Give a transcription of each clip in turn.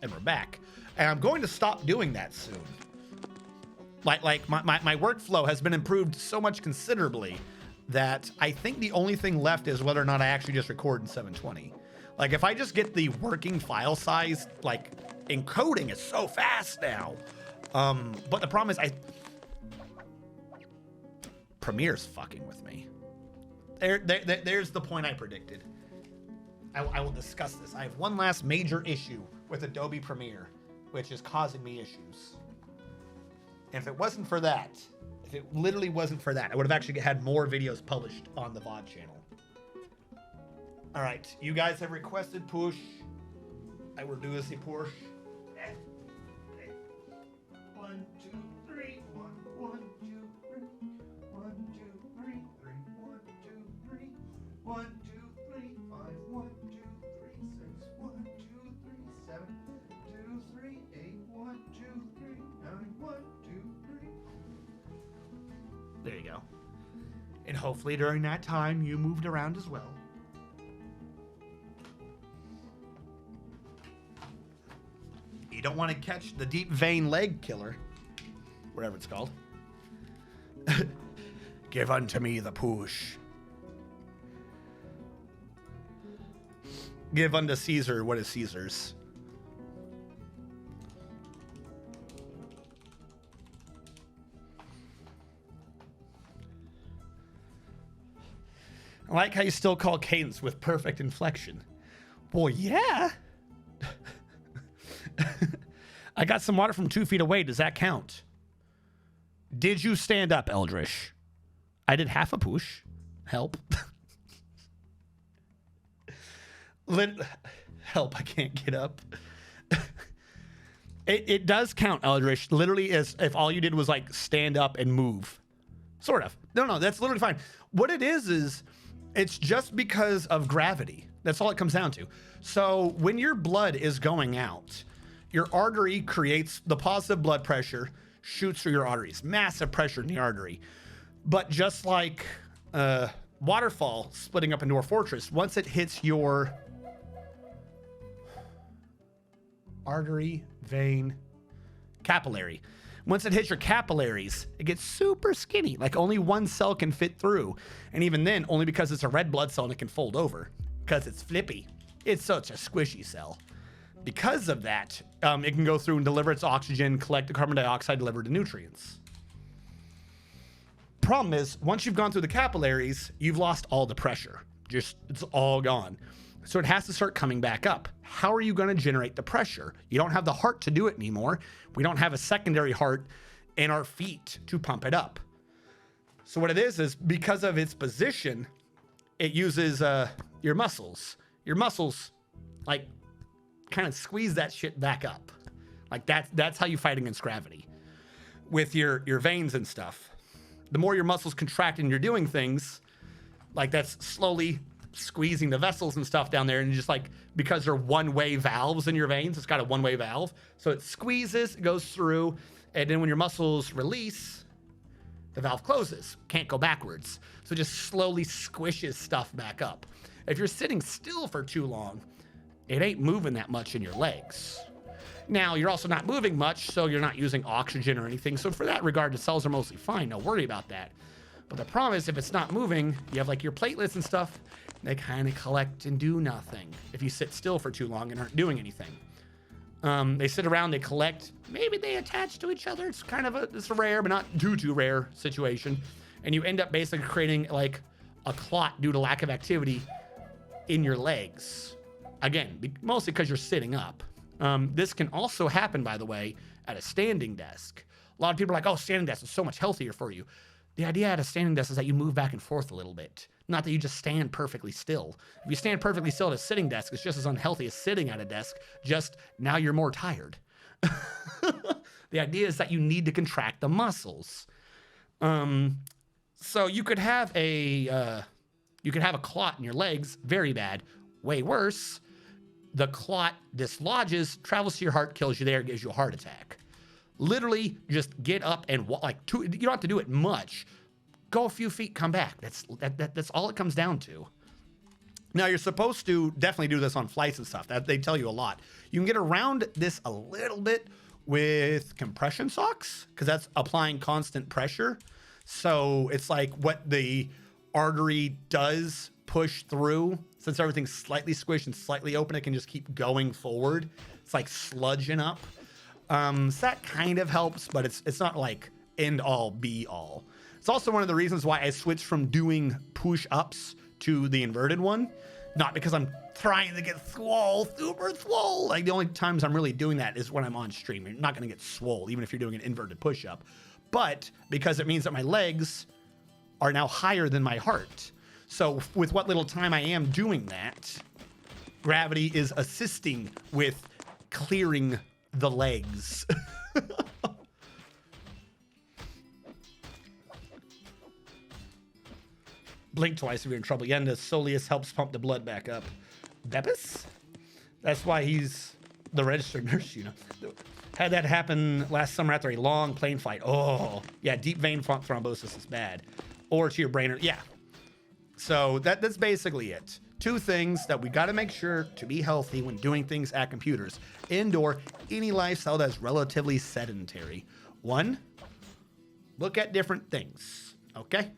and we're back. And I'm going to stop doing that soon. Like my workflow has been improved so much considerably that I think the only thing left is whether or not I actually just record in 720. Like if I just get the working file size, like encoding is so fast now. But the problem is Premiere's fucking with me. There's the point I predicted. I will discuss this. I have one last major issue with Adobe Premiere, which is causing me issues. And if it wasn't for that, if it literally wasn't for that, I would have actually had more videos published on the VOD channel. All right, you guys have requested push. I will do this push. 1, 2, 3, 1, 1, 2, 3, 1, 2, 3, 3, 1, 2, 3, 1, 2, 3, 5, 1, 2, 3, 6, 1, 2, 3, 7, 2, 3, 8, 1, 2, 3, 9, 1, 2, 3. There you go. And hopefully during that time you moved around as well. You don't want to catch the deep vein leg killer, whatever it's called. Give unto me the push. Give unto Caesar what is Caesar's. I like how you still call cadence with perfect inflection. Well, yeah. I got some water from 2 feet away. Does that count? Did you stand up, Eldrish? I did half a push. Help. Help, I can't get up. It does count, Eldrish. Literally, as if all you did was like stand up and move. Sort of. No, that's literally fine. What it is it's just because of gravity. That's all it comes down to. So when your blood is going out, your artery creates the positive blood pressure, shoots through your arteries. Massive pressure in the artery. But just like waterfall splitting up into a fortress, once it hits your artery, vein, capillary. Once it hits your capillaries, it gets super skinny. Like only one cell can fit through. And even then, only because it's a red blood cell and it can fold over. Because it's flippy. It's such a squishy cell. Because of that, it can go through and deliver its oxygen, collect the carbon dioxide, deliver the nutrients. Problem is, once you've gone through the capillaries, you've lost all the pressure. It's all gone. So it has to start coming back up. How are you going to generate the pressure? You don't have the heart to do it anymore. We don't have a secondary heart in our feet to pump it up. So what it is because of its position, it uses your muscles. Your muscles, like, kind of squeeze that shit back up. Like that's how you fight against gravity with your veins and stuff. The more your muscles contract and you're doing things, like that's slowly squeezing the vessels and stuff down there, and just like, because they're one-way valves in your veins, it's got a one-way valve, so it squeezes, it goes through, and then when your muscles release, the valve closes, can't go backwards, so it just slowly squishes stuff back up. If you're sitting still for too long, it ain't moving that much in your legs. Now, you're also not moving much, so you're not using oxygen or anything. So for that regard, the cells are mostly fine. No worry about that. But the problem is, if it's not moving, you have like your platelets and stuff, they kind of collect and do nothing if you sit still for too long and aren't doing anything. They sit around, they collect, maybe they attach to each other. It's kind of it's a rare, but not too rare situation. And you end up basically creating like a clot due to lack of activity in your legs. Again, mostly because you're sitting up. This can also happen, by the way, at a standing desk. A lot of people are like, oh, standing desk is so much healthier for you. The idea at a standing desk is that you move back and forth a little bit. Not that you just stand perfectly still. If you stand perfectly still at a sitting desk, it's just as unhealthy as sitting at a desk, just now you're more tired. The idea is that you need to contract the muscles. So you could have a clot in your legs, very bad. Way worse, the clot dislodges, travels to your heart, kills you there, gives you a heart attack. Literally, just get up and walk. You don't have to do it much. Go a few feet, come back. That's all it comes down to. Now, you're supposed to definitely do this on flights and stuff. That they tell you a lot. You can get around this a little bit with compression socks, because that's applying constant pressure. So it's like what the artery does push through. Since everything's slightly squished and slightly open, it can just keep going forward. It's like sludging up. So that kind of helps, but it's not like end all be all. It's also one of the reasons why I switched from doing push-ups to the inverted one. Not because I'm trying to get super swole. Like, the only times I'm really doing that is when I'm on stream. You're not going to get swole, even if you're doing an inverted push-up. But because it means that my legs are now higher than my heart. So with what little time I am doing that, gravity is assisting with clearing the legs. Blink twice if you're in trouble. Yenda Soleus helps pump the blood back up. Bepis? That's why he's the registered nurse, you know. Had that happen last summer after a long plane flight. Oh, yeah, deep vein thrombosis is bad. Or to your brain. Yeah. So that's basically it. Two things that we got to make sure to be healthy when doing things at computers. Indoor, any lifestyle that's relatively sedentary. One, look at different things, okay?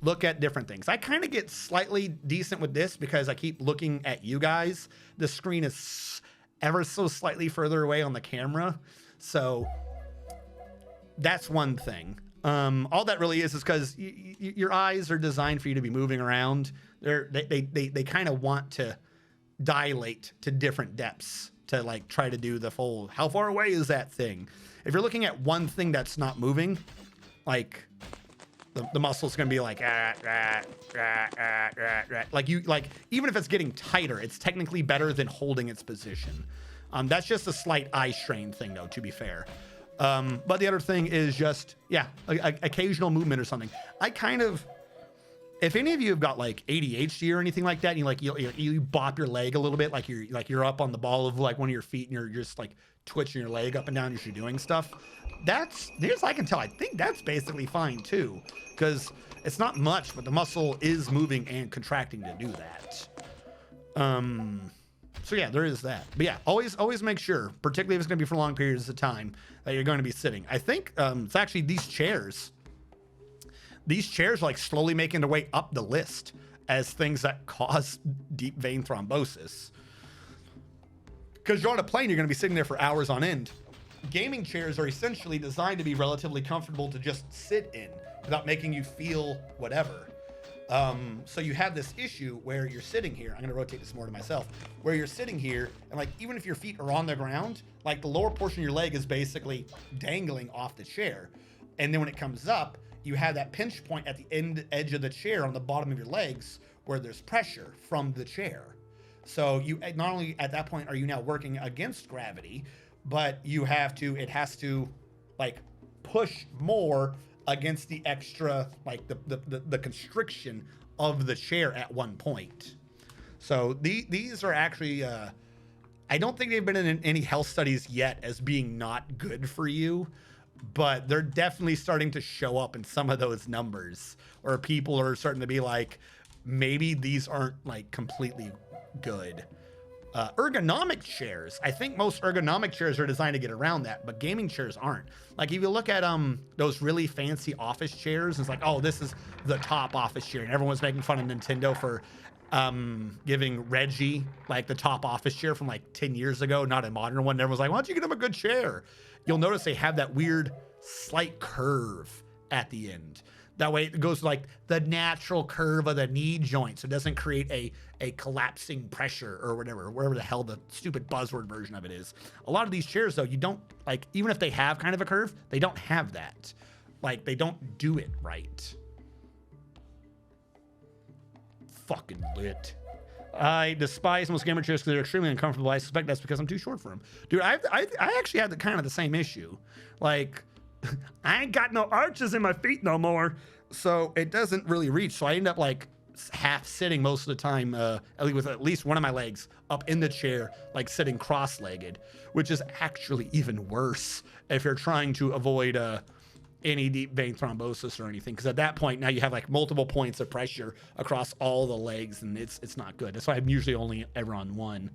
Look at different things. I kind of get slightly decent with this because I keep looking at you guys. The screen is ever so slightly further away on the camera. So that's one thing. All that really is because your eyes are designed for you to be moving around. They kind of want to dilate to different depths to like try to do the full, how far away is that thing? If you're looking at one thing that's not moving, like the muscle's going to be like, like you, like, even if it's getting tighter, it's technically better than holding its position. That's just a slight eye strain thing though, to be fair. But the other thing is just, yeah, occasional movement or something. I kind of, if any of you have got like ADHD or anything like that, and you bop your leg a little bit, like you're up on the ball of like one of your feet and you're just like twitching your leg up and down as you're doing stuff. There's I can tell, I think that's basically fine too, because it's not much, but the muscle is moving and contracting to do that. So yeah, there is that. But yeah, always make sure, particularly if it's going to be for long periods of time, that you're going to be sitting. I think it's actually these chairs. These chairs are like slowly making their way up the list as things that cause deep vein thrombosis. Because you're on a plane, you're going to be sitting there for hours on end. Gaming chairs are essentially designed to be relatively comfortable to just sit in without making you feel whatever. So you have this issue where you're sitting here. I'm going to rotate this more to myself. Where you're sitting here, and like even if your feet are on the ground, like the lower portion of your leg is basically dangling off the chair. And then when it comes up, you have that pinch point at the edge of the chair on the bottom of your legs where there's pressure from the chair. So you not only at that point are you now working against gravity, but it has to like push more against the extra, like the constriction of the chair at one point. So these are actually, I don't think they've been in any health studies yet as being not good for you, but they're definitely starting to show up in some of those numbers where people are starting to be like, maybe these aren't like completely good. Ergonomic chairs. I think most ergonomic chairs are designed to get around that, but gaming chairs aren't. Like if you look at those really fancy office chairs, it's like, oh, this is the top office chair, and everyone's making fun of Nintendo for giving Reggie like the top office chair from like 10 years ago, not a modern one. And everyone's like, why don't you get him a good chair? You'll notice they have that weird slight curve at the end. That way it goes like the natural curve of the knee joint, so it doesn't create a collapsing pressure or wherever the hell the stupid buzzword version of it is. A lot of these chairs though, you don't, like, even if they have kind of a curve, they don't have that. Like they don't do it right. Fucking lit. I despise most gamer chairs because they're extremely uncomfortable. I suspect that's because I'm too short for them. Dude, I actually had kind of the same issue. Like, I ain't got no arches in my feet no more, so it doesn't really reach. So I end up like half sitting most of the time, with at least one of my legs up in the chair, like sitting cross-legged, which is actually even worse if you're trying to avoid any deep vein thrombosis or anything, because at that point now you have like multiple points of pressure across all the legs, and it's not good. That's why I'm usually only ever on one.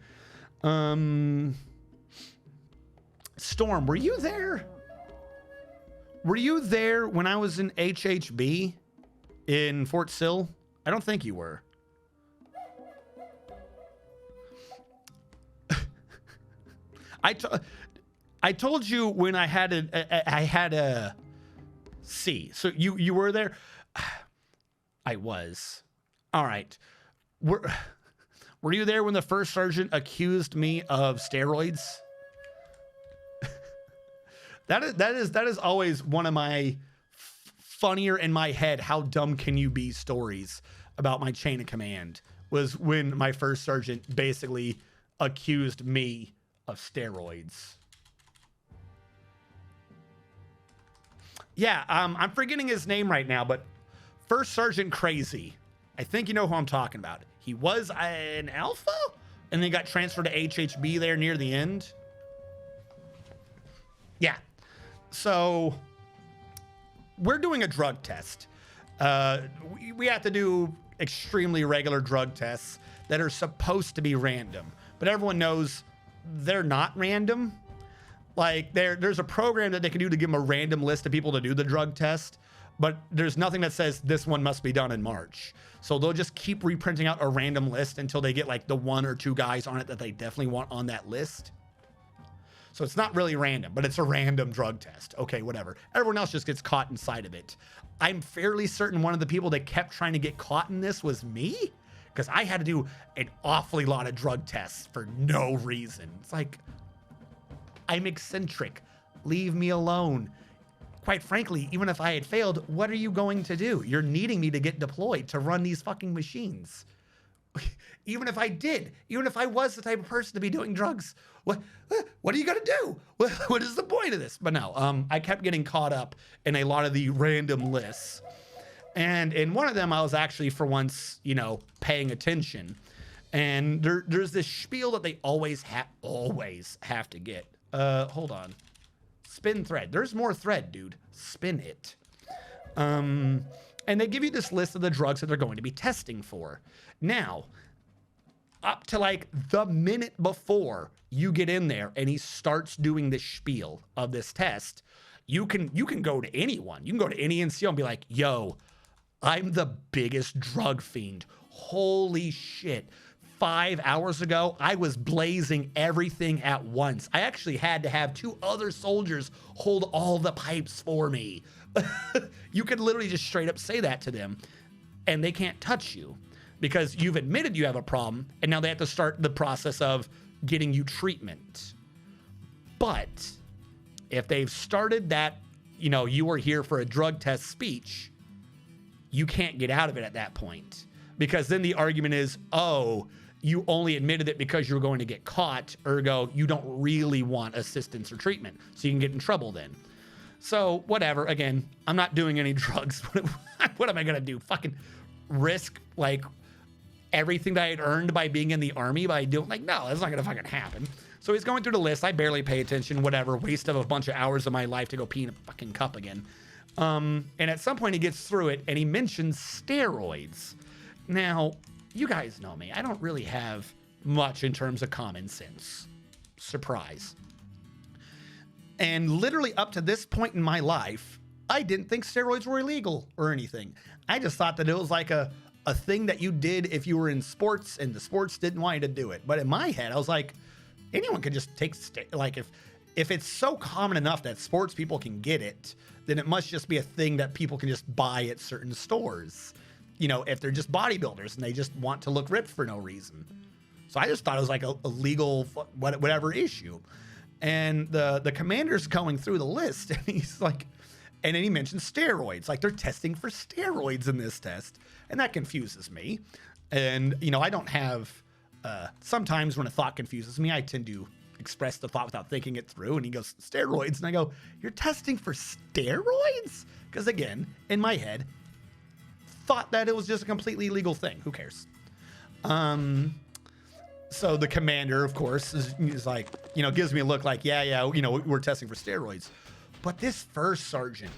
Storm, were you there? Were you there when I was in HHB in Fort Sill? I don't think you were. I told you when I had a C. So you were there. I was. All right. Were you there when the first sergeant accused me of steroids? That is always one of my funnier in my head. How dumb can you be stories about my chain of command was when my first sergeant basically accused me of steroids. Yeah, I'm forgetting his name right now, but First Sergeant Crazy. I think you know who I'm talking about. He was an alpha and then got transferred to HHB there near the end. Yeah. So we're doing a drug test. We have to do extremely regular drug tests that are supposed to be random, but everyone knows they're not random. Like there's a program that they can do to give them a random list of people to do the drug test, but there's nothing that says this one must be done in March. So they'll just keep reprinting out a random list until they get like the 1 or 2 guys on it that they definitely want on that list. So it's not really random, but it's a random drug test. Okay, whatever. Everyone else just gets caught inside of it. I'm fairly certain one of the people that kept trying to get caught in this was me, because I had to do an awfully lot of drug tests for no reason. It's like, I'm eccentric. Leave me alone. Quite frankly, even if I had failed, what are you going to do? You're needing me to get deployed to run these fucking machines. Even if I did, even if I was the type of person to be doing drugs, what are you gonna do? What is the point of this? But no, I kept getting caught up in a lot of the random lists. And in one of them, I was actually for once, paying attention. And there's this spiel that they always have to get. Hold on. Spin thread. There's more thread, dude. Spin it. And they give you this list of the drugs that they're going to be testing for. Now, up to like the minute before you get in there and he starts doing this spiel of this test, you can go to anyone. You can go to any NCO and be like, yo, I'm the biggest drug fiend. Holy shit. 5 hours ago, I was blazing everything at once. I actually had to have 2 other soldiers hold all the pipes for me. You could literally just straight up say that to them and they can't touch you because you've admitted you have a problem and now they have to start the process of getting you treatment. But if they've started that, you were here for a drug test speech, you can't get out of it at that point, because then the argument is, oh, you only admitted it because you were going to get caught, ergo you don't really want assistance or treatment, so you can get in trouble then. So whatever, again, I'm not doing any drugs. What am I gonna do? Fucking risk like everything that I had earned by being in the army by doing, like, no, that's not gonna fucking happen. So he's going through the list. I barely pay attention, whatever, waste of a bunch of hours of my life to go pee in a fucking cup again. And at some point he gets through it and he mentions steroids. Now, you guys know me. I don't really have much in terms of common sense. Surprise. And literally up to this point in my life, I didn't think steroids were illegal or anything. I just thought that it was like a thing that you did if you were in sports and the sports didn't want you to do it. But in my head, I was like, anyone could just take, like if it's so common enough that sports people can get it, then it must just be a thing that people can just buy at certain stores. If they're just bodybuilders and they just want to look ripped for no reason. So I just thought it was like a legal whatever issue. And the commander's going through the list and he's like, and then he mentions steroids. Like they're testing for steroids in this test. And that confuses me. And, I don't have, sometimes when a thought confuses me, I tend to express the thought without thinking it through. And he goes, steroids. And I go, you're testing for steroids? Because again, in my head, thought that it was just a completely legal thing. Who cares? So the commander, of course, is like, gives me a look like, yeah, we're testing for steroids. But this first sergeant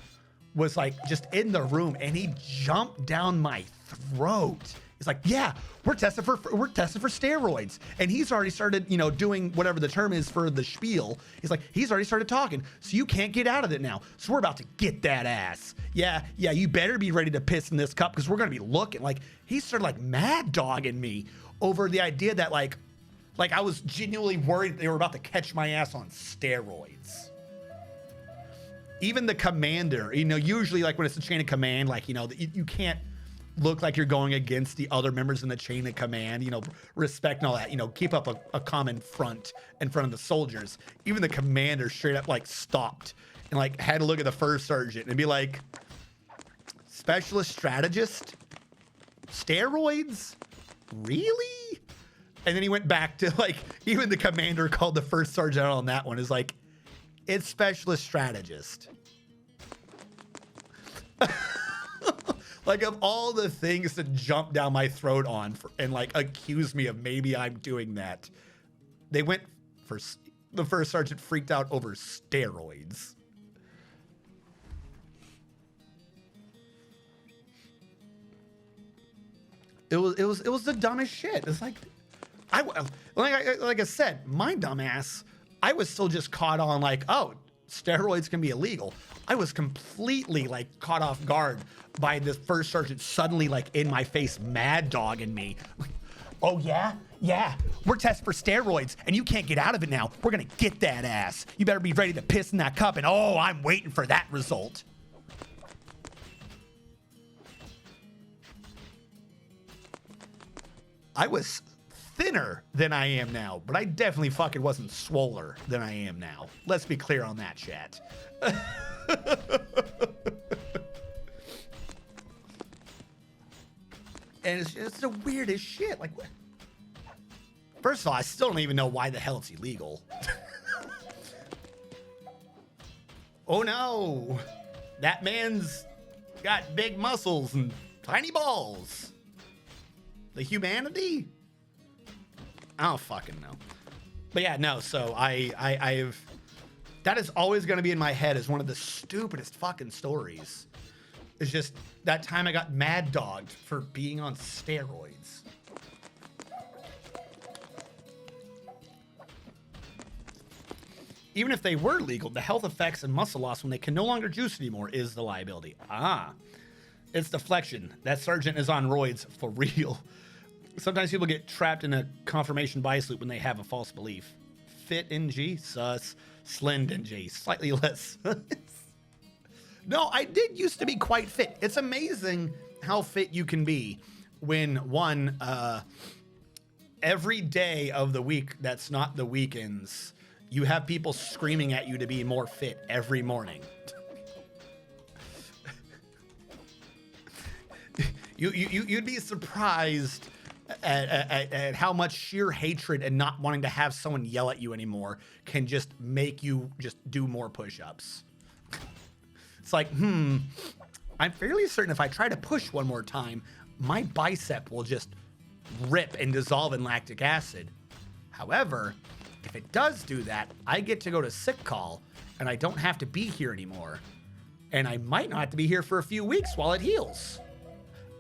was like just in the room, and he jumped down my throat. He's like, yeah, we're testing for steroids. And he's already started, you know, doing whatever the term is for the spiel. He's like, he's already started talking, so you can't get out of it now. So we're about to get that ass. Yeah, you better be ready to piss in this cup, because we're going to be looking. Like, he started like mad dogging me over the idea that like I was genuinely worried they were about to catch my ass on steroids. Even the commander, you know, usually like when it's a chain of command, like, you know, you can't look like you're going against the other members in the chain of command, you know, respect and all that, you know, keep up a common front in front of the soldiers. Even the commander straight up like stopped and like had to look at the first sergeant and be like, specialist strategist, steroids, really? And then he went back to like, even the commander called the first sergeant out on that one, is like, it's specialist strategist. Like, of all the things to jump down my throat on and like accuse me of maybe I'm doing that, they went for the first sergeant freaked out over steroids. It was the dumbest shit. It's like, like I said, my dumbass, I was still just caught on like, oh, steroids can be illegal. I was completely like caught off guard by this first sergeant suddenly like in my face mad dogging me. Oh yeah, we're testing for steroids and you can't get out of it now. We're gonna get that ass. You better be ready to piss in that cup, and oh, I'm waiting for that result. I was thinner than I am now, but I definitely fucking wasn't swoller than I am now. Let's be clear on that, chat. And it's the weirdest shit. Like, first of all, I still don't even know why the hell it's illegal. Oh no, that man's got big muscles and tiny balls. The humanity? I don't fucking know. But yeah, no, so I've that is always going to be in my head as one of the stupidest fucking stories. It's just that time I got mad dogged for being on steroids. Even if they were legal, the health effects and muscle loss when they can no longer juice anymore is the liability. It's deflection. That sergeant is on roids for real. Sometimes people get trapped in a confirmation bias loop when they have a false belief. Fit NG, sus. Slind NG, slightly less. No, I did used to be quite fit. It's amazing how fit you can be when every day of the week that's not the weekends, you have people screaming at you to be more fit every morning. You'd be surprised at how much sheer hatred and not wanting to have someone yell at you anymore can just make you just do more push-ups. It's like, I'm fairly certain if I try to push one more time, my bicep will just rip and dissolve in lactic acid. However, if it does do that, I get to go to sick call and I don't have to be here anymore. And I might not have to be here for a few weeks while it heals.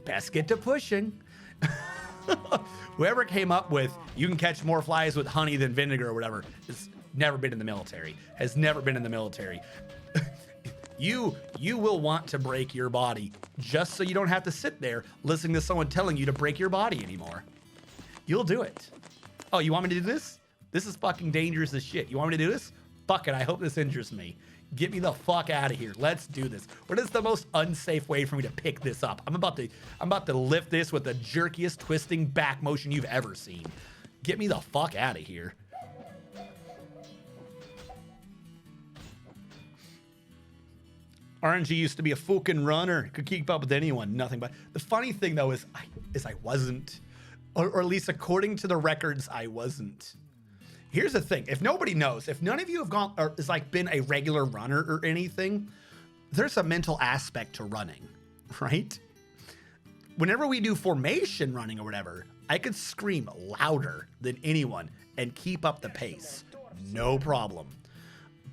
Best get to pushing. Whoever came up with you can catch more flies with honey than vinegar or whatever has never been in the military. Has never been in the military. You will want to break your body just so you don't have to sit there listening to someone telling you to break your body anymore. You'll do it. Oh, you want me to do this? This is fucking dangerous as shit. You want me to do this? Fuck it. I hope this injures me. Get me the fuck out of here. Let's do this. What is the most unsafe way for me to pick this up? I'm about to lift this with the jerkiest twisting back motion you've ever seen. Get me the fuck out of here. RNG used to be a fucking runner. Could keep up with anyone. Nothing but. The funny thing though is I wasn't. Or at least according to the records, I wasn't. Here's the thing. If nobody knows, if none of you have gone or is like been a regular runner or anything, there's a mental aspect to running, right? Whenever we do formation running or whatever, I could scream louder than anyone and keep up the pace. No problem.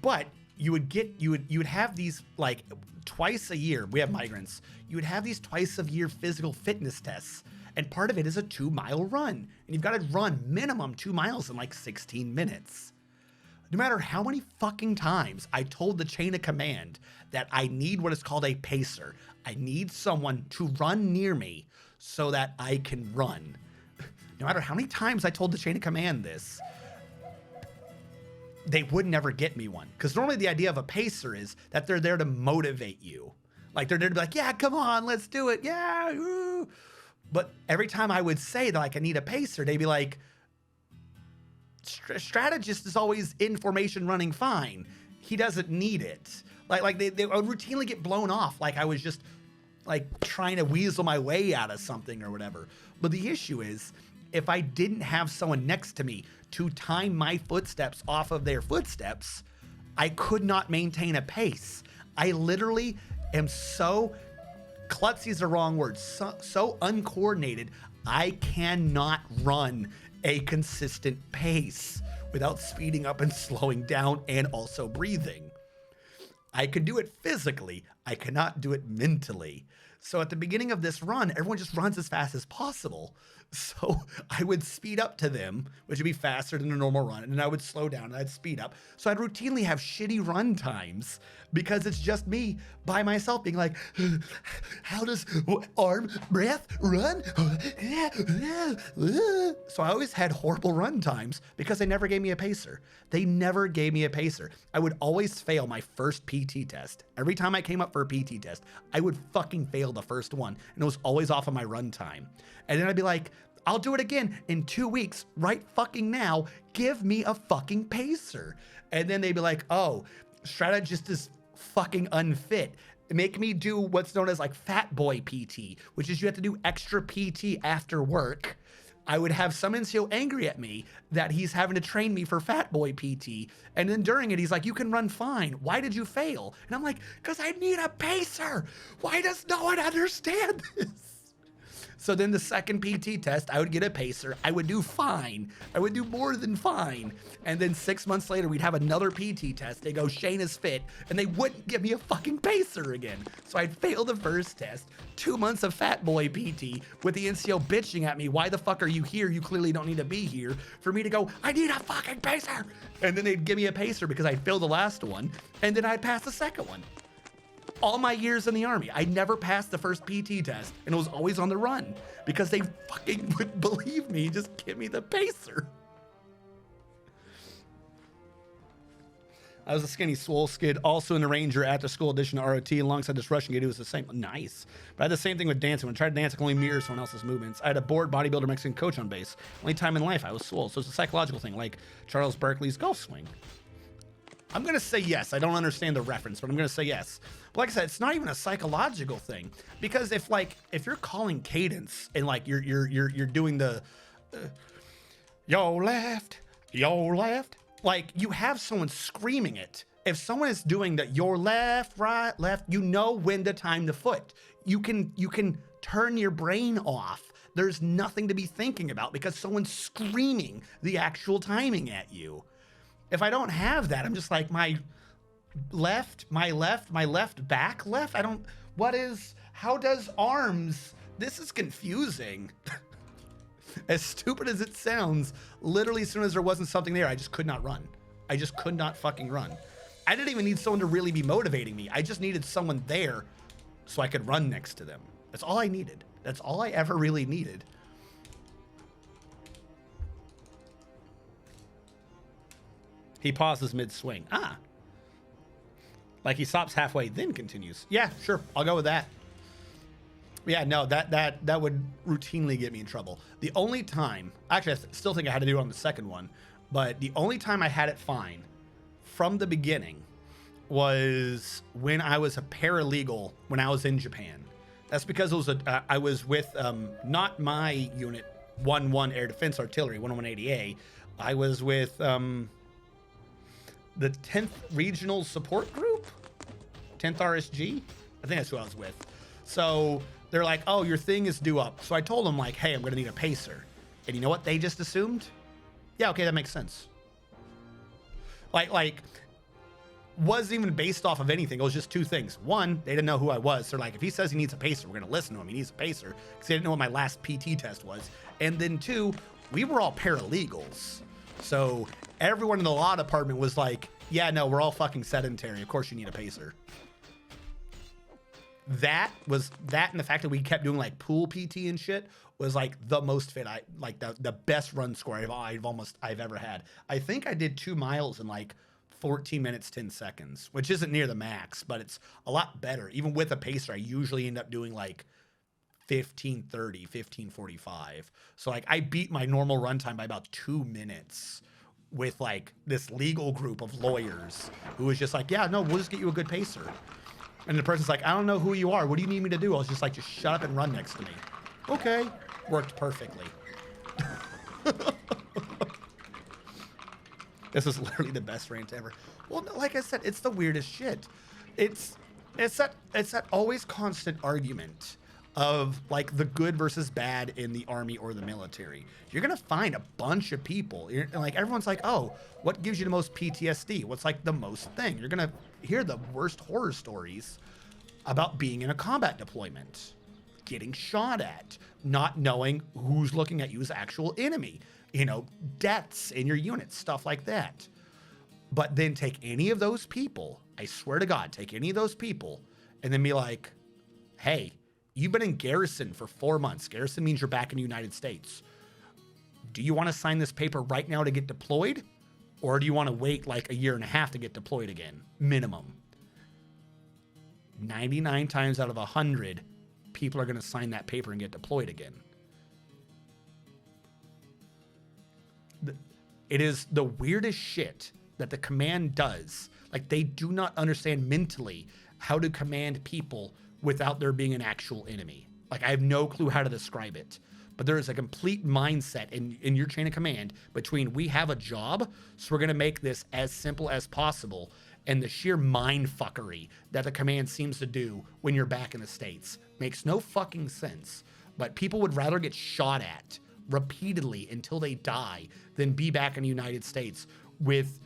But you would have these like twice a year. We have migrants. You would have these twice a year physical fitness tests. And part of it is a 2-mile run. And you've got to run minimum 2 miles in like 16 minutes. No matter how many fucking times I told the chain of command that I need what is called a pacer. I need someone to run near me so that I can run. No matter how many times I told the chain of command this, they would never get me one. Because normally the idea of a pacer is that they're there to motivate you. Like they're there to be like, yeah, come on, let's do it. Yeah. Woo. But every time I would say that like I need a pacer, they'd be like, strategist is always in formation running fine. He doesn't need it. Like they would routinely get blown off. Like I was just like trying to weasel my way out of something or whatever. But the issue is if I didn't have someone next to me to time my footsteps off of their footsteps, I could not maintain a pace. I literally am so klutzy is the wrong word. So uncoordinated. I cannot run a consistent pace without speeding up and slowing down and also breathing. I could do it physically. I cannot do it mentally. So at the beginning of this run, everyone just runs as fast as possible. So I would speed up to them, which would be faster than a normal run, and then I would slow down and I'd speed up. So I'd routinely have shitty run times because it's just me by myself being like, how does arm, breath, run? So I always had horrible run times because they never gave me a pacer. They never gave me a pacer. I would always fail my first PT test. Every time I came up for a PT test, I would fucking fail the first one, and it was always off of my run time. And then I'd be like, I'll do it again in 2 weeks, right fucking now. Give me a fucking pacer. And then they'd be like, oh, strategist is fucking unfit. Make me do what's known as like fat boy PT, which is you have to do extra PT after work. I would have some NCO angry at me that he's having to train me for fat boy PT. And then during it, he's like, you can run fine. Why did you fail? And I'm like, because I need a pacer. Why does no one understand this? So then the second PT test, I would get a pacer. I would do fine. I would do more than fine. And then 6 months later, we'd have another PT test. They go, Shane is fit. And they wouldn't give me a fucking pacer again. So I'd fail the first test. 2 months of fat boy PT with the NCO bitching at me. Why the fuck are you here? You clearly don't need to be here. For me to go, I need a fucking pacer. And then they'd give me a pacer because I failed the last one. And then I'd pass the second one. All my years in the Army, I never passed the first PT test, and it was always on the run because they fucking wouldn't believe me. Just give me the pacer. I was a skinny swole skid, also in the Ranger after school edition of ROT, alongside this Russian kid who was the same. Nice. But I had the same thing with dancing. When I tried to dance, I could only mirror someone else's movements. I had a bored bodybuilder Mexican coach on base. Only time in life I was swole, so it's a psychological thing, like Charles Barkley's golf swing. I'm going to say yes. I don't understand the reference, but I'm going to say yes. But like I said, it's not even a psychological thing, because if you're calling cadence and like you're doing the yo left, like you have someone screaming it. If someone is doing the your left, right, left, you know when to time the foot. You can turn your brain off. There's nothing to be thinking about because someone's screaming the actual timing at you. If I don't have that, I'm just like my left, back, left. How does arms? This is confusing. As stupid as it sounds, literally as soon as there wasn't something there, I just could not run. I just could not fucking run. I didn't even need someone to really be motivating me. I just needed someone there so I could run next to them. That's all I needed. That's all I ever really needed. He pauses mid-swing. Like he stops halfway, then continues. Yeah, sure. I'll go with that. Yeah, no, that would routinely get me in trouble. The only time, actually, I still think I had to do it on the second one, but the only time I had it fine from the beginning was when I was a paralegal when I was in Japan. That's because it was I was with not my unit, 1-1 Air Defense Artillery, 10180A. I was with the 10th Regional Support Group, 10th RSG. I think that's who I was with. So they're like, oh, your thing is due up. So I told them like, hey, I'm going to need a pacer. And you know what they just assumed? Yeah, okay, that makes sense. Like wasn't even based off of anything. It was just two things. One, they didn't know who I was. They're like, if he says he needs a pacer, we're going to listen to him. He needs a pacer, because they didn't know what my last PT test was. And then two, we were all paralegals. So everyone in the law department was like, yeah, no, we're all fucking sedentary. Of course you need a pacer. That and the fact that we kept doing like pool PT and shit was like the most fit. The best run score I've ever had. I think I did 2 miles in like 14 minutes, 10 seconds, which isn't near the max, but it's a lot better. Even with a pacer, I usually end up doing like 15:30, 15:45. So like I beat my normal run time by about 2 minutes with like this legal group of lawyers who was just like, yeah, no, we'll just get you a good pacer. And the person's like, I don't know who you are. What do you need me to do? I was just like, just shut up and run next to me. Okay. Worked perfectly. This is literally the best rant ever. Well, like I said, it's the weirdest shit. It's that always constant argument of like the good versus bad in the army or the military. You're gonna find a bunch of people. Like everyone's like, oh, what gives you the most PTSD? What's like the most thing? You're gonna hear the worst horror stories about being in a combat deployment, getting shot at, not knowing who's looking at you as actual enemy, deaths in your unit, stuff like that. But then take any of those people, I swear to God, take any of those people and then be like, hey, you've been in garrison for 4 months. Garrison means you're back in the United States. Do you want to sign this paper right now to get deployed? Or do you want to wait like 1.5 years to get deployed again? Minimum. 99 times out of 100, people are going to sign that paper and get deployed again. It is the weirdest shit that the command does. Like, they do not understand mentally how to command people without there being an actual enemy. Like, I have no clue how to describe it. But there is a complete mindset in your chain of command between we have a job, so we're going to make this as simple as possible, and the sheer mind fuckery that the command seems to do when you're back in the States. Makes no fucking sense. But people would rather get shot at repeatedly until they die than be back in the United States with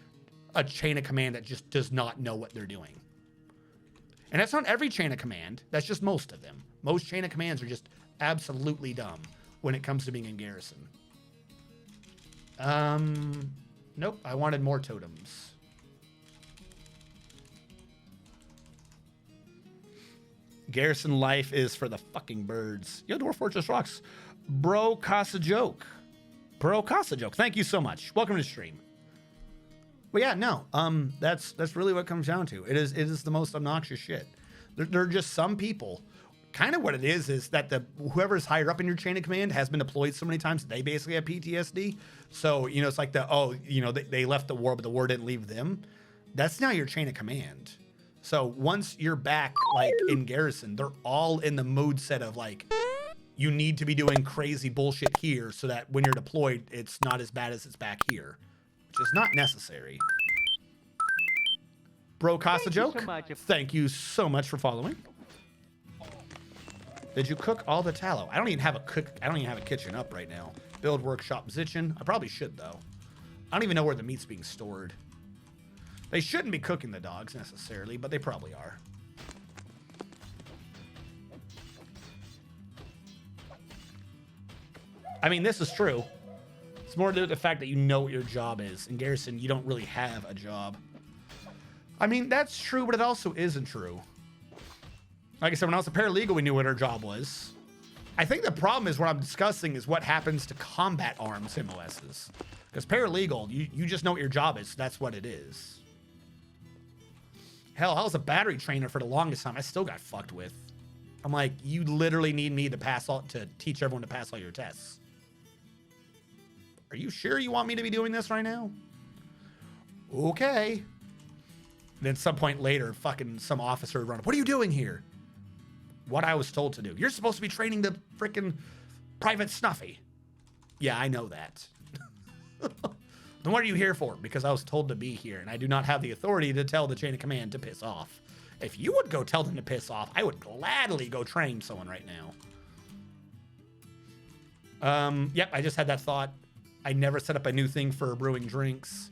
a chain of command that just does not know what they're doing. And that's not every chain of command. That's just most of them. Most chain of commands are just absolutely dumb when it comes to being in garrison. Nope. I wanted more totems. Garrison life is for the fucking birds. Yo, Dwarf Fortress rocks. Bro Casa Joke. Thank you so much. Welcome to the stream. Well, yeah, no. That's really what it comes down to. It is the most obnoxious shit. There are just some people. Kind of what it is that whoever's higher up in your chain of command has been deployed so many times that they basically have PTSD. So, it's like they left the war, but the war didn't leave them. That's now your chain of command. So once you're back, like, in garrison, they're all in the mood set of, like, you need to be doing crazy bullshit here so that when you're deployed, it's not as bad as it's back here, which is not necessary. Bro Casa Joke, thank you so much for following. Did you cook all the tallow? I don't even have a kitchen up right now. Build workshop position. I probably should, though. I don't even know where the meat's being stored. They shouldn't be cooking the dogs necessarily, but they probably are. I mean, this is true. It's more to do with the fact that you know what your job is. In garrison, you don't really have a job. I mean, that's true, but it also isn't true. Like I said, when I was a paralegal, we knew what our job was. I think the problem is what I'm discussing is what happens to combat arms MOSs. Because paralegal, you just know what your job is. So that's what it is. Hell, I was a battery trainer for the longest time. I still got fucked with. I'm like, you literally need me to teach everyone to pass all your tests. Are you sure you want me to be doing this right now? Okay. And then some point later, fucking some officer would run up. What are you doing here? What I was told to do. You're supposed to be training the frickin' Private Snuffy. Yeah, I know that. Then what are you here for? Because I was told to be here, and I do not have the authority to tell the chain of command to piss off. If you would go tell them to piss off, I would gladly go train someone right now. Yep, I just had that thought. I never set up a new thing for brewing drinks.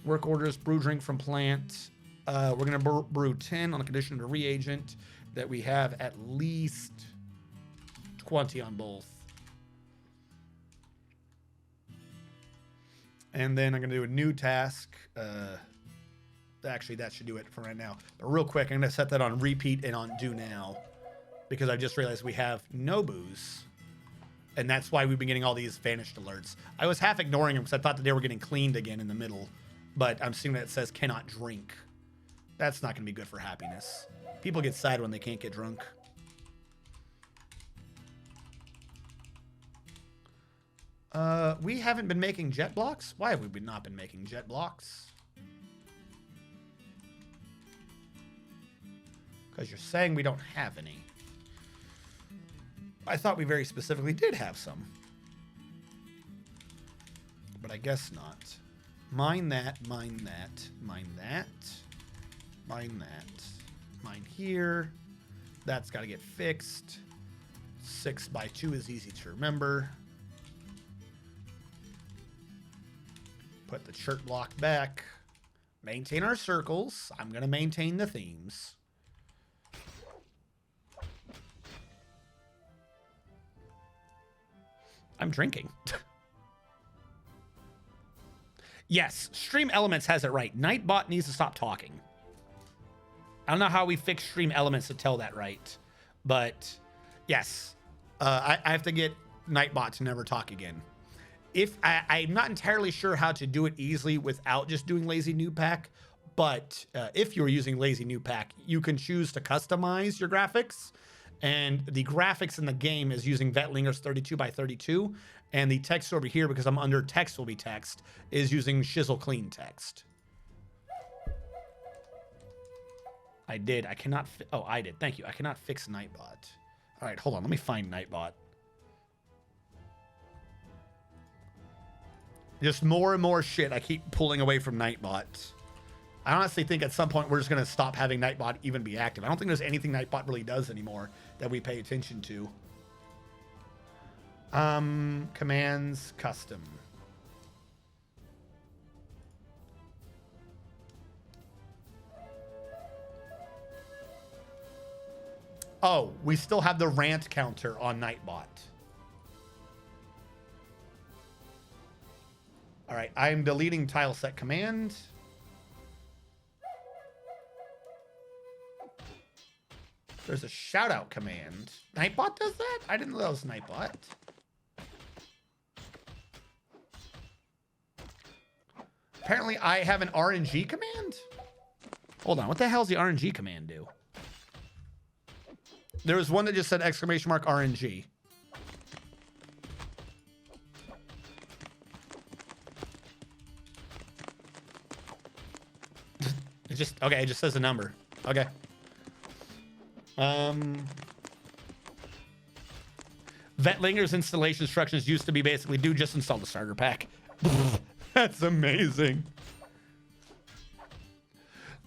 Work orders, brew drink from plant. We're going to brew 10 on the condition of the reagent that we have at least 20 on both. And then I'm going to do a new task. Actually, that should do it for right now. But real quick, I'm going to set that on repeat and on do now, because I just realized we have no booze. And that's why we've been getting all these vanished alerts. I was half ignoring them because I thought that they were getting cleaned again in the middle. But I'm seeing that it says cannot drink. That's not going to be good for happiness. People get sad when they can't get drunk. We haven't been making jet blocks? Why have we not been making jet blocks? Because you're saying we don't have any. I thought we very specifically did have some. But I guess not. Mine that, mine that, mine that, mine that, mine here. That's got to get fixed. 6x2 is easy to remember. Put the chert block back. Maintain our circles. I'm going to maintain the themes. I'm drinking. Yes, Stream Elements has it right. Nightbot needs to stop talking. I don't know how we fix Stream Elements to tell that right. But, yes. I have to get Nightbot to never talk again. If I'm not entirely sure how to do it easily without just doing Lazy New Pack. But if you're using Lazy New Pack, you can choose to customize your graphics. And the graphics in the game is using Vetlinger's 32x32. And the text over here, because I'm under text will be text, is using Shizzle Clean text. I did. I cannot. Oh, I did. Thank you. I cannot fix Nightbot. All right, hold on. Let me find Nightbot. Just more and more shit I keep pulling away from Nightbot. I honestly think at some point we're just going to stop having Nightbot even be active. I don't think there's anything Nightbot really does anymore that we pay attention to. Commands, custom. Oh, we still have the rant counter on Nightbot. All right, I'm deleting tile set command. There's a shout out command. Nightbot does that? I didn't know that was Nightbot. Apparently I have an RNG command. Hold on, what the hell does the RNG command do? There was one that just said exclamation mark RNG. It just, okay, it just says a number. Okay. Vetlinger's installation instructions used to be basically do just install the starter pack. That's amazing.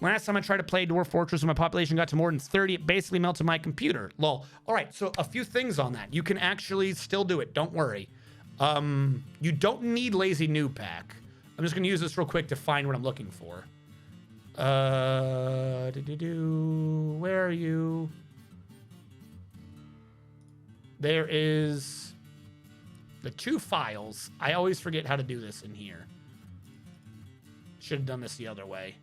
Last time I tried to play Dwarf Fortress and my population got to more than 30, it basically melted my computer. Lol. All right, so a few things on that. You can actually still do it. Don't worry. You don't need Lazy New Pack. I'm just going to use this real quick to find what I'm looking for. Where are you? There is the two files. I always forget how to do this in here. Should have done this the other way.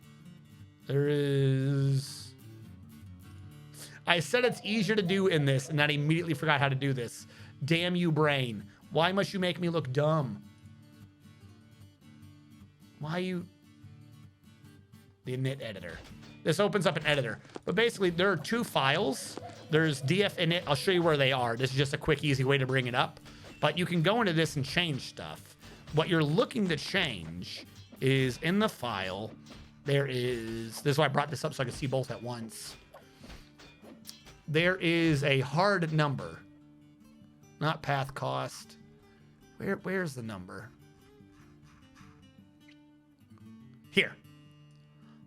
There is... I said it's easier to do in this, and then I immediately forgot how to do this. Damn you, brain. Why must you make me look dumb? Why you... The init editor. This opens up an editor. But basically, there are two files. There's df init. I'll show you where they are. This is just a quick, easy way to bring it up. But you can go into this and change stuff. What you're looking to change is in the file, there is... This is why I brought this up so I can see both at once. There is a hard number. Not path cost. Where's the number? Here.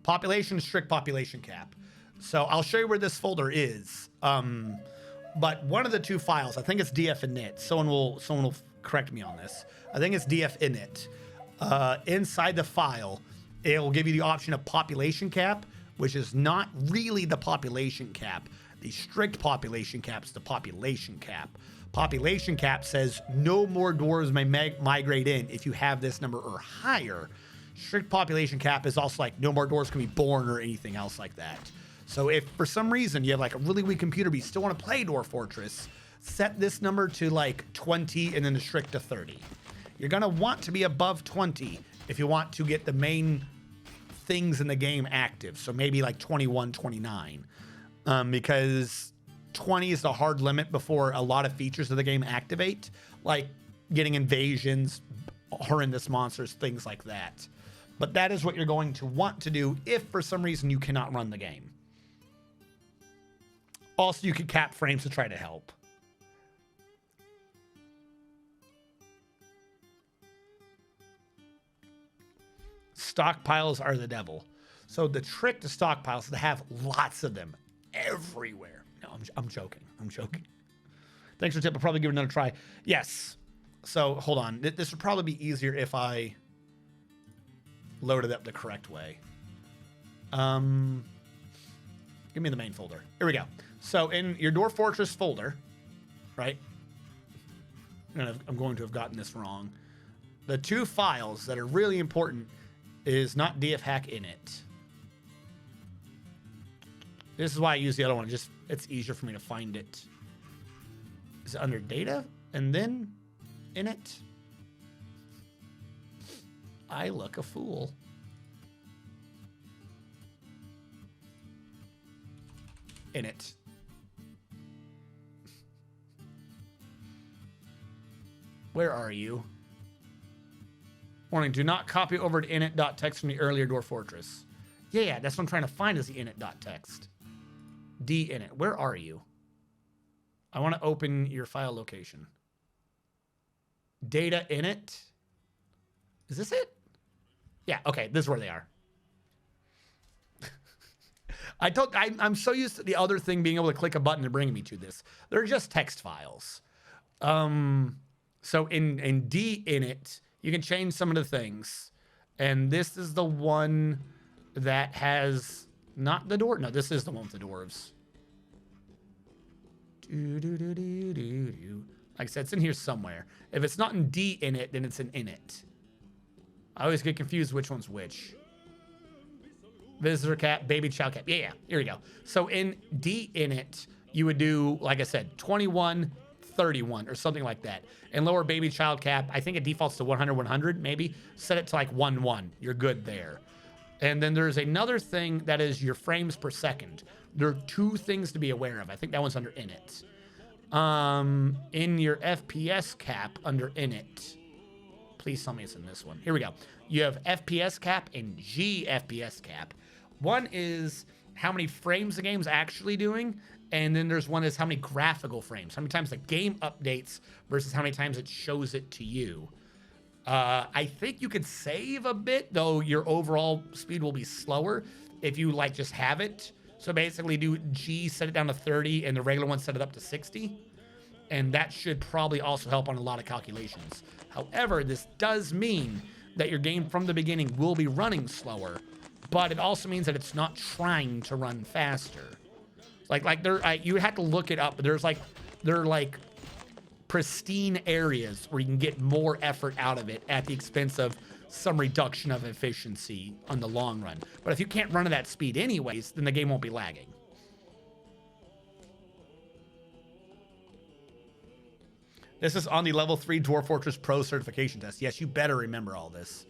Population, strict population cap. So I'll show you where this folder is. But one of the two files, I think it's df init. Someone will correct me on this. I think it's df init. Inside the file, it will give you the option of population cap, which is not really the population cap. The strict population cap is the population cap. Population cap says no more dwarves may migrate in if you have this number or higher. Strict population cap is also like no more dwarves can be born or anything else like that. So if for some reason you have like a really weak computer but you still want to play Dwarf Fortress, set this number to like 20 and then the strict to 30. You're going to want to be above 20 if you want to get the main things in the game active. So maybe like 21, 29. Because 20 is the hard limit before a lot of features of the game activate, like getting invasions, horrendous monsters, things like that. But that is what you're going to want to do if for some reason you cannot run the game. Also, you can cap frames to try to help. Stockpiles are the devil. So the trick to stockpiles is to have lots of them everywhere. No, I'm joking. I'm joking. Thanks for the tip. I'll probably give it another try. Yes. So hold on. This would probably be easier if I loaded up the correct way. Give me the main folder. Here we go. So in your Dwarf Fortress folder, right? And I'm going to have gotten this wrong. The two files that are really important is not dfhack init. This is why I use the other one. Just it's easier for me to find it. Is it under data and then init? I look a fool. Init. Where are you? Warning, do not copy over to init.txt from the earlier Dwarf Fortress. Yeah, that's what I'm trying to find is the init.txt. D-init. Where are you? I want to open your file location. Data init. Is this it? Yeah, okay, this is where they are. I'm so used to the other thing being able to click a button and bring me to this. They're just text files. So in D-init, you can change some of the things. And this is the one that has not the dwarf. No, this is the one with the dwarves. Like I said, it's in here somewhere. If it's not in D-init, then it's in init. I always get confused which one's which. Visitor cap, baby child cap. Yeah, here we go. So in D-init, you would do, like I said, 21, 31 or something like that. And lower baby child cap, I think it defaults to 100, 100 maybe. Set it to like 1, 1. You're good there. And then there's another thing that is your frames per second. There are two things to be aware of. I think that one's under init. In your FPS cap under init. Please tell me it's in this one. Here we go. You have FPS cap and GFPS cap. One is how many frames the game's actually doing, and then there's one is how many graphical frames, how many times the game updates versus how many times it shows it to you. I think you could save a bit, though your overall speed will be slower if you like just have it. So basically do G, set it down to 30, and the regular one set it up to 60. And that should probably also help on a lot of calculations. However, this does mean that your game from the beginning will be running slower, but it also means that it's not trying to run faster. Like there, you would have to look it up, but there are like pristine areas where you can get more effort out of it at the expense of some reduction of efficiency on the long run. But if you can't run at that speed anyways, then the game won't be lagging. This is on the level 3 Dwarf Fortress Pro certification test. Yes, you better remember all this.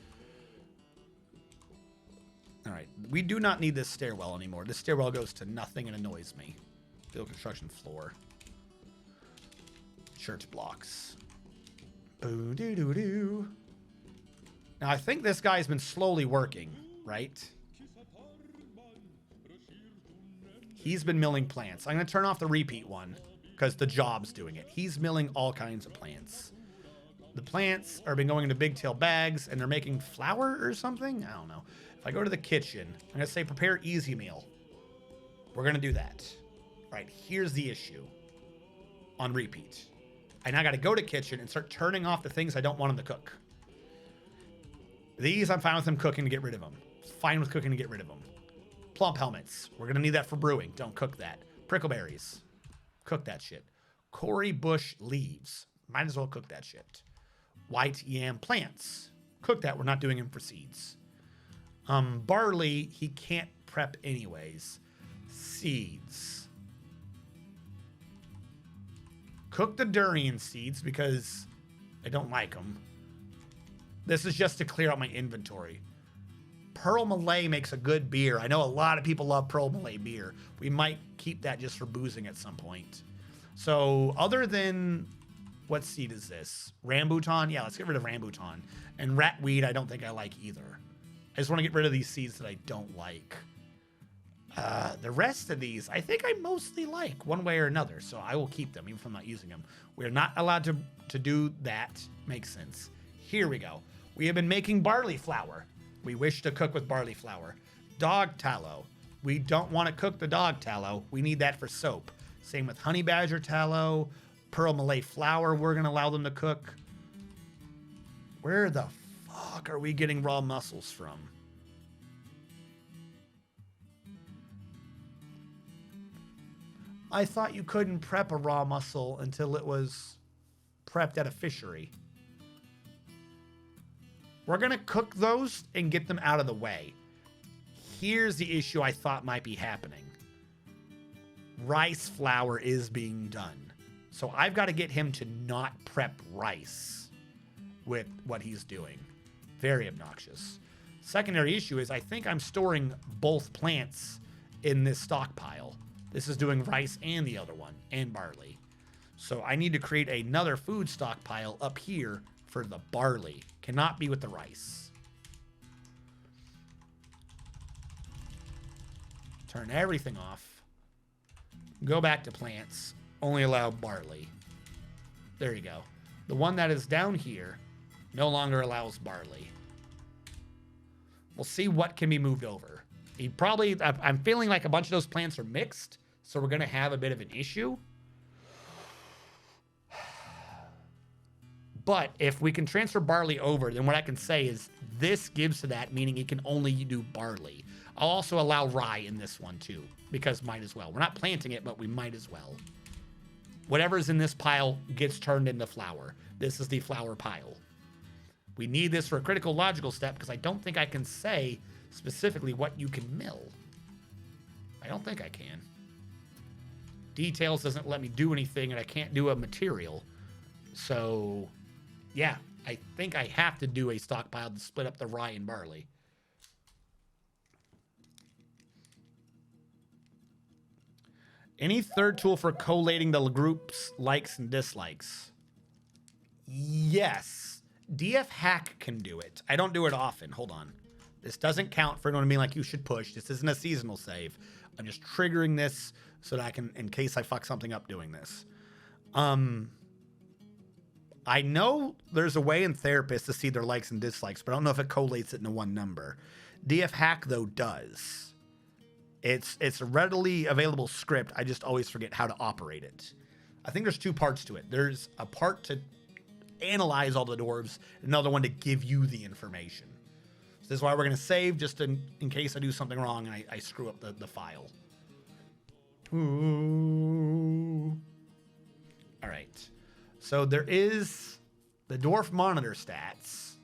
All right, we do not need this stairwell anymore. This stairwell goes to nothing and annoys me. Build construction floor. Church blocks. Boo doo doo doo. Now I think this guy's been slowly working, right? He's been milling plants. I'm gonna turn off the repeat one because the job's doing it. He's milling all kinds of plants. The plants are been going into big tail bags and they're making flour or something. I don't know. If I go to the kitchen, I'm gonna say prepare easy meal. We're gonna do that. All right, here's the issue on repeat. I now got to go to kitchen and start turning off the things I don't want him to cook. These, I'm fine with him cooking to get rid of them. Fine with cooking to get rid of them. Plump helmets. We're going to need that for brewing. Don't cook that. Prickleberries. Cook that shit. Cory bush leaves. Might as well cook that shit. White yam plants. Cook that. We're not doing them for seeds. Barley, he can't prep anyways. Seeds. Cook the durian seeds because I don't like them. This is just to clear out my inventory. Pearl Malay makes a good beer. I know a lot of people love Pearl Malay beer. We might keep that just for boozing at some point. So other than, what seed is this? Rambutan? Yeah, let's get rid of rambutan. And ratweed, I don't think I like either. I just want to get rid of these seeds that I don't like. The rest of these, I think I mostly like one way or another. So I will keep them even if I'm not using them. We're not allowed to do that. Makes sense. Here we go. We have been making barley flour. We wish to cook with barley flour. Dog tallow. We don't want to cook the dog tallow. We need that for soap. Same with honey badger tallow. Pearl Malay flour we're going to allow them to cook. Where the fuck are we getting raw mussels from? I thought you couldn't prep a raw mussel until it was prepped at a fishery. We're going to cook those and get them out of the way. Here's the issue I thought might be happening. Rice flour is being done. So I've got to get him to not prep rice with what he's doing. Very obnoxious. Secondary issue is I think I'm storing both plants in this stockpile. This is doing rice and the other one, and barley. So I need to create another food stockpile up here for the barley. Cannot be with the rice. Turn everything off. Go back to plants. Only allow barley. There you go. The one that is down here no longer allows barley. We'll see what can be moved over. I'm feeling like a bunch of those plants are mixed, so we're going to have a bit of an issue. But if we can transfer barley over, then what I can say is this gives to that, meaning it can only do barley. I'll also allow rye in this one too, because might as well. We're not planting it, but we might as well. Whatever's in this pile gets turned into flour. This is the flour pile. We need this for a critical logical step because I don't think I can say specifically what you can mill. I don't think I can. Details doesn't let me do anything, and I can't do a material. So, yeah, I think I have to do a stockpile to split up the rye and barley. Any third tool for collating the group's likes and dislikes? Yes. DF Hack can do it. I don't do it often. Hold on. This doesn't count for anyone to be like, you should push. This isn't a seasonal save. I'm just triggering this so that I can, in case I fuck something up doing this. I know there's a way in Therapist to see their likes and dislikes, but I don't know if it collates it into one number. DF Hack, though, does. It's a readily available script. I just always forget how to operate it. I think there's two parts to it. There's a part to analyze all the dwarves, another one to give you the information. So this is why we're going to save, just in case I do something wrong and I screw up the file. Ooh. All right. So there is the dwarf monitor stats.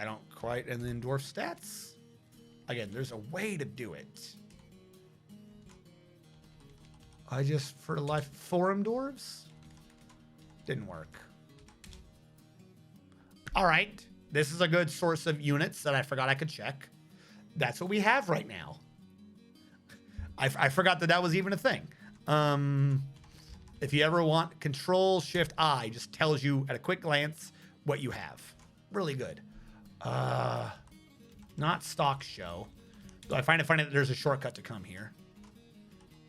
I don't quite, and then dwarf stats. Again, there's a way to do it. I just, for life, forum dwarves? Didn't work. All right. This is a good source of units that I forgot I could check. That's what we have right now. I forgot that was even a thing. If you ever want Control-Shift-I, just tells you at a quick glance what you have. Really good. Not stock show. Though I find it funny that there's a shortcut to come here.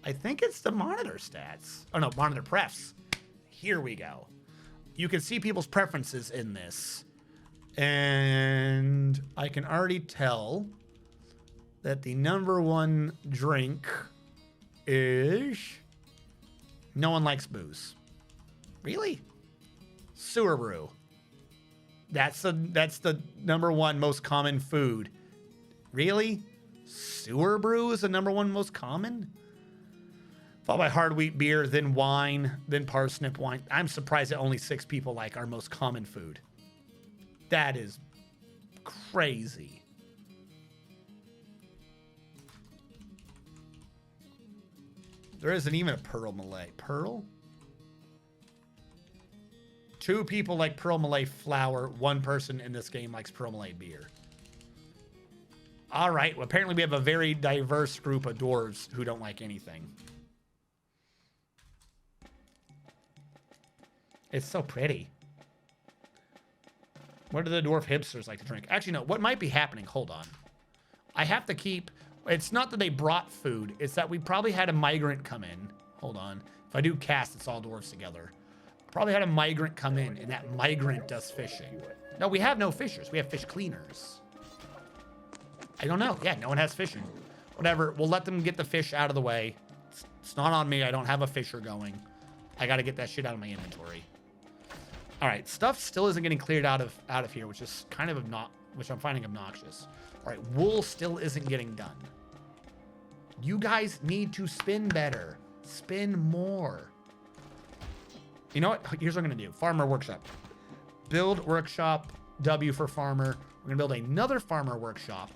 I think it's the monitor stats. Oh no, monitor prefs. Here we go. You can see people's preferences in this. And I can already tell that the number one drink is no one likes booze. Really? Sewer brew. That's the #1 most common food. Really? Sewer brew is the #1 most common? Followed by hard wheat beer, then wine, then parsnip wine. I'm surprised that only 6 people like our most common food. That is crazy. There isn't even a Pearl Malay. Pearl? 2 people like Pearl Malay flour. 1 person in this game likes Pearl Malay beer. All right. Well, apparently we have a very diverse group of dwarves who don't like anything. It's so pretty. What do the dwarf hipsters like to drink? Actually, no. What might be happening? Hold on. I have to keep... It's not that they brought food. It's that we probably had a migrant come in. Hold on. If I do cast, it's all dwarves together. Probably had a migrant come in, and that migrant does fishing. No, we have no fishers. We have fish cleaners. I don't know. Yeah, no one has fishing. Whatever. We'll let them get the fish out of the way. It's not on me. I don't have a fisher going. I got to get that shit out of my inventory. All right, stuff still isn't getting cleared out of here, which is kind of which I'm finding obnoxious. All right, wool still isn't getting done. You guys need to spin better. Spin more. You know what? Here's what I'm gonna do. Farmer workshop. Build workshop, W for farmer. We're gonna build another farmer workshop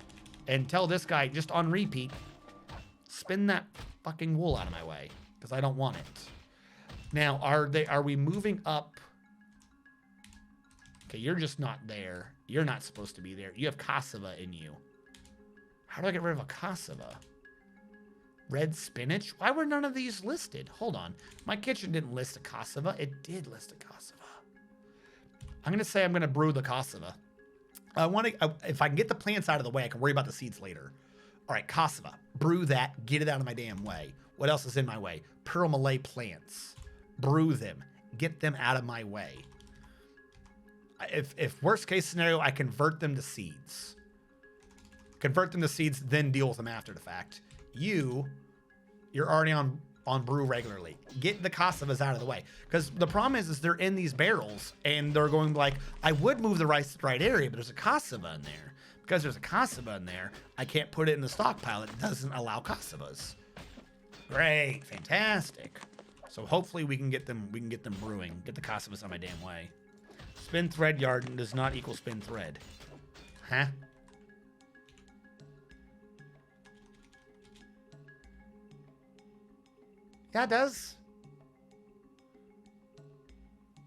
and tell this guy just on repeat, spin that fucking wool out of my way because I don't want it. Now, are we moving up? Okay, you're just not there. You're not supposed to be there. You have cassava in you. How do I get rid of a cassava? Red spinach? Why were none of these listed? Hold on. My kitchen didn't list a cassava. It did list a cassava. I'm going to say I'm going to brew the cassava. If I can get the plants out of the way, I can worry about the seeds later. All right, cassava. Brew that. Get it out of my damn way. What else is in my way? Pearl Malay plants. Brew them. Get them out of my way. If worst case scenario, I convert them to seeds. Convert them to seeds, then deal with them after the fact. You're already on brew regularly. Get the cassavas out of the way. Because the problem is they're in these barrels, and they're going like, I would move the rice to the right area, but there's a cassava in there. Because there's a cassava in there, I can't put it in the stockpile. It doesn't allow cassavas. Great, fantastic. So hopefully we can get them brewing. Get the cassavas on my damn way. Spin thread yard does not equal spin thread. Huh? Yeah, it does.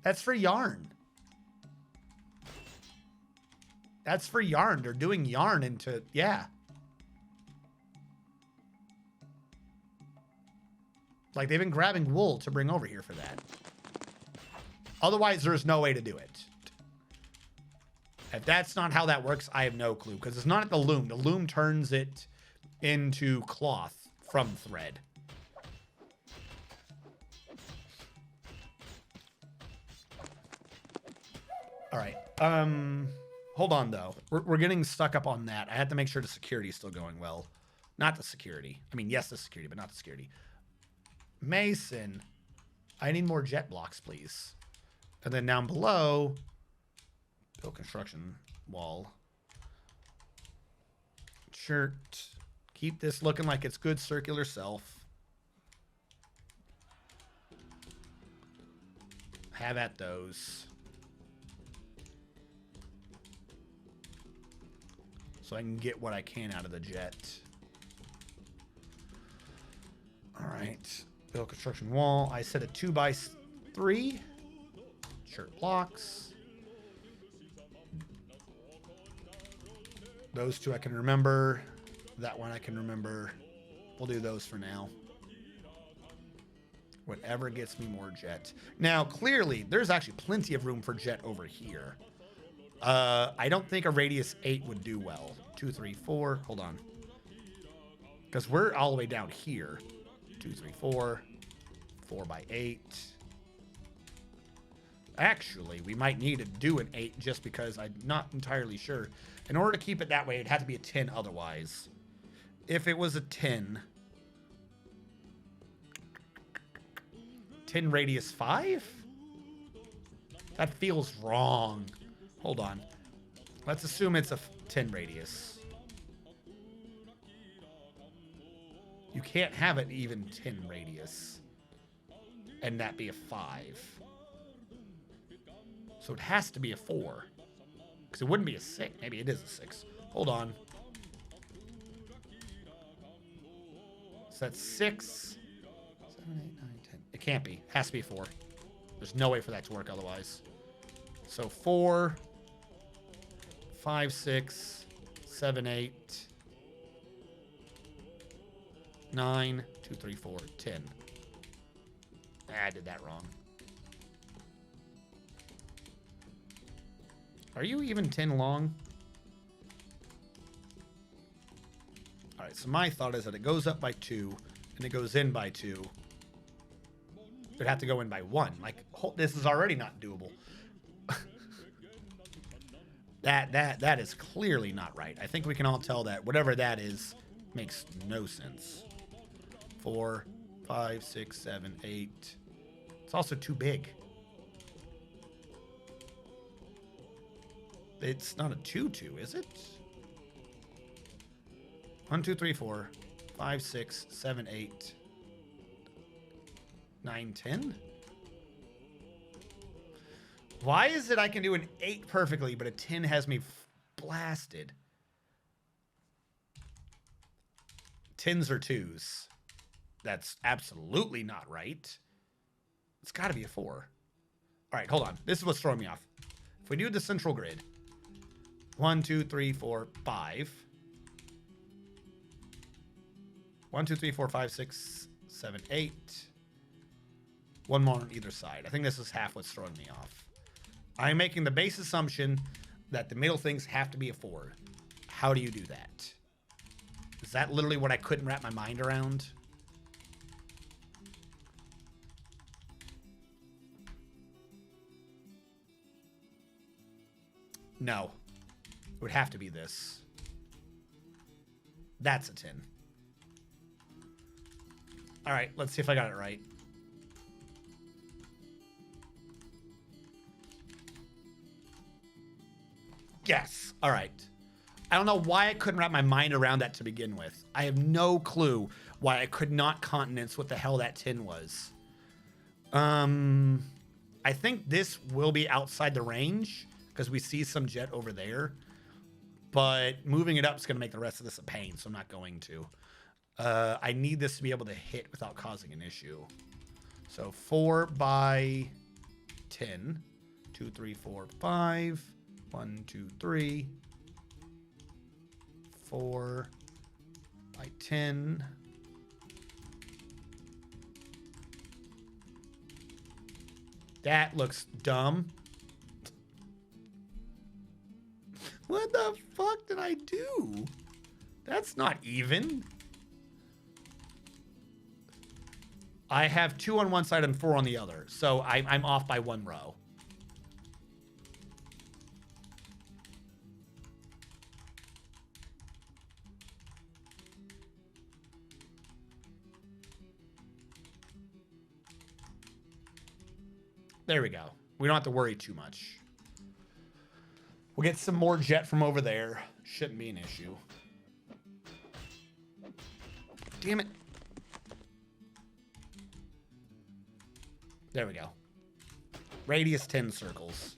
That's for yarn. That's for yarn. They're doing yarn into... Yeah. Like, they've been grabbing wool to bring over here for that. Otherwise, there's no way to do it. If that's not how that works, I have no clue. Because it's not at the loom. The loom turns it into cloth from thread. All right. Hold on, though. We're getting stuck up on that. I have to make sure the security is still going well. Not the security. I mean, yes, the security, but not the security. Mason, I need more jet blocks, please. And then down below, build construction wall. Shirt. Keep this looking like it's good circular self. Have at those. So I can get what I can out of the jet. All right. Build construction wall. I set a 2x3. Shirt blocks. Those two I can remember. That one I can remember. We'll do those for now. Whatever gets me more jet. Now, clearly, there's actually plenty of room for jet over here. I don't think a radius 8 would do well. 2, 3, 4. Hold on. Because we're all the way down here. 2, 3, 4. 4x8. Actually, we might need to do an 8 just because I'm not entirely sure. In order to keep it that way, it'd have to be a 10 otherwise. If it was a 10 radius 5? That feels wrong. Hold on. Let's assume it's a 10 radius. You can't have it even 10 radius and that be a 5. So it has to be a 4. Because it wouldn't be a 6. Maybe it is a 6. Hold on. So that's 6, 7, 8, 9, 10. It can't be. It has to be 4. There's no way for that to work otherwise. So 4, 5, 6, 7, 8, 9, 2, 3, 4, 10. I did that wrong. Are you even 10 long? All right, so my thought is that it goes up by 2 and it goes in by 2. It'd have to go in by 1. Like, this is already not doable. That is clearly not right. I think we can all tell that whatever that is makes no sense. 4, 5, 6, 7, 8. It's also too big. It's not a 2-2, is it? 1, 2, 3, 4, 5, 6, 7, 8, 9, 10. Why is it I can do an 8 perfectly, but a 10 has me blasted? 10s or 2s. That's absolutely not right. It's got to be a 4. All right, hold on. This is what's throwing me off. If we do the central grid, 1, 2, 3, 4, 5. 1, 2, 3, 4, 5, 6, 7, 8. One more on either side. I think this is half what's throwing me off. I'm making the base assumption that the middle things have to be a 4. How do you do that? Is that literally what I couldn't wrap my mind around? No. It would have to be this. That's a 10. All right, let's see if I got it right. Yes. All right. I don't know why I couldn't wrap my mind around that to begin with. I have no clue why I could not continence what the hell that 10 was. I think this will be outside the range because we see some jet over there. But moving it up is going to make the rest of this a pain, so I'm not going to. I need this to be able to hit without causing an issue. So 4 by 10. 2, 3, 4, 5. 1, 2, 3. 4 by 10. That looks dumb. What the fuck did I do? That's not even. I have 2 on one side and 4 on the other. So I'm off by 1 row. There we go. We don't have to worry too much. We'll get some more jet from over there. Shouldn't be an issue. Damn it. There we go. Radius 10 circles.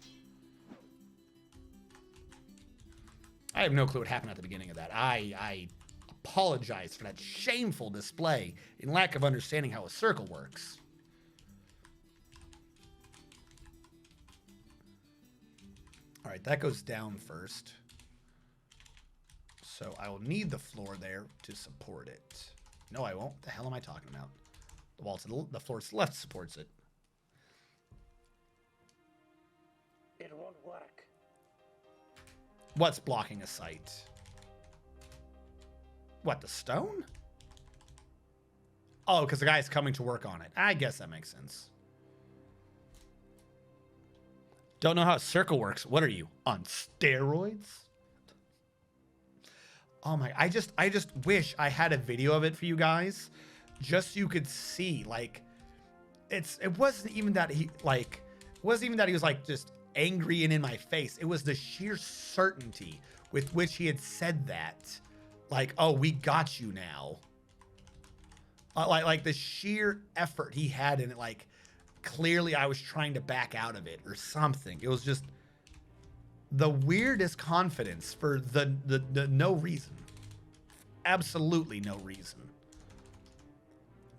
I have no clue what happened at the beginning of that. I apologize for that shameful display in lack of understanding how a circle works. All right, that goes down first. So I will need the floor there to support it. No, I won't. The hell am I talking about? The wall to the floor to the left supports it. It won't work. What's blocking a site? What, the stone? Oh, because the guy's coming to work on it. I guess that makes sense. Don't know how a circle works. What are you, on steroids? Oh my, I just wish I had a video of it for you guys. Just so you could see, like, it wasn't even that wasn't even that he was like just angry and in my face. It was the sheer certainty with which he had said that. Like, oh, we got you now. Like the sheer effort he had in it. Like, clearly I was trying to back out of it or something. It was just the weirdest confidence for the no reason. Absolutely no reason.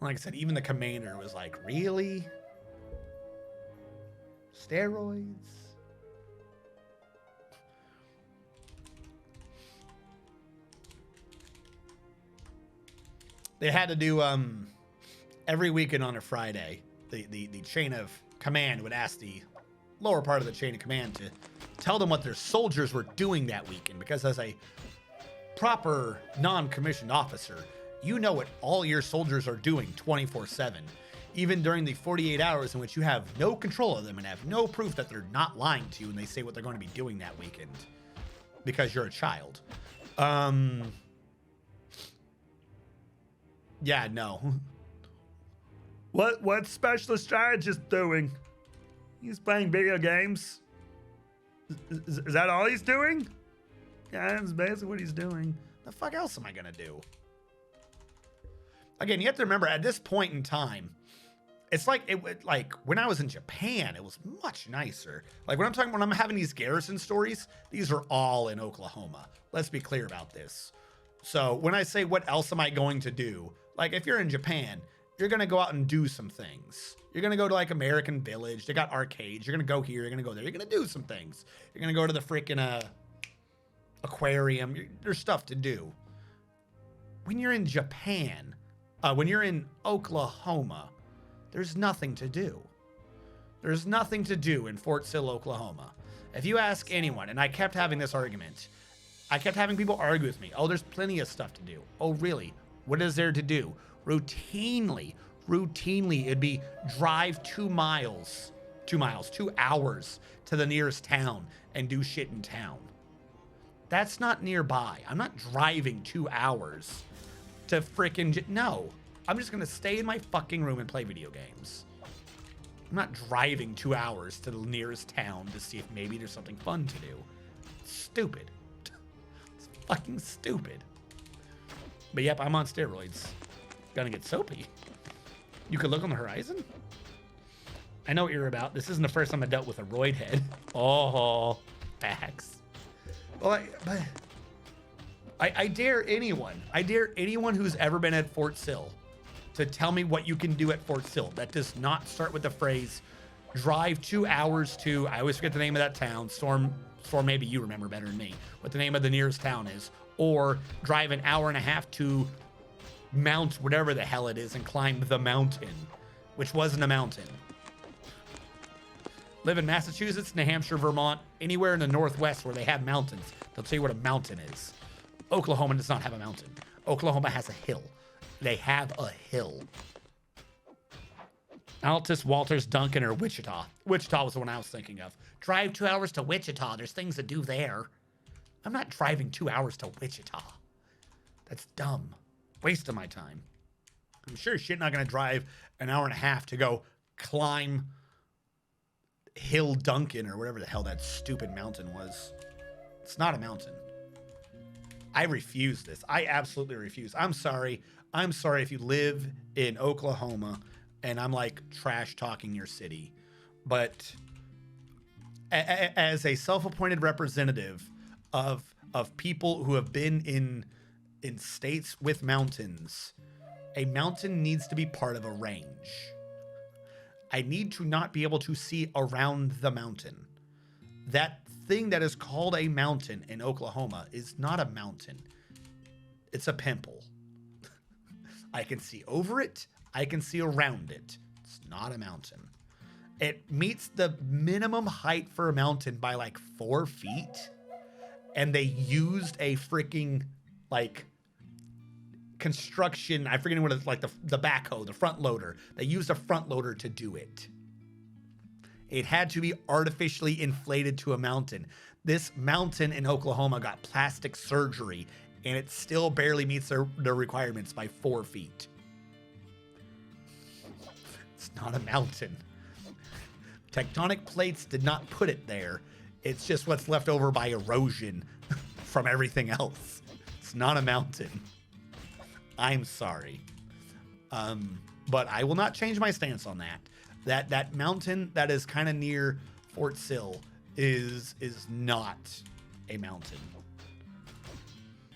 Like I said, even the commander was like, really? Steroids? They had to do every weekend on a Friday. The chain of command would ask the lower part of the chain of command to tell them what their soldiers were doing that weekend, because as a proper non-commissioned officer, you know what all your soldiers are doing 24/7, even during the 48 hours in which you have no control of them and have no proof that they're not lying to you when they say what they're going to be doing that weekend, because you're a child. Yeah, no. What's Specialist Strategist doing? He's playing video games. Is that all he's doing? Yeah, that's basically what he's doing. The fuck else am I gonna do? Again, you have to remember, at this point in time, it's like when I was in Japan, it was much nicer. Like when I'm having these garrison stories, these are all in Oklahoma. Let's be clear about this. So when I say what else am I going to do, like if you're in Japan, you're gonna go out and do some things. You're gonna go to like American Village. They got arcades. You're gonna go here. You're gonna go there. You're gonna do some things. You're gonna go to the freaking aquarium. There's stuff to do. When you're in Japan, when you're in Oklahoma, there's nothing to do. There's nothing to do in Fort Sill, Oklahoma. If you ask anyone, and I kept having this argument, I kept having people argue with me. Oh, there's plenty of stuff to do. Oh, really? What is there to do? Routinely, it'd be drive 2 hours to the nearest town and do shit in town. That's not nearby. I'm not driving 2 hours to freaking, no. I'm just gonna stay in my fucking room and play video games. I'm not driving 2 hours to the nearest town to see if maybe there's something fun to do. It's stupid. It's fucking stupid. But yep, I'm on steroids. Gonna get soapy. You could look on the horizon? I know what you're about. This isn't the first time I dealt with a roid head. Oh, facts. Well, I dare anyone. I dare anyone who's ever been at Fort Sill to tell me what you can do at Fort Sill. That does not start with the phrase, drive 2 hours to, I always forget the name of that town. Storm, maybe you remember better than me, what the name of the nearest town is. Or drive an hour and a half to Mount whatever the hell it is and climb the mountain, which wasn't a mountain. Live in Massachusetts, New Hampshire, Vermont, anywhere in the Northwest where they have mountains, they'll tell you what a mountain is. Oklahoma does not have a mountain. Oklahoma has a hill. They have a hill. Altus, Walters, Duncan, or Wichita. Wichita was the one I was thinking of. Drive 2 hours to Wichita. There's things to do there. I'm not driving 2 hours to Wichita. That's dumb. Waste of my time. I'm sure shit not gonna drive an hour and a half to go climb Hill Duncan or whatever the hell that stupid mountain was. It's not a mountain. I refuse this. I absolutely refuse. I'm sorry. I'm sorry if you live in Oklahoma and I'm like trash talking your city. But as a self-appointed representative of people who have been in states with mountains, a mountain needs to be part of a range. I need to not be able to see around the mountain. That thing that is called a mountain in Oklahoma is not a mountain. It's a pimple. I can see over it. I can see around it. It's not a mountain. It meets the minimum height for a mountain by like 4 feet. And they used a freaking like construction, I forget what it's like, the backhoe, the front loader. They used a front loader to do it. It had to be artificially inflated to a mountain. This mountain in Oklahoma got plastic surgery and it still barely meets their requirements by 4 feet. It's not a mountain. Tectonic plates did not put it there. It's just what's left over by erosion from everything else. It's not a mountain. I'm sorry. But I will not change my stance on that. That mountain that is kind of near Fort Sill is not a mountain.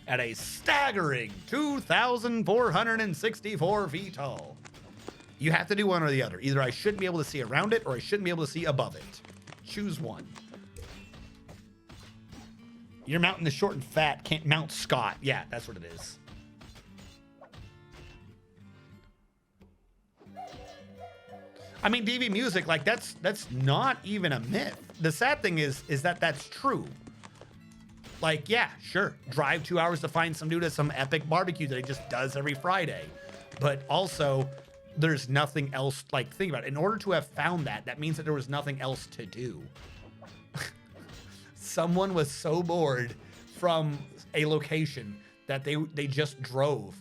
At a staggering 2,464 feet tall. You have to do one or the other. Either I shouldn't be able to see around it or I shouldn't be able to see above it. Choose one. Your mountain is short and fat. Can't mount Scott. Yeah, that's what it is. I mean, DV music, like that's not even a myth. The sad thing is that that's true. Like, yeah, sure. Drive 2 hours to find some dude at some epic barbecue that he just does every Friday. But also, there's nothing else. Like, think about it. In order to have found that, that means that there was nothing else to do. Someone was so bored from a location that they just drove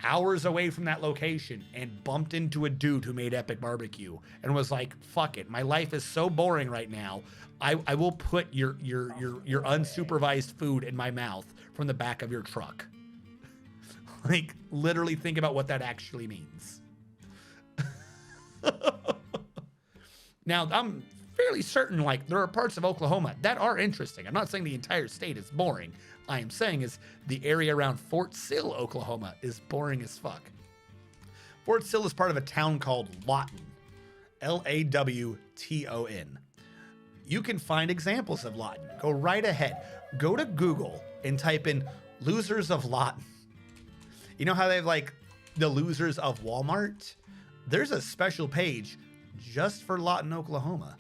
hours away from that location and bumped into a dude who made epic barbecue and was like, fuck it. My life is so boring right now. I will put your unsupervised food in my mouth from the back of your truck. Like, literally think about what that actually means. Now, I'm fairly certain, like, there are parts of Oklahoma that are interesting. I'm not saying the entire state is boring. I am saying is the area around Fort Sill, Oklahoma is boring as fuck. Fort Sill is part of a town called Lawton. Lawton. You can find examples of Lawton. Go right ahead. Go to Google and type in losers of Lawton. You know how they have like the losers of Walmart? There's a special page just for Lawton, Oklahoma.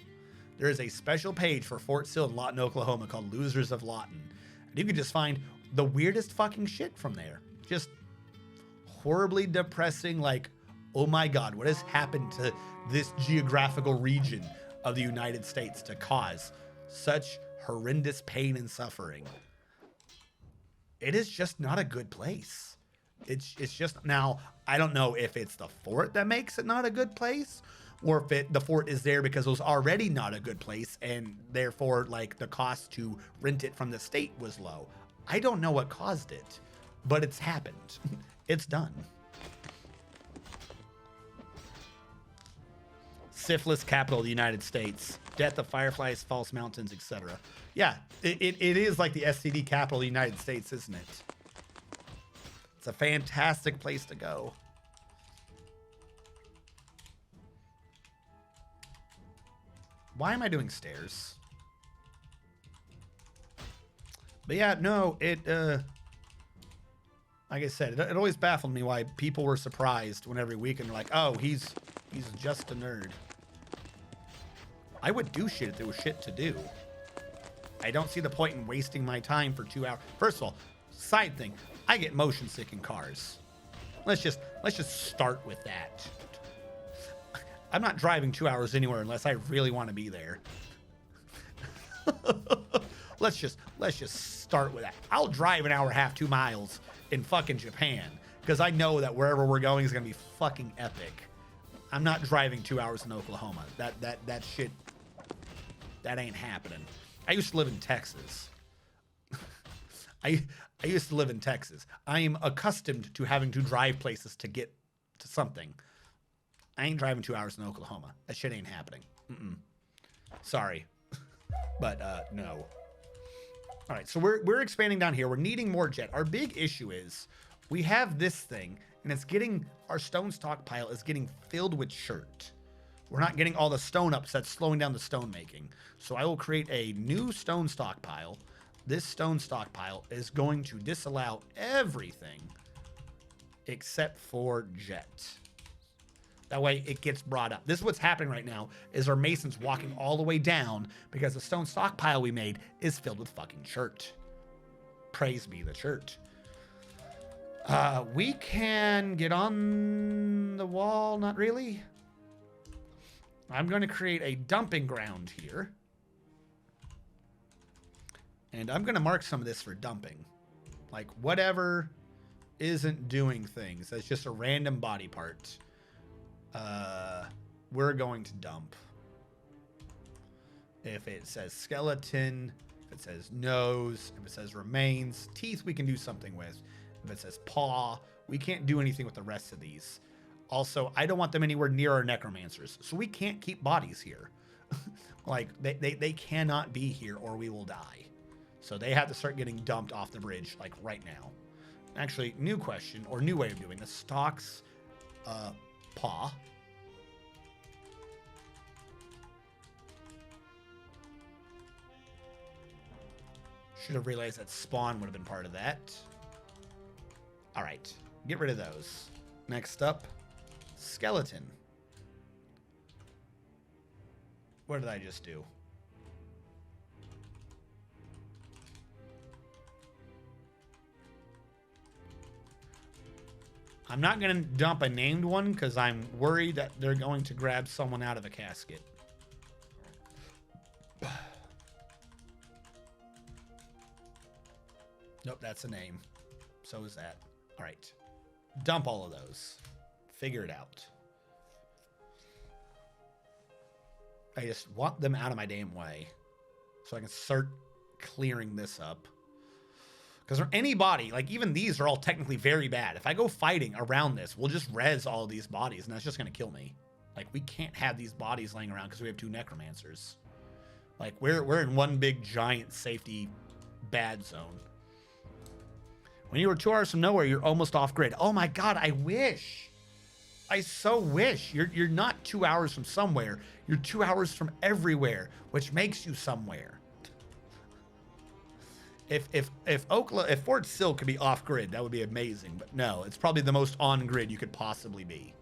There is a special page for Fort Sill in Lawton, Oklahoma called Losers of Lawton. And you can just find the weirdest fucking shit from there. Just horribly depressing, like, oh my God, what has happened to this geographical region of the United States to cause such horrendous pain and suffering? It is just not a good place. It's just, now, I don't know if it's the fort that makes it not a good place, or if the fort is there because it was already not a good place and therefore like the cost to rent it from the state was low. I don't know what caused it, but it's happened. It's done. Syphilis capital of the United States. Death of fireflies, false mountains, etc. Yeah, it is like the STD capital of the United States, isn't it? It's a fantastic place to go. Why am I doing stairs? But yeah, no, like I said, it always baffled me why people were surprised when every weekend they're like, oh, he's just a nerd. I would do shit if there was shit to do. I don't see the point in wasting my time for 2 hours. First of all, side thing, I get motion sick in cars. Let's just start with that. I'm not driving 2 hours anywhere unless I really want to be there. Let's just start with that. I'll drive an hour and a half, 2 miles in fucking Japan because I know that wherever we're going is gonna be fucking epic. I'm not driving 2 hours in Oklahoma. That shit, that ain't happening. I used to live in Texas. I used to live in Texas. I am accustomed to having to drive places to get to something. I ain't driving 2 hours in Oklahoma. That shit ain't happening. Sorry. But no. All right, so we're expanding down here. We're needing more jet. Our big issue is we have this thing, and it's getting, our stone stockpile is getting filled with chert. We're not getting all the stone up, so that's slowing down the stone making. So I will create a new stone stockpile. This stone stockpile is going to disallow everything except for jet. That way it gets brought up. This is what's happening right now is our masons walking all the way down because the stone stockpile we made is filled with fucking chert. Praise be the chert. We can get on the wall. Not really. I'm going to create a dumping ground here. And I'm going to mark some of this for dumping. Like whatever isn't doing things. That's just a random body part. We're going to dump. If it says skeleton, if it says nose, if it says remains, teeth we can do something with. If it says paw, we can't do anything with the rest of these. Also, I don't want them anywhere near our necromancers, so we can't keep bodies here. Like, they cannot be here or we will die. So they have to start getting dumped off the bridge, like, right now. Actually, new question, or new way of doing this. Stocks, paw. Should have realized that spawn would have been part of that. All right, get rid of those. Next up, skeleton. What did I just do? I'm not going to dump a named one because I'm worried that they're going to grab someone out of a casket. Nope, that's a name. So is that. All right. Dump all of those. Figure it out. I just want them out of my damn way so I can start clearing this up. Because anybody, like even these are all technically very bad. If I go fighting around this, we'll just res all of these bodies and that's just going to kill me. Like we can't have these bodies laying around because we have 2 necromancers. Like we're in one big giant safety bad zone. When you were 2 hours from nowhere, you're almost off grid. Oh my God, I wish. I so wish. You're not 2 hours from somewhere. You're 2 hours from everywhere, which makes you somewhere. If Fort Sill could be off grid, that would be amazing. But no, it's probably the most on grid you could possibly be.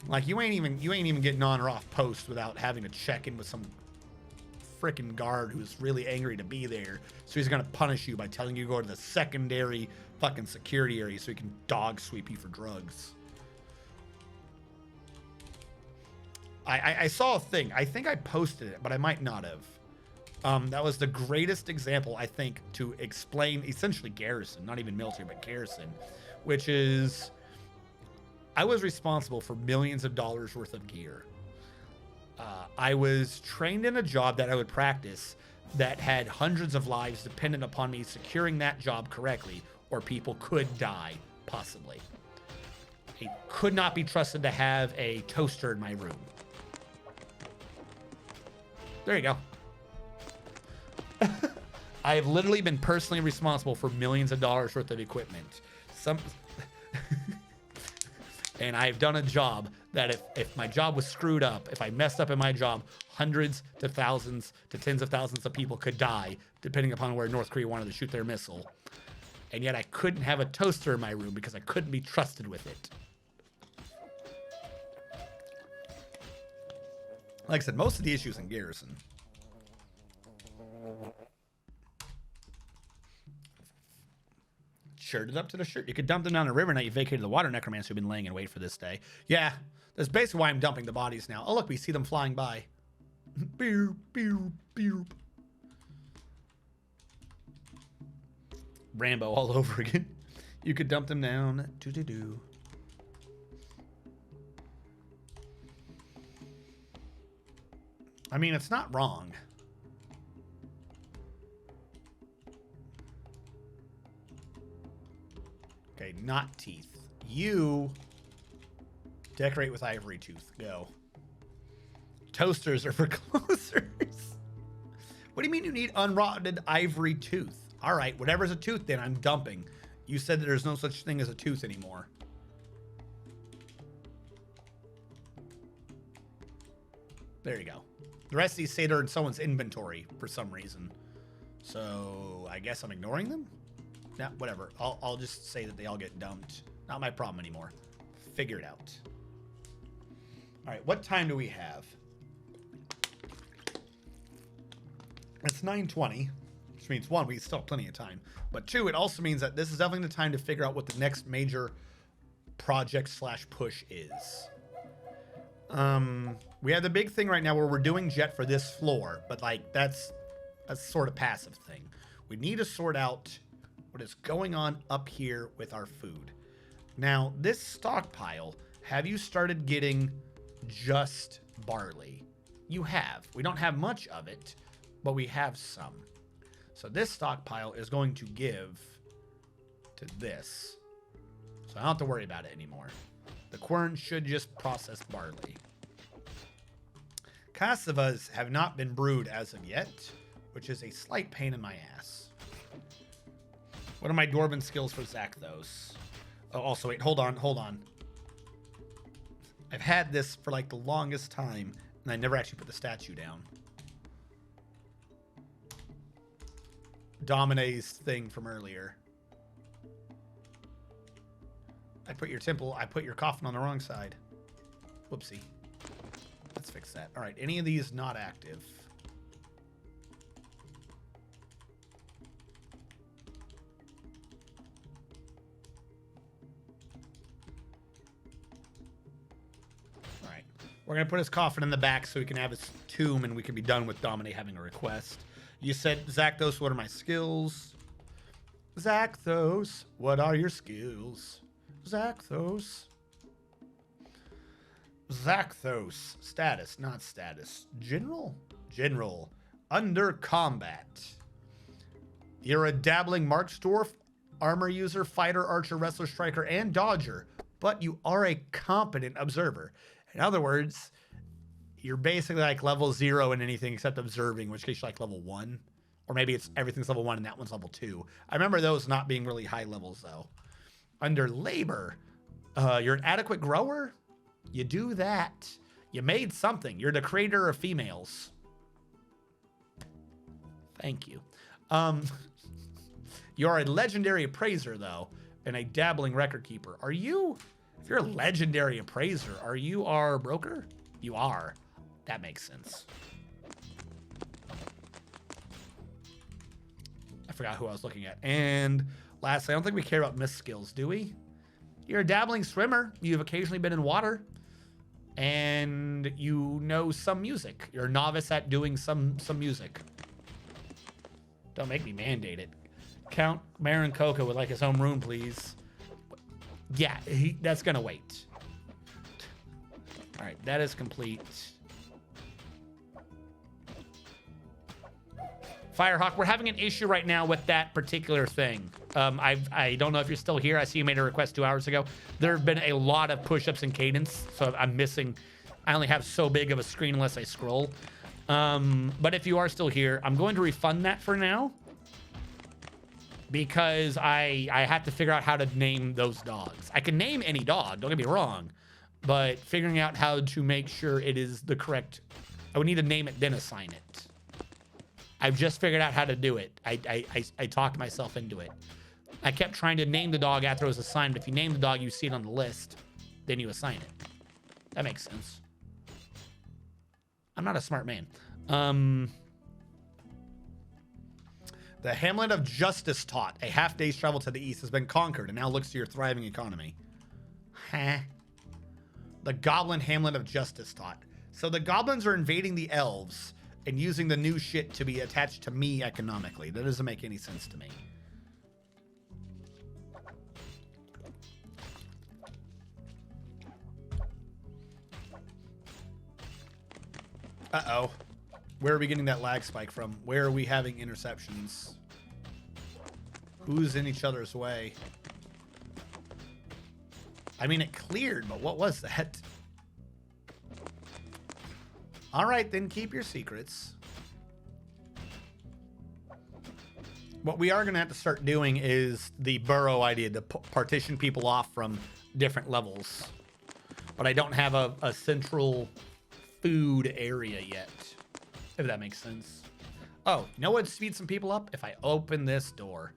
Like you ain't even getting on or off post without having to check in with some freaking guard who's really angry to be there. So he's gonna punish you by telling you to go to the secondary fucking security area so he can dog sweep you for drugs. I saw a thing. I think I posted it, but I might not have. That was the greatest example, I think, to explain essentially garrison, not even military, but garrison, which is I was responsible for millions of dollars worth of gear. I was trained in a job that I would practice that had hundreds of lives dependent upon me securing that job correctly, or people could die, possibly. I could not be trusted to have a toaster in my room. There you go. I have literally been personally responsible for millions of dollars worth of equipment. And I've done a job that if my job was screwed up, if I messed up in my job, hundreds to thousands to tens of thousands of people could die, depending upon where North Korea wanted to shoot their missile. And yet I couldn't have a toaster in my room because I couldn't be trusted with it. Like I said, most of the issues in garrison. Shirted up to the shirt. You could dump them down the river now you vacated the water necromancer who've been laying in wait for this day. Yeah, that's basically why I'm dumping the bodies now. Oh, look, we see them flying by. Beep, beep, beep. Rambo all over again. You could dump them down. Do-do-do. I mean, it's not wrong. Okay, not teeth. You decorate with ivory tooth. Go. Toasters are for closers. What do you mean you need unrotted ivory tooth? All right, whatever's a tooth, then I'm dumping. You said that there's no such thing as a tooth anymore. There you go. The rest of these say they're in someone's inventory for some reason. So I guess I'm ignoring them? Nah, whatever. I'll just say that they all get dumped. Not my problem anymore. Figure it out. All right, what time do we have? It's 9:20, which means 1, we still have plenty of time. But 2, it also means that this is definitely the time to figure out what the next major project / push is. We have the big thing right now where we're doing jet for this floor, but like that's a sort of passive thing. We need to sort out what is going on up here with our food. Now, this stockpile, have you started getting just barley? You have. We don't have much of it, but we have some. So this stockpile is going to give to this. So I don't have to worry about it anymore. The quern should just process barley. Cassavas have not been brewed as of yet, which is a slight pain in my ass. What are my Dwarven skills for Zakthos? Oh, also, wait, hold on. I've had this for like the longest time, and I never actually put the statue down. Domine's thing from earlier. I put your coffin on the wrong side. Whoopsie. Let's fix that. All right, any of these not active. All right, we're gonna put his coffin in the back so we can have his tomb and we can be done with Domine having a request. You said, Zakthos, what are my skills? Zakthos, what are your skills? Zakthos. Zakthos. Status, not status. General? General. Under combat. You're a dabbling March Dwarf, armor user, fighter, archer, wrestler, striker, and dodger, but you are a competent observer. In other words, you're basically like level 0 in anything except observing, which gets you like level 1. Or maybe it's everything's level 1 and that one's level 2. I remember those not being really high levels though. Under labor, you're an adequate grower. You do that. You made something. You're the creator of females. Thank you. You're a legendary appraiser though, and a dabbling record keeper. Are you, if you're a legendary appraiser, are you our broker? You are. That makes sense. I forgot who I was looking at. And lastly, I don't think we care about myth skills, do we? You're a dabbling swimmer. You've occasionally been in water. And you know some music. You're a novice at doing some music. Don't make me mandate it. Count Marin Coco would like his own room, please. Yeah, that's gonna wait. All right, that is complete. Firehawk, we're having an issue right now with that particular thing. I don't know if you're still here. I see you made a request 2 hours ago. There have been a lot of push-ups and cadence, so I'm missing. I only have so big of a screen unless I scroll. But if you are still here, I'm going to refund that for now because I have to figure out how to name those dogs. I can name any dog, don't get me wrong, but figuring out how to make sure it is the correct, I would need to name it, then assign it. I've just figured out how to do it. I talked myself into it. I kept trying to name the dog after it was assigned, but if you name the dog, you see it on the list, then you assign it. That makes sense. I'm not a smart man. The hamlet of Justice Tot, a half day's travel to the east, has been conquered and now looks to your thriving economy. Huh? The goblin hamlet of Justice Tot. So the goblins are invading the elves and using the new shit to be attached to me economically. That doesn't make any sense to me. Uh-oh. Where are we getting that lag spike from? Where are we having interceptions? Who's in each other's way? I mean, it cleared, but what was that? All right, then keep your secrets. What we are going to have to start doing is the burrow idea to partition people off from different levels. But I don't have a central food area yet, if that makes sense. Oh, you know what speeds some people up? If I open this door.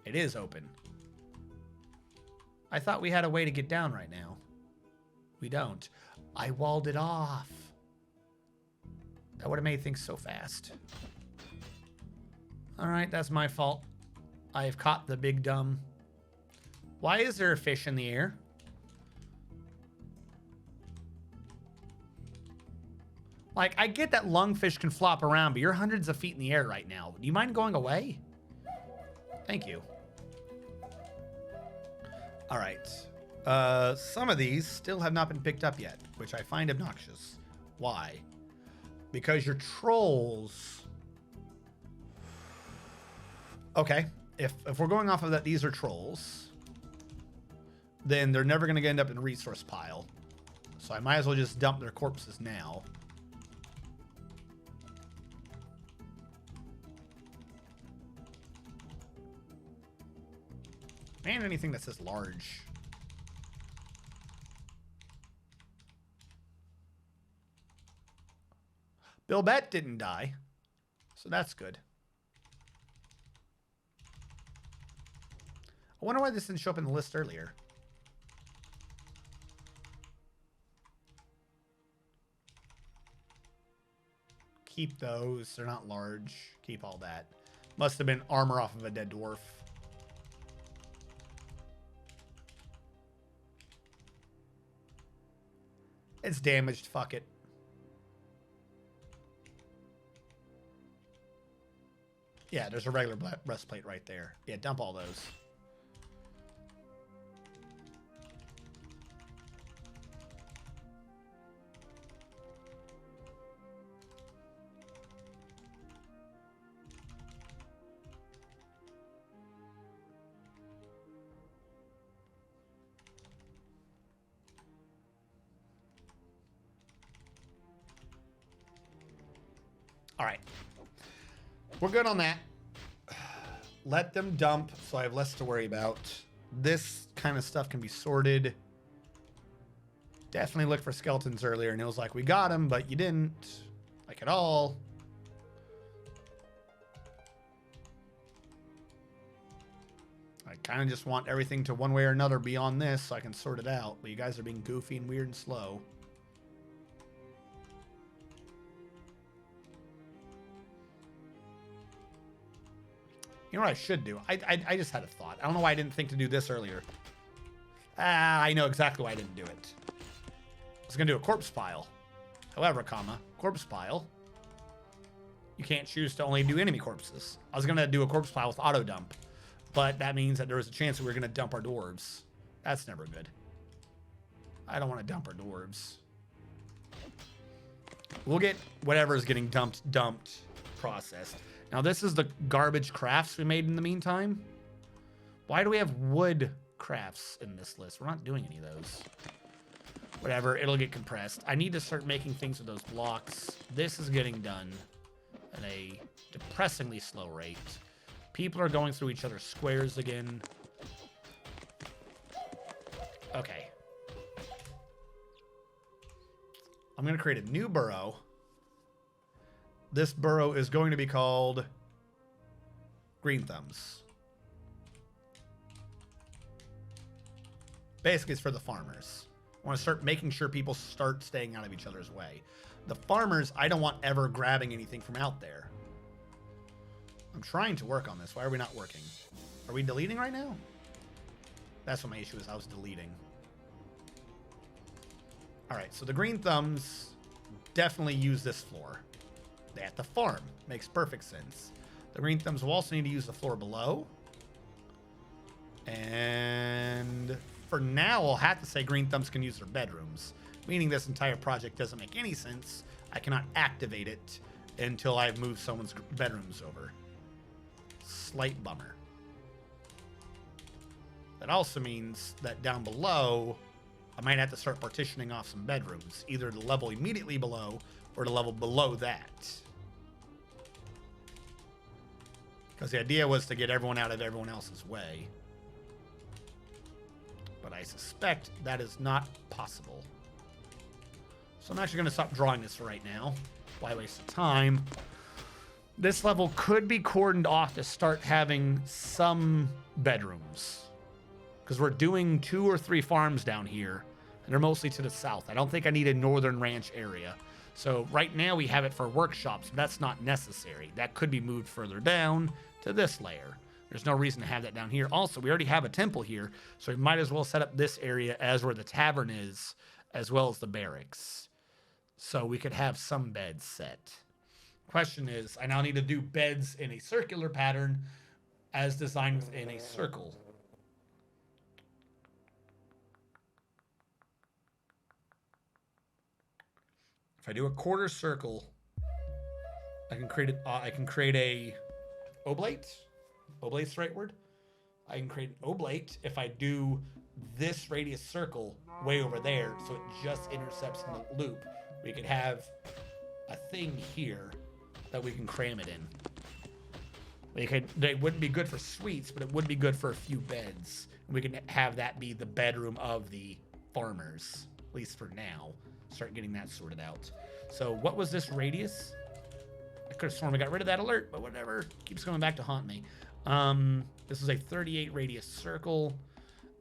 It is open. I thought we had a way to get down right now. We don't. I walled it off. That would have made things so fast. All right, that's my fault. I have caught the big dumb. Why is there a fish in the air? Like, I get that lungfish can flop around, but you're hundreds of feet in the air right now. Do you mind going away? Thank you. All right. Some of these still have not been picked up yet, which I find obnoxious. Why? because your trolls... Okay, if we're going off of that, these are trolls, then they're never going to end up in a resource pile. So I might as well just dump their corpses now. And anything that says large. Bill Bet didn't die, so that's good. I wonder why this didn't show up in the list earlier. Keep those. They're not large. Keep all that. Must have been armor off of a dead dwarf. It's damaged. Fuck it. Yeah, there's a regular breastplate right there. Yeah, dump all those. All right. We're good on that. Let them dump so I have less to worry about. This kind of stuff can be sorted. Definitely looked for skeletons earlier, and it was like, we got them, but you didn't. Like, at all. I kind of just want everything to one way or another be on this so I can sort it out. But you guys are being goofy and weird and slow. You know what I should do? I just had a thought. I don't know why I didn't think to do this earlier. I know exactly why I didn't do it. I was going to do a corpse pile. However, corpse pile. You can't choose to only do enemy corpses. I was going to do a corpse pile with auto dump. But that means that there was a chance that we were going to dump our dwarves. That's never good. I don't want to dump our dwarves. We'll get whatever is getting dumped, processed. Now, this is the garbage crafts we made in the meantime. Why do we have wood crafts in this list? We're not doing any of those. Whatever, it'll get compressed. I need to start making things with those blocks. This is getting done at a depressingly slow rate. People are going through each other's squares again. Okay. I'm going to create a new burrow. This burrow is going to be called Green Thumbs. Basically, it's for the farmers. I want to start making sure people start staying out of each other's way. The farmers, I don't want ever grabbing anything from out there. I'm trying to work on this. Why are we not working? Are we deleting right now? That's what my issue is. I was deleting. All right, so the Green Thumbs definitely use this floor. They have to farm. Makes perfect sense. The Green Thumbs will also need to use the floor below. And for now, I'll have to say Green Thumbs can use their bedrooms, meaning this entire project doesn't make any sense. I cannot activate it until I've moved someone's bedrooms over. Slight bummer. That also means that down below, I might have to start partitioning off some bedrooms, either the level immediately below or the level below that. Because the idea was to get everyone out of everyone else's way. But I suspect that is not possible. So I'm actually going to stop drawing this for right now. Why waste the time? This level could be cordoned off to start having some bedrooms. Because we're doing 2 or 3 farms down here. And they're mostly to the south. I don't think I need a northern ranch area. So right now we have it for workshops. But that's not necessary. That could be moved further down to this layer. There's no reason to have that down here. Also, we already have a temple here. So we might as well set up this area as where the tavern is, as well as the barracks. So we could have some beds set. Question is, I now need to do beds in a circular pattern as designed in a circle. If I do a quarter circle I can create a oblate. Oblate's the right word. I can create an oblate if I do this radius circle way over there, so it just intercepts in the loop. We could have a thing here that we can cram it in. They wouldn't be good for suites, but it would be good for a few beds. We can have that be the bedroom of the farmers, at least for now. Start getting that sorted out. So what was this radius? I could have sworn we got rid of that alert, but whatever. Keeps coming back to haunt me. This is a 38 radius circle,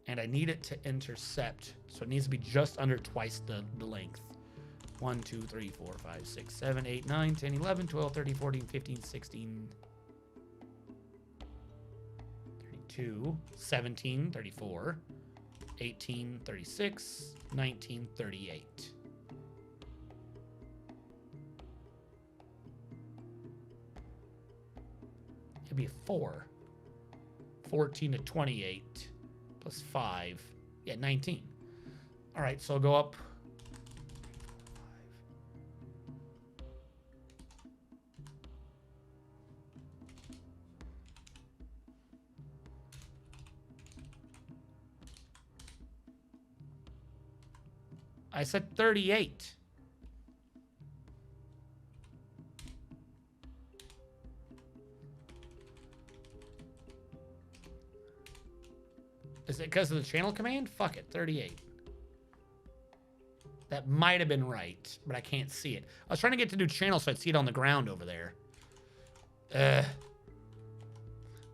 and I need it to intercept. So it needs to be just under twice the length. 1, 2, 3, 4, 5, 6, 7, 8, 9, 10, 11, 12, 13, 14, 15, 16, 32, 17, 34, 18, 36, 19, 38. It'd be a 4. 14 to 28 plus 5. Yeah, 19. All right, so I'll go up. I said 38. Is it because of the channel command? Fuck it, 38. That might have been right, but I can't see it. I was trying to get to do channel so I'd see it on the ground over there. All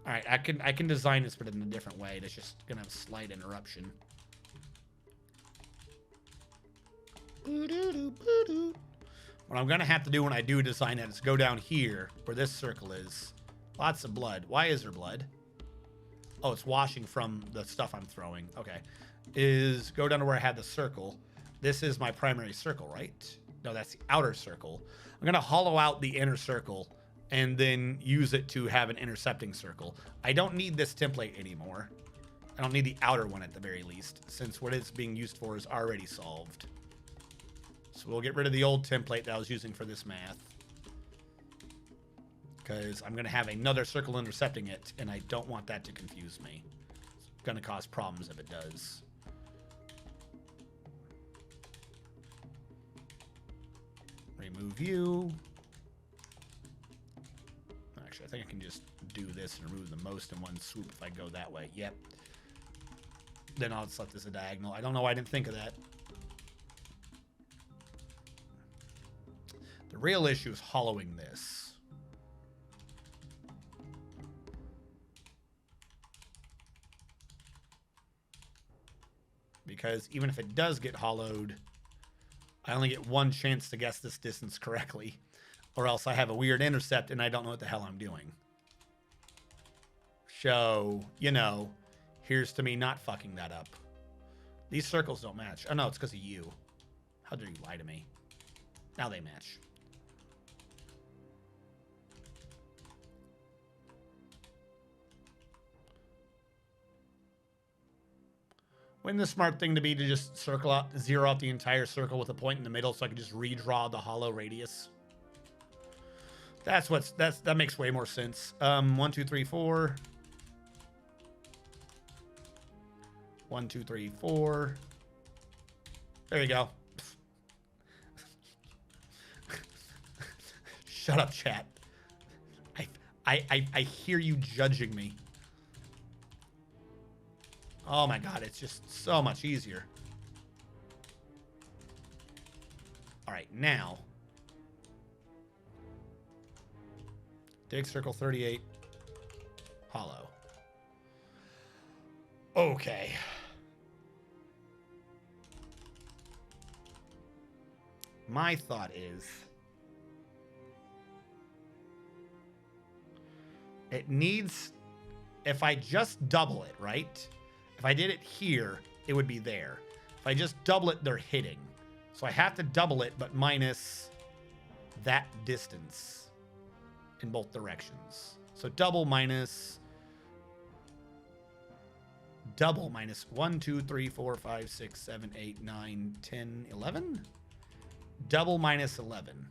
right, I can design this, but in a different way. That's just gonna have a slight interruption. What I'm gonna have to do when I do design it is go down here where this circle is. Lots of blood. Why is there blood? Oh, it's washing from the stuff I'm throwing. Okay. Is go down to where I had the circle. This is my primary circle, right? No, that's the outer circle. I'm going to hollow out the inner circle and then use it to have an intercepting circle. I don't need this template anymore. I don't need the outer one at the very least, since what it's being used for is already solved. So we'll get rid of the old template that I was using for this math, because I'm going to have another circle intercepting it, and I don't want that to confuse me. It's going to cause problems if it does. Remove you. Actually, I think I can just do this and remove the most in one swoop if I go that way. Yep. Then I'll select this a diagonal. I don't know why I didn't think of that. The real issue is hollowing this. Because even if it does get hollowed, I only get one chance to guess this distance correctly, or else I have a weird intercept and I don't know what the hell I'm doing. So, you know, here's to me not fucking that up. These circles don't match. Oh no, it's because of you. How dare you lie to me? Now they match. Wouldn't the smart thing to be to just zero out the entire circle with a point in the middle so I can just redraw the hollow radius? That makes way more sense. 1, 2, 3, 4. 1, 2, 3, 4. There you go. Shut up, chat. I hear you judging me. Oh my god, it's just so much easier. All right, now. Dig circle 38. Hollow. Okay. My thought is it needs, if I just double it, right? If I did it here, it would be there. If I just double it, they're hitting. So I have to double it, but minus that distance in both directions. So double minus 1, 2, 3, 4, 5, 6, 7, 8, 9, 10, 11. Double minus 11.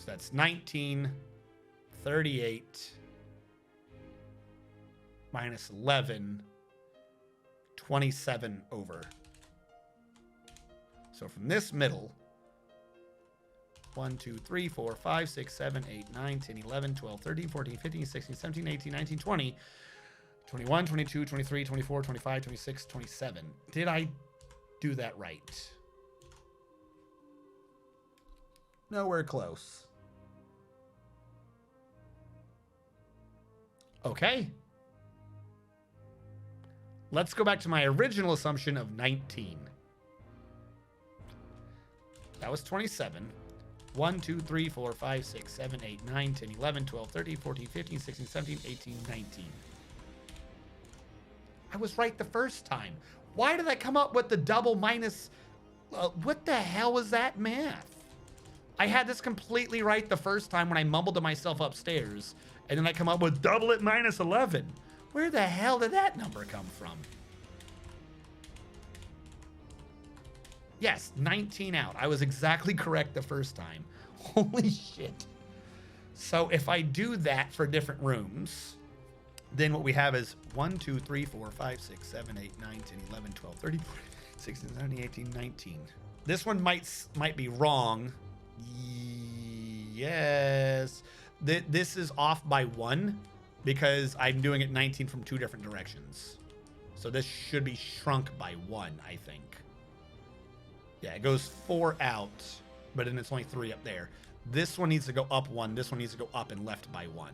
that's 19, 38, minus 11, 27 over. So from this middle, 1, 2, 3, 4, 5, 6, 7, 8, 9, 10, 11, 12, 13, 14, 15, 16, 17, 18, 19, 20, 21, 22, 23, 24, 25, 26, 27. Did I do that right? Nowhere close. Okay. Let's go back to my original assumption of 19. That was 27. 1, 2, 3, 4, 5, 6, 7, 8, 9, 10, 11, 12, 13, 14, 15, 16, 17, 18, 19. I was right the first time. Why did I come up with the double minus? What the hell was that math? I had this completely right the first time when I mumbled to myself upstairs, and then I come up with double it minus 11. Where the hell did that number come from? Yes, 19 out. I was exactly correct the first time. Holy shit. So if I do that for different rooms, then what we have is 1, 2, 3, 4, 5, 6, 7, 8, 9, 10, 11, 12, 13, 14, 16, 17, 18, 19. This one might be wrong. Yes. This is off by 1 because I'm doing it 19 from 2 different directions. So this should be shrunk by 1, I think. Yeah, it goes 4 out, but then it's only 3 up there. This one needs to go up 1. This one needs to go up and left by 1.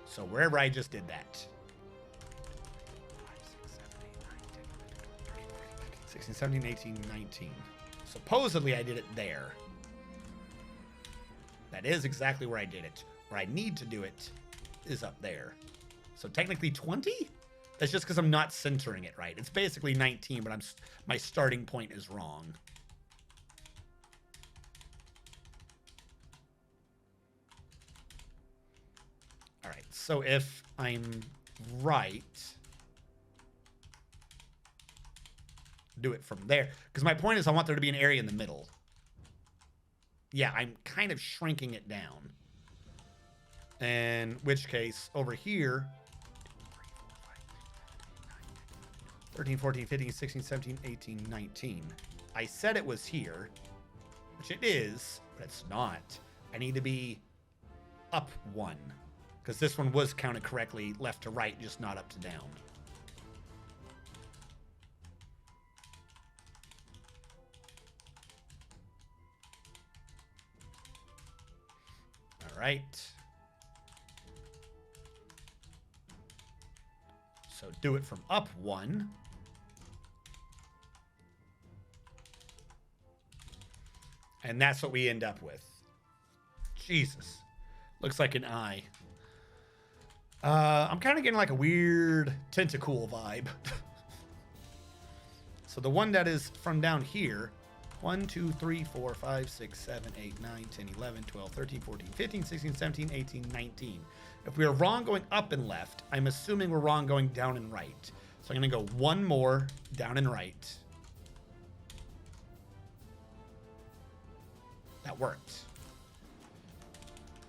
So wherever I just did that. 16, 17, 18, 19. Supposedly I did it there. That is exactly where I did it. Where I need to do it is up there. So technically 20? That's just because I'm not centering it right. It's basically 19, but my starting point is wrong. All right, so if I'm right, do it from there. Because my point is I want there to be an area in the middle. Yeah, I'm kind of shrinking it down. In which case, over here, 13, 14, 15, 16, 17, 18, 19. I said it was here, which it is, but it's not. I need to be up 1, because this one was counted correctly left to right, just not up to down. All right. So do it from up 1. And that's what we end up with. Jesus. Looks like an eye. I'm kind of getting like a weird tentacle vibe. So the one that is from down here, 1, 2, 3, 4, 5, 6, 7, 8, 9, 10, 11, 12, 13, 14, 15, 16, 17, 18, 19. If we are wrong going up and left, I'm assuming we're wrong going down and right. So I'm going to go 1 more down and right. That worked.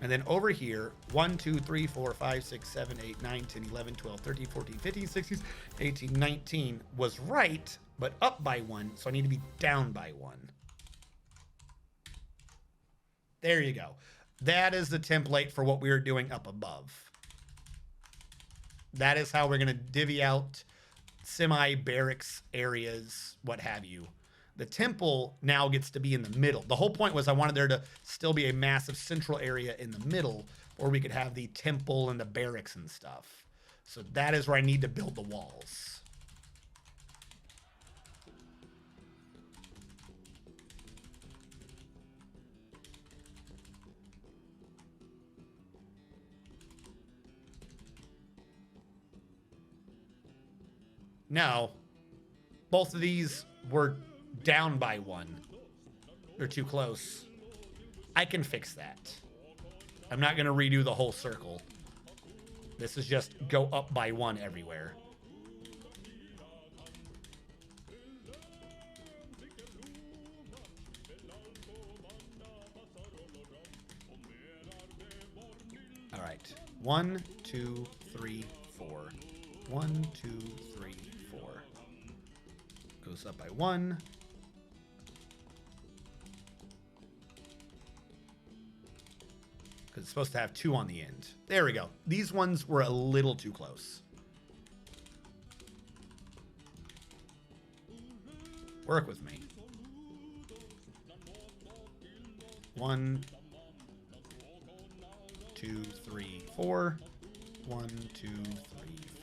And then over here, 1, 2, 3, 4, 5, 6, 7, 8, 9, 10, 11, 12, 13, 14, 15, 16, 18, 19 was right, but up by 1, so I need to be down by 1. There you go. That is the template for what we were doing up above. That is how we're going to divvy out semi-barracks areas, what have you. The temple now gets to be in the middle. The whole point was I wanted there to still be a massive central area in the middle, or we could have the temple and the barracks and stuff. So that is where I need to build the walls. No, both of these were down by 1. They're too close. I can fix that. I'm not going to redo the whole circle. This is just go up by 1 everywhere. right. 1, 2, 3, 4. 1, 2, 3, 4. Goes up by 1. Because it's supposed to have 2 on the end. There we go. These ones were a little too close. Work with me. 1, 2, 3, 4. 1, 2, 3,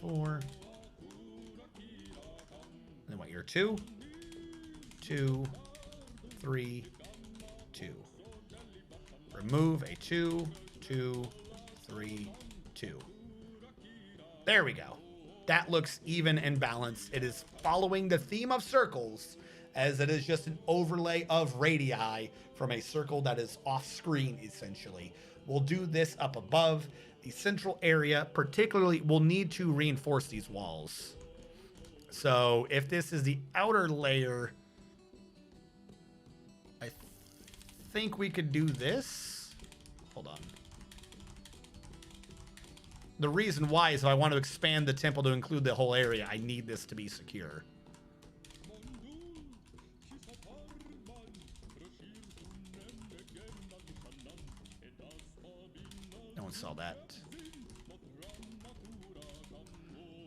4. Then what? You're 2, 2, 3, 2. Remove a 2, 2, 3, 2. There we go. That looks even and balanced. It is following the theme of circles, as it is just an overlay of radii from a circle that is off screen, essentially. We'll do this up above. The central area, particularly, will need to reinforce these walls. So if this is the outer layer, I think we could do this. Hold on. The reason why is if I want to expand the temple to include the whole area, I need this to be secure. No one saw that.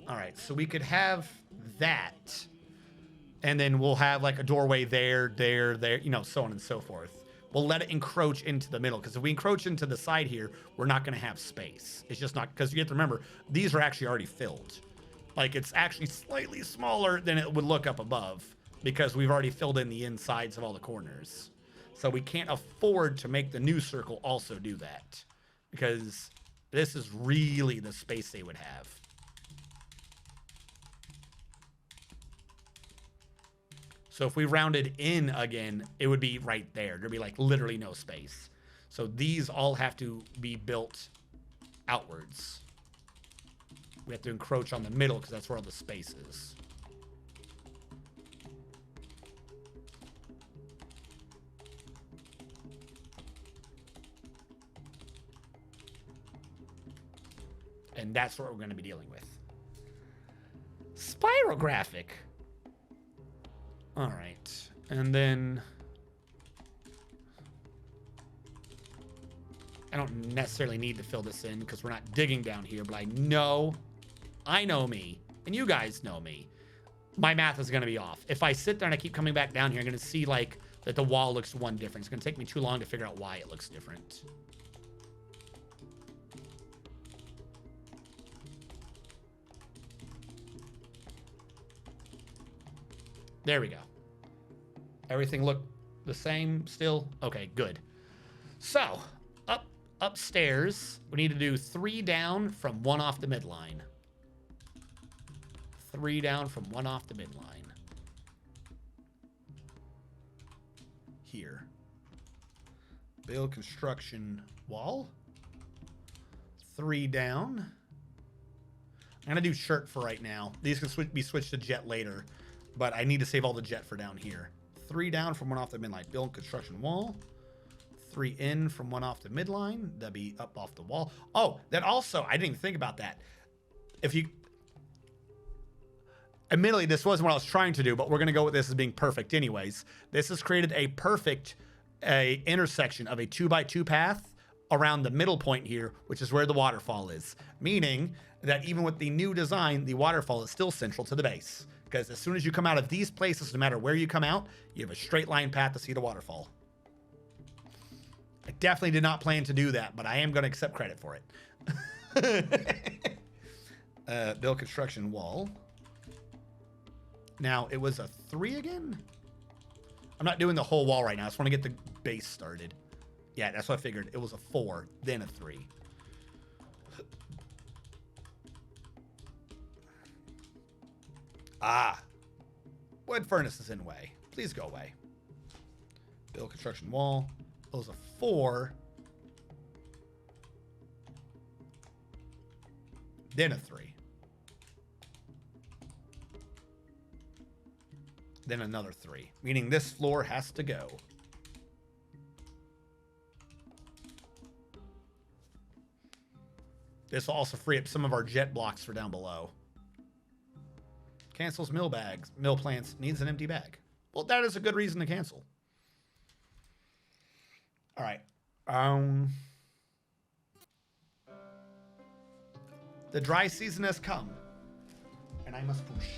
All right, so we could have that, and then we'll have like a doorway there, you know, so on and so forth. We'll let it encroach into the middle, because if we encroach into the side here, we're not going to have space. It's just not, because you have to remember, these are actually already filled. Like, it's actually slightly smaller than it would look up above, because we've already filled in the insides of all the corners. So we can't afford to make the new circle also do that, because this is really the space they would have. So if we rounded in again, it would be right there. There'd be like literally no space. So these all have to be built outwards. We have to encroach on the middle because that's where all the space is. And that's what we're going to be dealing with. Spiral graphic. All right, and then I don't necessarily need to fill this in because we're not digging down here, but I know me, and you guys know me. My math is going to be off. If I sit there and I keep coming back down here, I'm going to see like that the wall looks one different. It's going to take me too long to figure out why it looks different. There we go. Everything looked the same still? Okay, good. So, upstairs, we need to do 3 down from 1 off the midline. 3 down from 1 off the midline. Here. Build construction wall. 3 down. I'm going to do shirt for right now. These can be switched to jet later, but I need to save all the jet for down here. 3 down from 1 off the midline. Build construction wall. 3 in from 1 off the midline. That'd be up off the wall. Oh, that also, I didn't even think about that. If you... Admittedly, this wasn't what I was trying to do, but we're going to go with this as being perfect anyways. This has created a perfect intersection of a 2x2 path around the middle point here, which is where the waterfall is. Meaning that even with the new design, the waterfall is still central to the base. Because as soon as you come out of these places, no matter where you come out, you have a straight line path to see the waterfall. I definitely did not plan to do that, but I am going to accept credit for it. Build construction wall. Now, it was a 3 again? I'm not doing the whole wall right now. I just want to get the base started. Yeah, that's what I figured. It was a 4, then a 3. Ah, wood furnace is in way. Please go away. Build construction wall. It was a 4. Then a 3. Then another 3. Meaning this floor has to go. This will also free up some of our jet blocks for down below. Cancels mill bags. Mill plants. Needs an empty bag. Well, that is a good reason to cancel. All right. The dry season has come, and I must push.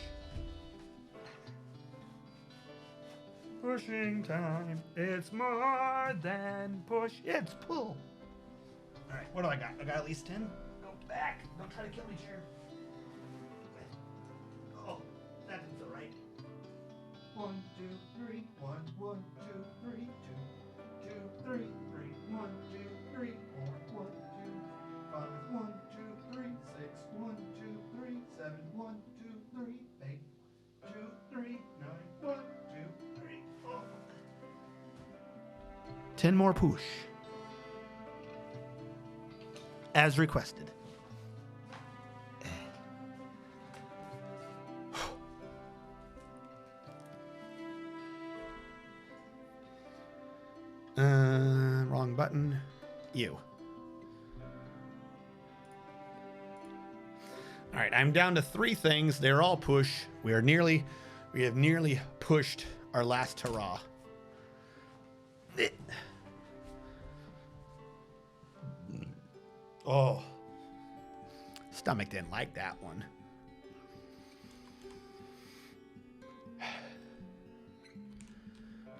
Pushing time. It's more than push. It's pull. All right. What do I got? I got at least 10. Go back. Don't try to kill me, chair. Oh, that didn't feel right. 1, 2, 3. 1, 1, 2, 3, 2, 2, 3, 3. 1, 2, 3, 4. 1, 2, 5. 1, 2, 3, 6. 1, 2, 3, 7. 1, 2, 3, 8. 2, 3, 9. 1, 2, 3, 4. 10 more push. As requested. Wrong button. You. All right, I'm down to 3 things. They're all push. We have nearly pushed our last hurrah. Oh. Stomach didn't like that one.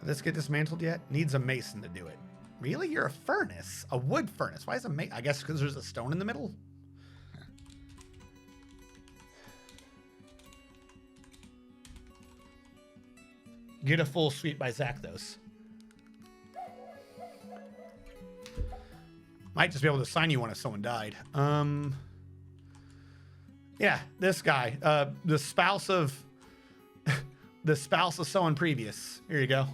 Did this get dismantled yet? Needs a mason to do it. Really? You're a furnace? A wood furnace? Why is a mason? I guess because there's a stone in the middle? Get a full suite by Zakthos. Might just be able to sign you one if someone died. Yeah, this guy. The spouse of someone previous. Here you go.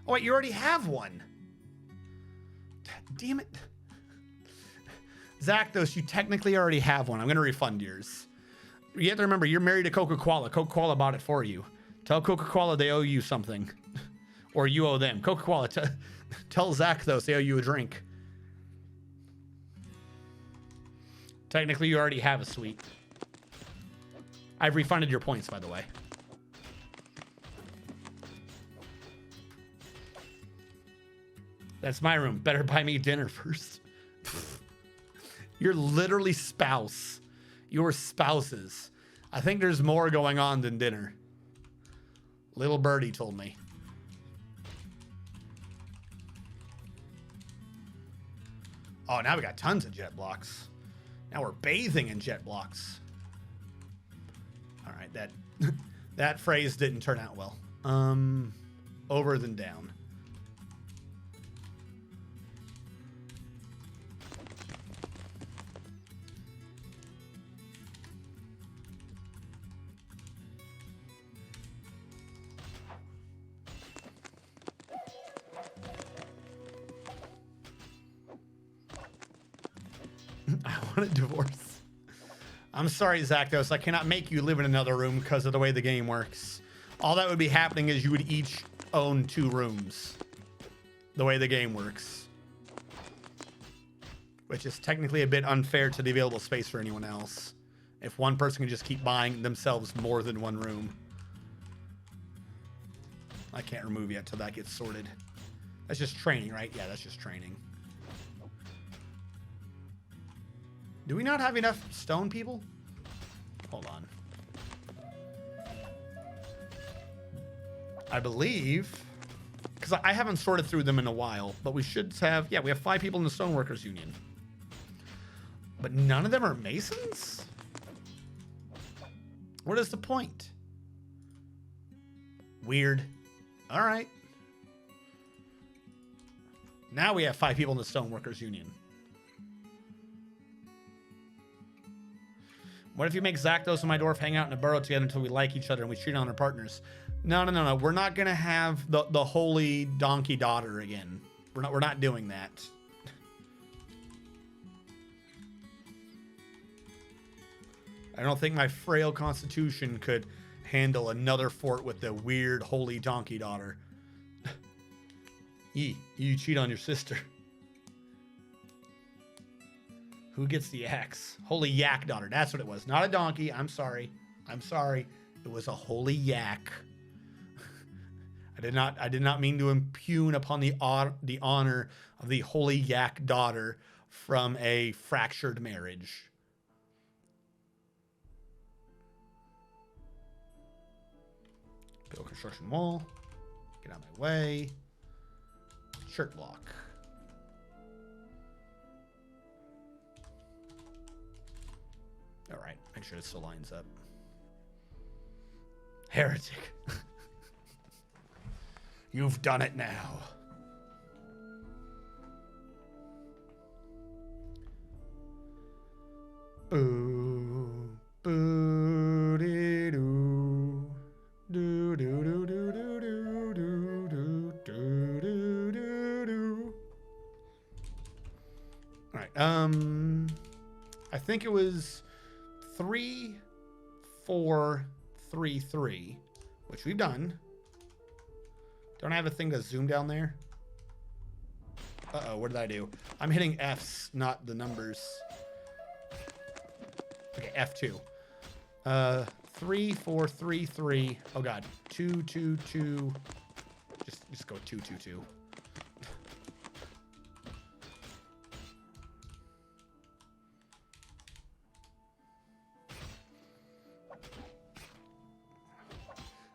Oh wait, you already have one. Damn it. Zakthos, you technically already have one. I'm going to refund yours. You have to remember, you're married to Coca-Cola. Coca-Cola bought it for you. Tell Coca-Cola they owe you something. Or you owe them. Coca-Cola, tell Zakthos they owe you a drink. Technically, you already have a suite. I've refunded your points, by the way. That's my room. Better buy me dinner first. You're literally spouse. Your spouses. I think there's more going on than dinner. Little birdie told me. Oh, now we got tons of jet blocks. Now we're bathing in jet blocks. All right, that phrase didn't turn out well. Over than down. I want a divorce. I'm sorry, Zakthos. I cannot make you live in another room because of the way the game works. All that would be happening is you would each own 2 rooms. The way the game works. Which is technically a bit unfair to the available space for anyone else. If one person can just keep buying themselves more than 1 room. I can't remove yet till that gets sorted. That's just training, right? Yeah, that's just training. Do we not have enough stone people? Hold on. I believe, because I haven't sorted through them in a while, but we should have, yeah, we have 5 people in the Stoneworkers Union. But none of them are masons? What is the point? Weird. All right. Now we have 5 people in the Stoneworkers Union. What if you make Zakthos and my dwarf hang out in a burrow together until we like each other and we treat on our partners? No. We're not gonna have the holy donkey daughter again. We're not doing that. I don't think my frail constitution could handle another fort with the weird holy donkey daughter. You cheat on your sister. Who gets the axe? Holy yak daughter. That's what it was. Not a donkey. I'm sorry. I'm sorry. It was a holy yak. I did not mean to impugn upon the honor of the holy yak daughter from a fractured marriage. Build construction wall. Get out of my way. Shirt block. All right, make sure it still lines up. Heretic. You've done it now. Boo, boo, dee, doo, doo, doo, doo, doo, doo, doo, doo, doo, doo, doo, doo, doo. All right. I think it was 3, 4, 3, 3, which we've done. Don't I have a thing to zoom down there? Uh-oh, what did I do? I'm hitting Fs, not the numbers. Okay, F2. 3, 4, 3, 3. Oh god. 2, 2, 2. Just go 2, 2, 2.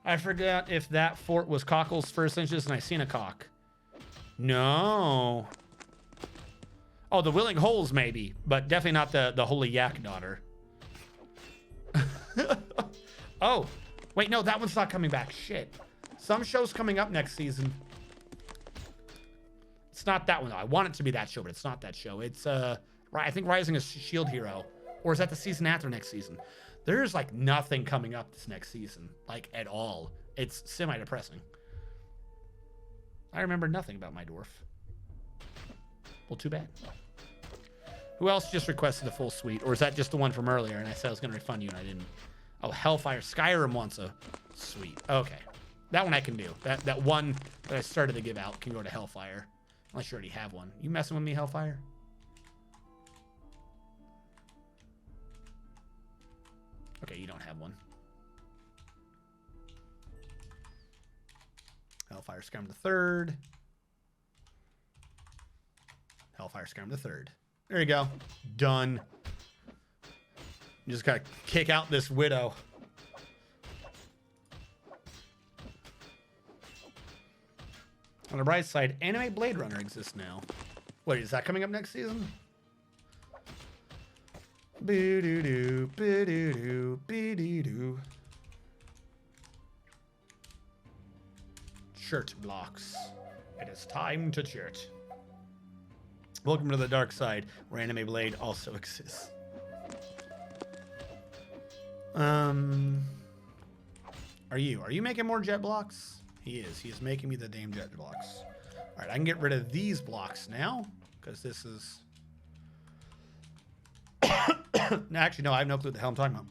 I forgot if that fort was Cockle's first inches and I seen a cock. No. Oh, the Willing Holes maybe, but definitely not the Holy Yak daughter. Oh, wait, no, that one's not coming back. Shit. Some show's coming up next season. It's not that one though. I want it to be that show, but it's not that show. It's I think Rising a Shield Hero. Or is that the season after next season? There's like nothing coming up this next season, like at all. It's semi-depressing. I remember nothing about my dwarf. Well, too bad. Who else just requested a full suite? Or is that just the one from earlier and I said I was going to refund you and I didn't? Oh, Hellfire. Skyrim wants a suite. Okay. That one I can do. That one that I started to give out can go to Hellfire. Unless you already have one. You messing with me, Hellfire? Okay, you don't have one. Hellfire Skyrim the Third. Hellfire Skyrim the Third. There you go. Done. You just gotta kick out this widow. On the bright side, Anime Blade Runner exists now. Wait, is that coming up next season? Boo-doo-doo, boo-doo-doo, boo-doo-doo. Shirt blocks. It is time to chert. Welcome to the dark side, where Anime Blade also exists. Are you making more jet blocks? He is. He is making me the damn jet blocks. All right, I can get rid of these blocks now, because this is... Actually, no, I have no clue what the hell I'm talking about.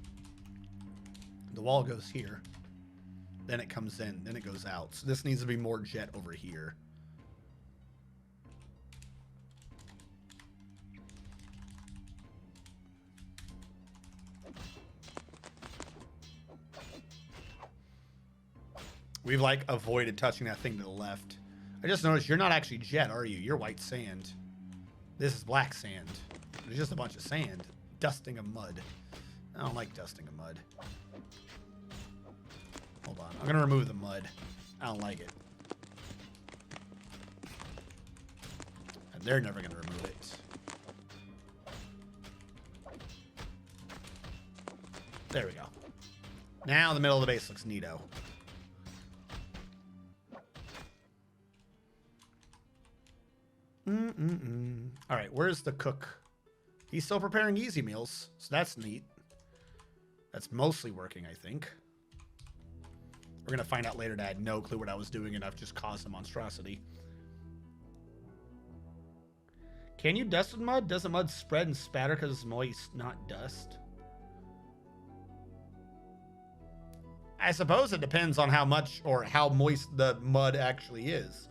The wall goes here. Then it comes in. Then it goes out. So this needs to be more jet over here. We've, like, avoided touching that thing to the left. I just noticed you're not actually jet, are you? You're white sand. This is black sand. There's just a bunch of sand. Dusting of mud. I don't like dusting of mud. Hold on. I'm going to remove the mud. I don't like it. And they're never going to remove it. There we go. Now the middle of the base looks neato. All right, where's the cook? He's still preparing easy meals, so that's neat. That's mostly working, I think. We're going to find out later that I had no clue what I was doing and I've just caused a monstrosity. Can you dust with mud? Doesn't mud spread and spatter because it's moist, not dust? I suppose it depends on how much or how moist the mud actually is.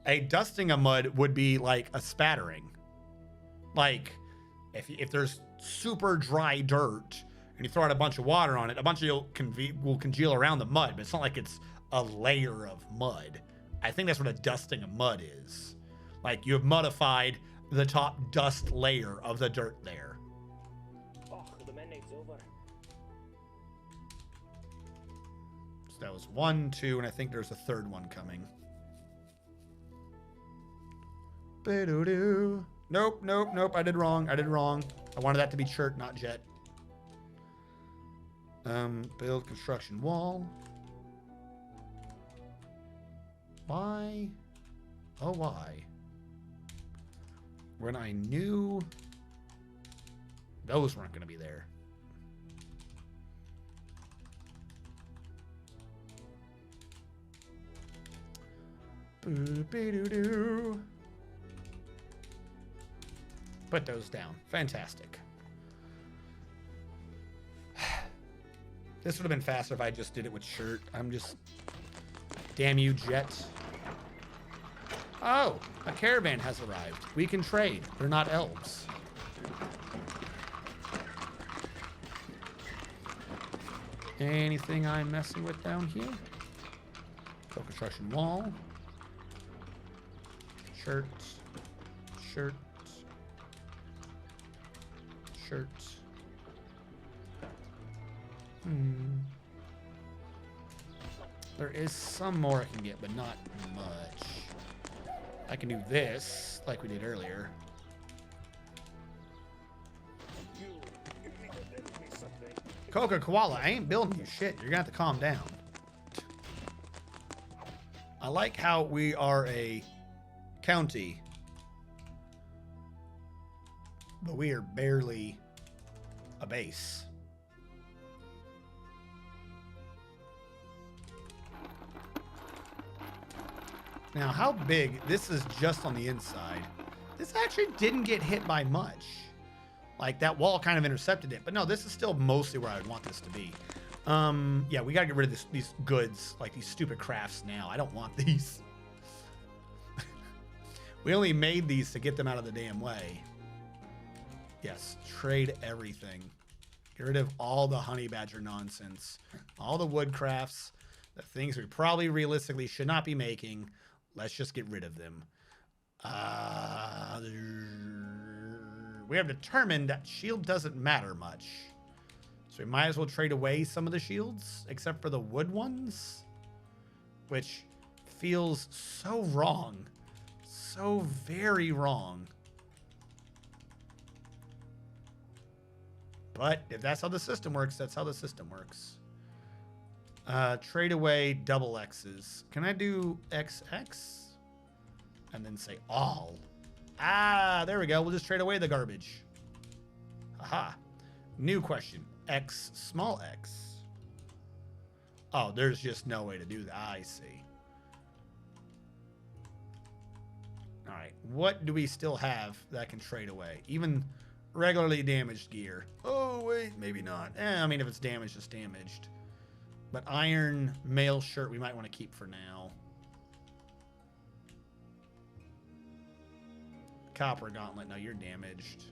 A dusting of mud would be like a spattering. Like if there's super dry dirt and you throw out a bunch of water on it, a bunch of it will congeal around the mud, but it's not like it's a layer of mud. I think that's what a dusting of mud is. Like you have modified the top dust layer of the dirt there. Oh, the mandate's over. So that was 1, 2, and I think there's a third one coming. Ba-doo-doo. Nope, nope, nope. I did wrong. I wanted that to be chert, not jet. Build construction wall. Why? Oh, why? When I knew those weren't going to be there. Boo-be-doo-doo. Put those down. Fantastic. This would have been faster if I just did it with shirt. I'm just... Damn you, Jet. Oh, a caravan has arrived. We can trade. They're not elves. Anything I'm messing with down here? Build construction wall. Shirts. Shirts. Shirts. There is some more I can get, but not much. I can do this, like we did earlier. You need to build me something. Coca Koala, I ain't building you shit. You're gonna have to calm down. I like how we are a county, but we are barely a base. Now, how big? This is just on the inside. This actually didn't get hit by much. Like, that wall kind of intercepted it. But no, this is still mostly where I would want this to be. Yeah, we got to get rid of these goods, like these stupid crafts now. I don't want these. We only made these to get them out of the damn way. Yes, trade everything. Get rid of all the honey badger nonsense. All the wood crafts. The things we probably realistically should not be making. Let's just get rid of them. We have determined that shield doesn't matter much. So we might as well trade away some of the shields, except for the wood ones. Which feels so wrong. So very wrong. But if that's how the system works, that's how the system works. Trade away double X's. Can I do XX? And then say all. Ah, there we go. We'll just trade away the garbage. Aha. New question. X, small x. Oh, there's just no way to do that. I see. All right. What do we still have that I can trade away? Even regularly damaged gear. Oh, wait. Maybe not. I mean, if it's damaged, it's damaged. But iron mail shirt we might want to keep for now. Copper gauntlet. No, you're damaged.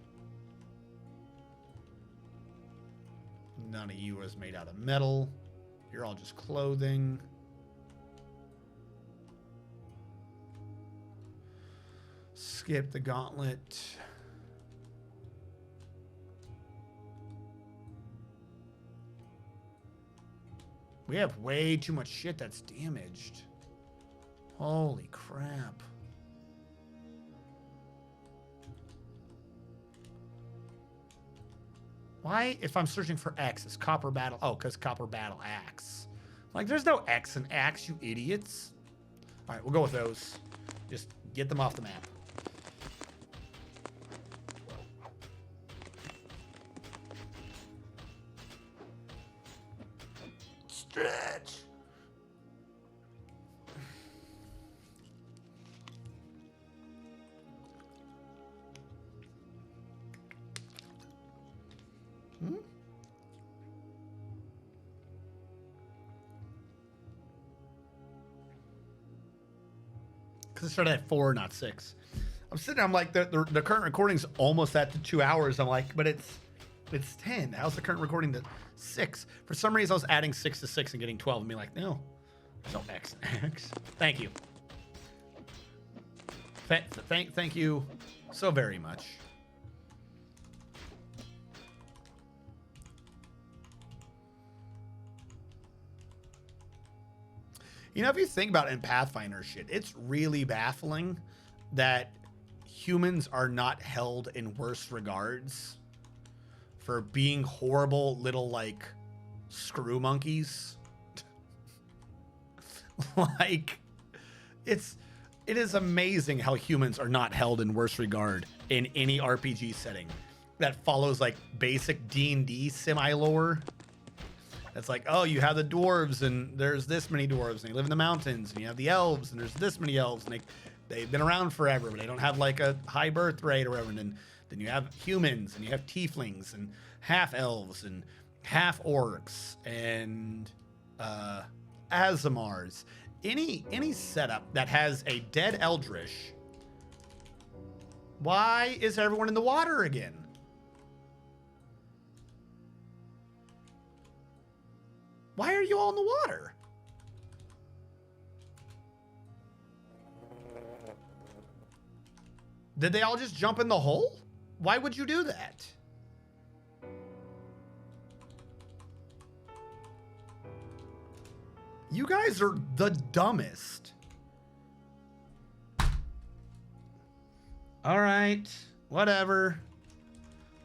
None of you is made out of metal. You're all just clothing. Skip the gauntlet. We have way too much shit that's damaged. Holy crap. Why, if I'm searching for X, is copper battle? Oh, because copper battle axe. Like, there's no X in axe, you idiots. All right, we'll go with those. Just get them off the map. Stretch. Because it started at 4, not 6. I'm sitting there, I'm like, the current recording's almost at the 2 hours. I'm like, but it's 10. How's the current recording to 6? For some reason, I was adding 6 to 6 and getting 12 and being like, no, there's no X. Thank you. Thank you so very much. You know, if you think about it in Pathfinder shit, it's really baffling that humans are not held in worse regards for being horrible little, like, screw monkeys. Like, it is amazing how humans are not held in worse regard in any RPG setting that follows, like, basic D&D semi-lore. It's like, oh, you have the dwarves, and there's this many dwarves, and they live in the mountains, and you have the elves, and there's this many elves, and they've been around forever, but they don't have like a high birth rate or whatever. And then you have humans, and you have tieflings, and half elves, and half orcs, and Azamars. Any setup that has a dead eldritch, why is everyone in the water again? Why are you all in the water? Did they all just jump in the hole? Why would you do that? You guys are the dumbest. All right, whatever.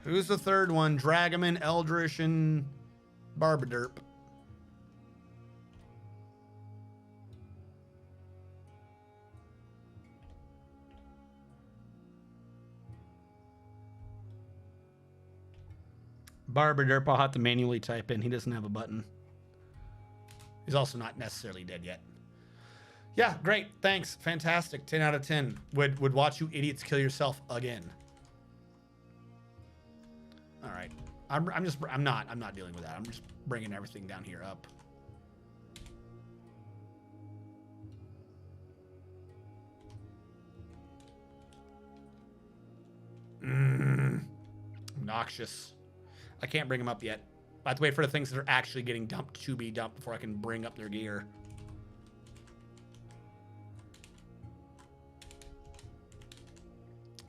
Who's the third one? Dragaman, Eldritch, and Barbaderp. Barbaderp, I'll have to manually type in. He doesn't have a button. He's also not necessarily dead yet. Yeah, great. Thanks. Fantastic. 10 out of 10. Would watch you idiots kill yourself again. All right. I'm not dealing with that. I'm just bringing everything down here up. Obnoxious. I can't bring them up yet. I have to wait for the things that are actually getting dumped to be dumped before I can bring up their gear.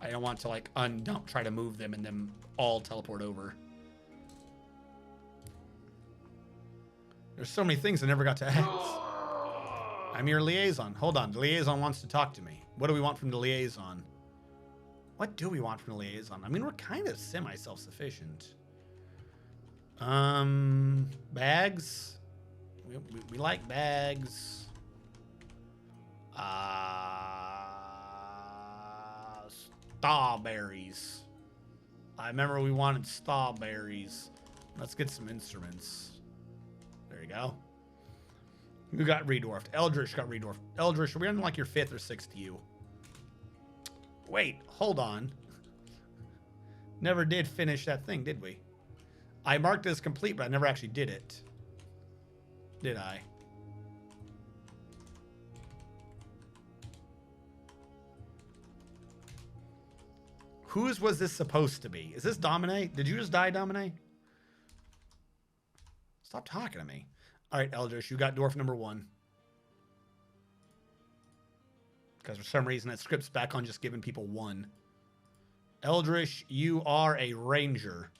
I don't want to, like, undump, try to move them, and then all teleport over. There's so many things I never got to ask. I'm your liaison. Hold on. The liaison wants to talk to me. What do we want from the liaison? What do we want from the liaison? I mean, we're kind of semi-self-sufficient. Bags. We like bags. Strawberries. I remember we wanted strawberries. Let's get some instruments. There you go. Who got redwarfed? Eldritch got redwarfed. Eldritch, are we on like your 5th or 6th you? Wait, hold on. Never did finish that thing, did we? I marked it as complete, but I never actually did it. Did I? Whose was this supposed to be? Is this Domine? Did you just die, Domine? Stop talking to me. All right, Eldritch, you got dwarf number 1. Because for some reason that script's back on just giving people 1. Eldritch, you are a ranger.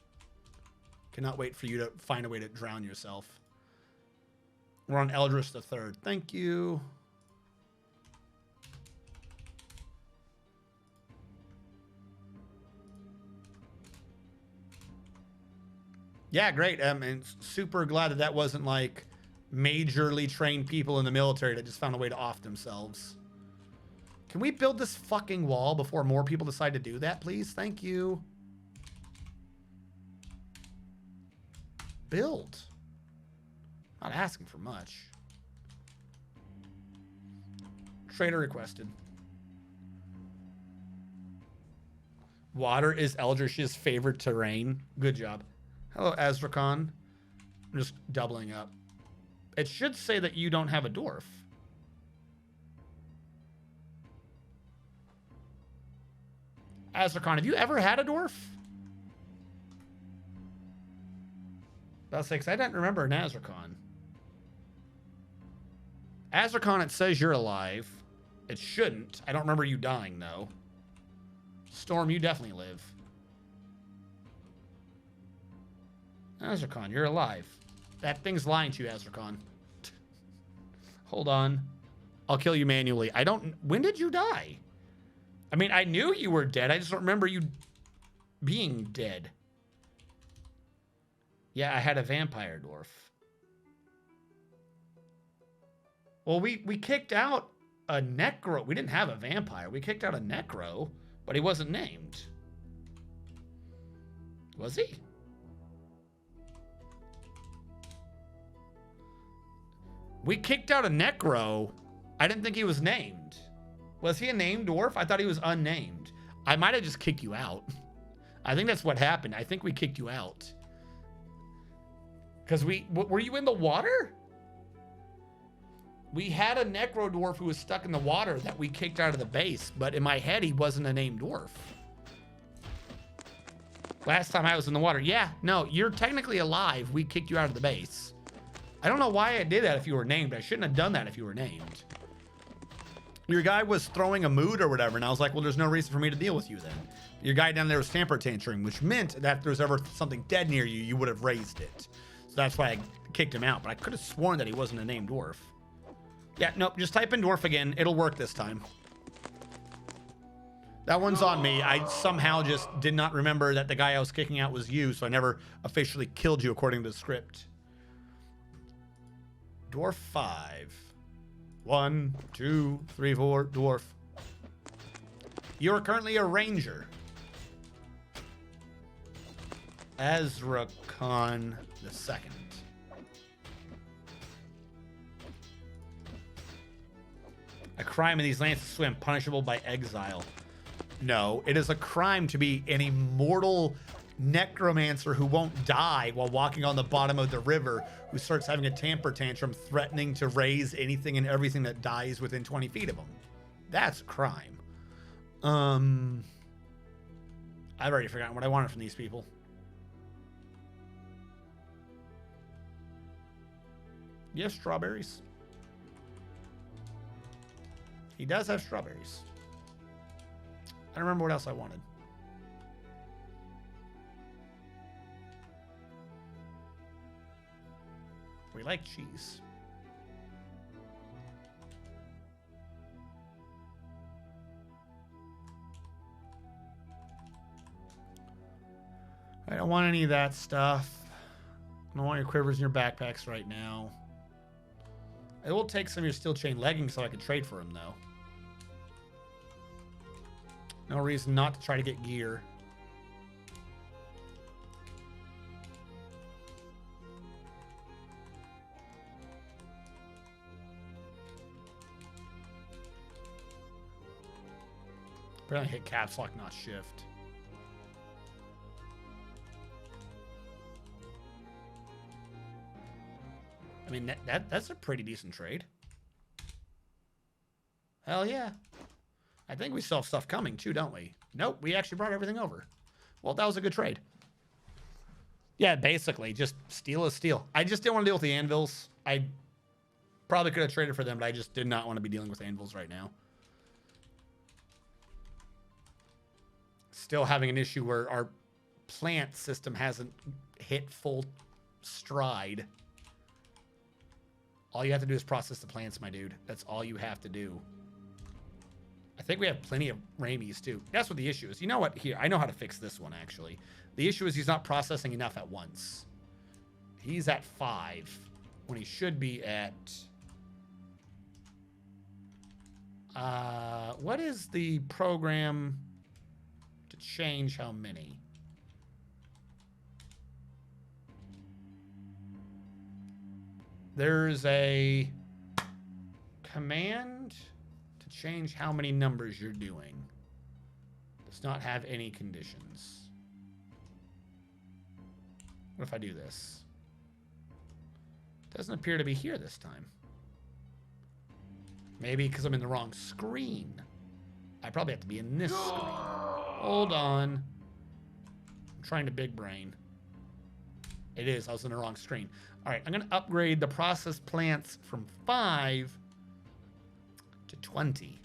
Cannot wait for you to find a way to drown yourself. We're on Eldritch the 3rd. Thank you. Yeah, great. And super glad that wasn't like majorly trained people in the military that just found a way to off themselves. Can we build this fucking wall before more people decide to do that, please? Thank you. Build. Not asking for much. Trader requested. Water is Eldritch's favorite terrain. Good job. Hello, Azrakhan. I'm just doubling up. It should say that you don't have a dwarf. Azrakon, have you ever had a dwarf? That's like, I don't remember an Azrakon. Azrakon, it says you're alive. It shouldn't. I don't remember you dying, though. Storm, you definitely live. Azrakon, you're alive. That thing's lying to you, Azrakon. Hold on. I'll kill you manually. I don't... When did you die? I mean, I knew you were dead. I just don't remember you being dead. Yeah, I had a vampire dwarf. Well, we kicked out a necro. We didn't have a vampire. We kicked out a necro, but he wasn't named. Was he? We kicked out a necro. I didn't think he was named. Was he a named dwarf? I thought he was unnamed. I might have just kicked you out. I think that's what happened. I think we kicked you out. Because were you in the water? We had a necro dwarf who was stuck in the water that we kicked out of the base, but in my head, he wasn't a named dwarf. Last time I was in the water. Yeah, no, you're technically alive. We kicked you out of the base. I don't know why I did that if you were named. I shouldn't have done that if you were named. Your guy was throwing a mood or whatever, and I was like, well, there's no reason for me to deal with you then. Your guy down there was temper tantrum, which meant that if there was ever something dead near you, you would have raised it. So that's why I kicked him out, but I could have sworn that he wasn't a named dwarf. Yeah, nope, just type in dwarf again. It'll work this time. That one's on me. I somehow just did not remember that the guy I was kicking out was you, so I never officially killed you according to the script. Dwarf 5. 1, 2, 3, 4, dwarf. You are currently a ranger. Azrakon the Second. A crime in these lands to swim, punishable by exile. No, it is a crime to be an immortal necromancer who won't die while walking on the bottom of the river, who starts having a temper tantrum, threatening to raise anything and everything that dies within 20 feet of him. That's a crime. I've already forgotten what I wanted from these people. Yes, strawberries. He does have strawberries. I don't remember what else I wanted. We like cheese. I don't want any of that stuff. I don't want your quivers in your backpacks right now. I will take some of your steel chain leggings so I can trade for them, though. No reason not to try to get gear. Apparently hit caps lock, not shift. I mean, that's a pretty decent trade. Hell yeah. I think we still have stuff coming too, don't we? Nope, we actually brought everything over. Well, that was a good trade. Yeah, basically, just steel is steel. I just didn't want to deal with the anvils. I probably could have traded for them, but I just did not want to be dealing with anvils right now. Still having an issue where our plant system hasn't hit full stride. All you have to do is process the plants, my dude. That's all you have to do. I think we have plenty of Ramies, too. That's what the issue is. You know what? Here, I know how to fix this one, actually. The issue is he's not processing enough at once. He's at 5 when he should be at... what is the program to change how many? There's a command to change how many numbers you're doing. Does not have any conditions. What if I do this? Doesn't appear to be here this time. Maybe because I'm in the wrong screen. I probably have to be in this screen. Hold on. I'm trying to big brain. It is. I was in the wrong screen. All right. I'm going to upgrade the processed plants from 5 to 20.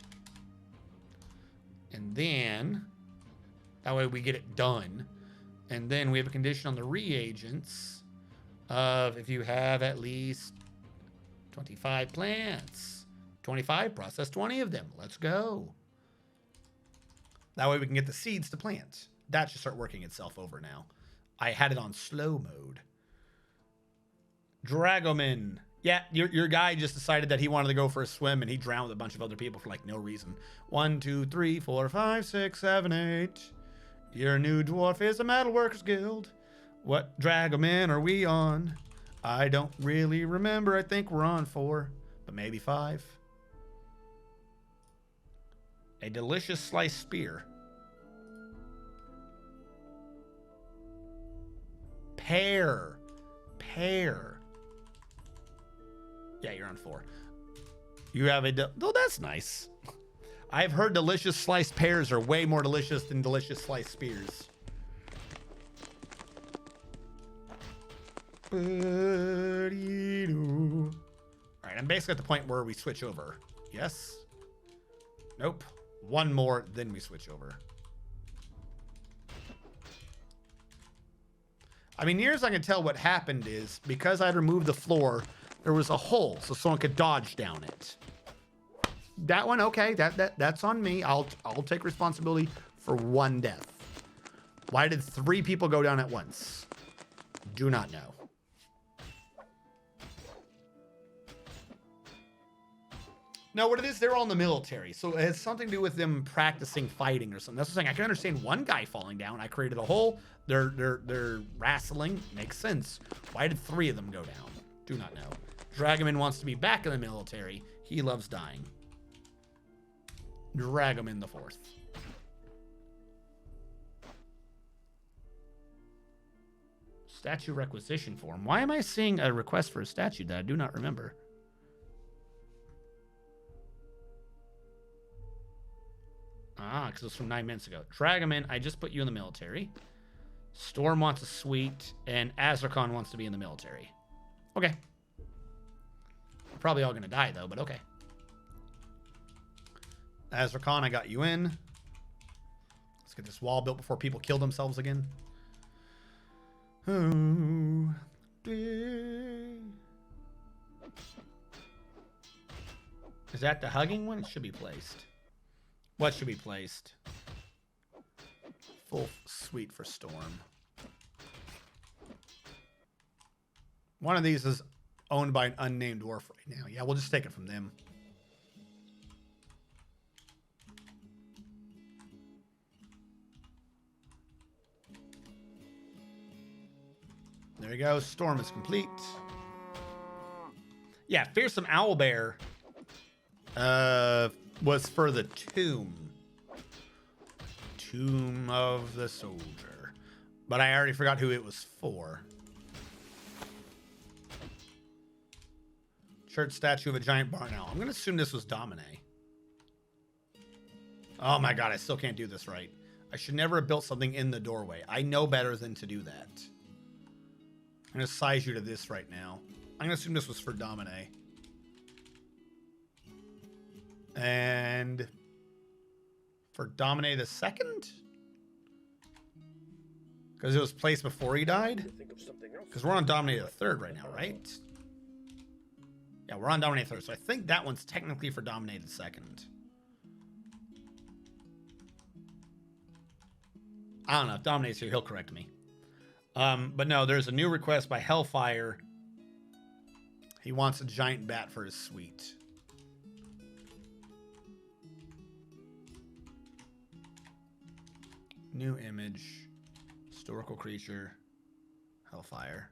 And then that way we get it done. And then we have a condition on the reagents of if you have at least 25 plants. 25, process 20 of them. Let's go. That way we can get the seeds to plant. That should start working itself over now. I had it on slow mode. Dragoman. Yeah, your guy just decided that he wanted to go for a swim and he drowned with a bunch of other people for like no reason. 1, 2, 3, 4, 5, 6, 7, 8. Your new dwarf is a metalworkers guild. What Dragoman are we on? I don't really remember. I think we're on 4, but maybe 5. A delicious sliced spear. Pear. Yeah, you're on 4. You have oh, that's nice. I've heard delicious sliced pears are way more delicious than delicious sliced spears. All right, I'm basically at the point where we switch over. Yes? Nope. One more, then we switch over. I mean, near as I can tell, what happened is because I'd removed the floor, there was a hole so someone could dodge down it. That one, okay, that's on me. I'll take responsibility for 1 death. Why did 3 people go down at once? Do not know. No, what it is, they're all in the military, so it has something to do with them practicing fighting or something. That's what I'm saying. I can understand one guy falling down. I created a hole. They're wrestling. Makes sense. Why did 3 of them go down? Do not know. Dragoman wants to be back in the military. He loves dying. Dragoman the 4th. Statue requisition form. Why am I seeing a request for a statue that I do not remember? Ah, because it was from 9 minutes ago. Dragoman, I just put you in the military. Storm wants a suite, and Azrakhan wants to be in the military. Okay. We're probably all going to die, though, but okay. Azrakhan, I got you in. Let's get this wall built before people kill themselves again. Is that the hugging one? It should be placed. What should be placed? Full suite for Storm. One of these is owned by an unnamed dwarf right now. Yeah, we'll just take it from them. There you go. Storm is complete. Yeah, Fearsome Owlbear was for the tomb. Tomb of the Soldier. But I already forgot who it was for. Church statue of a giant barn owl. I'm going to assume this was Domine. Oh my god, I still can't do this right. I should never have built something in the doorway. I know better than to do that. I'm going to size you to this right now. I'm going to assume this was for Domine. And for Domine the second? Because it was placed before he died? Because we're on Domine the third right now, right? Yeah, we're on Domine the third. So I think that one's technically for Domine the second. I don't know. If Dominate's here, he'll correct me. But no, there's a new request by Hellfire. He wants a giant bat for his suite. New image. Historical creature. Hellfire.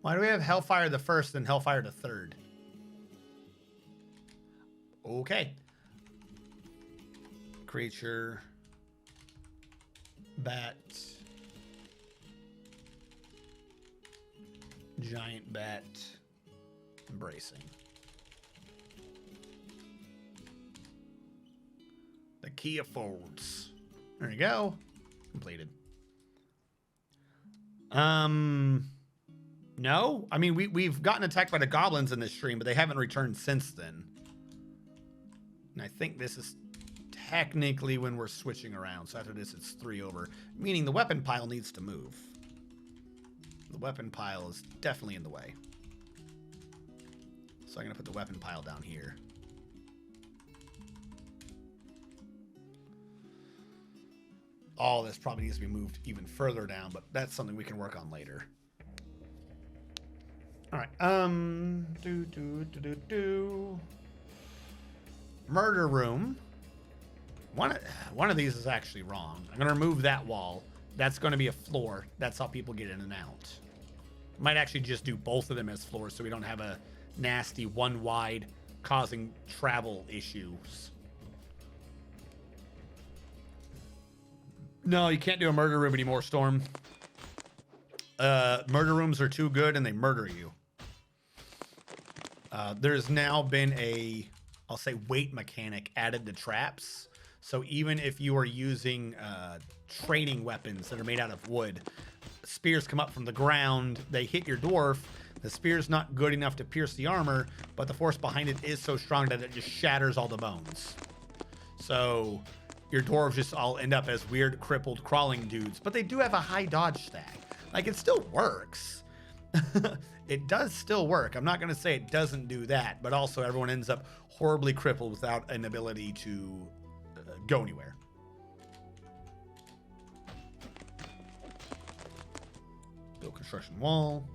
Why do we have Hellfire the first and Hellfire the third? Okay. Creature. Bat. Giant bat. Embracing. key affords. There you go. Completed. No. I mean, we've gotten attacked by the goblins in this stream, but they haven't returned since then. And I think this is technically when we're switching around. So after this, it's 3 over. Meaning the weapon pile needs to move. The weapon pile is definitely in the way. So I'm going to put the weapon pile down here. All this probably needs to be moved even further down, but that's something we can work on later. All right. Murder room. One of these is actually wrong. I'm going to remove that wall. That's going to be a floor. That's how people get in and out. Might actually just do both of them as floors so we don't have a nasty one wide causing travel issues. No, you can't do a murder room anymore, Storm. Murder rooms are too good and they murder you. There's now been a, I'll say, weight mechanic added to traps. So even if you are using training weapons that are made out of wood, spears come up from the ground, they hit your dwarf. The spear's not good enough to pierce the armor, but the force behind it is so strong that it just shatters all the bones. So your dwarves just all end up as weird, crippled, crawling dudes. But they do have a high dodge stack. Like, it still works. It does still work. I'm not going to say it doesn't do that, but also everyone ends up horribly crippled without an ability to go anywhere. Build construction wall.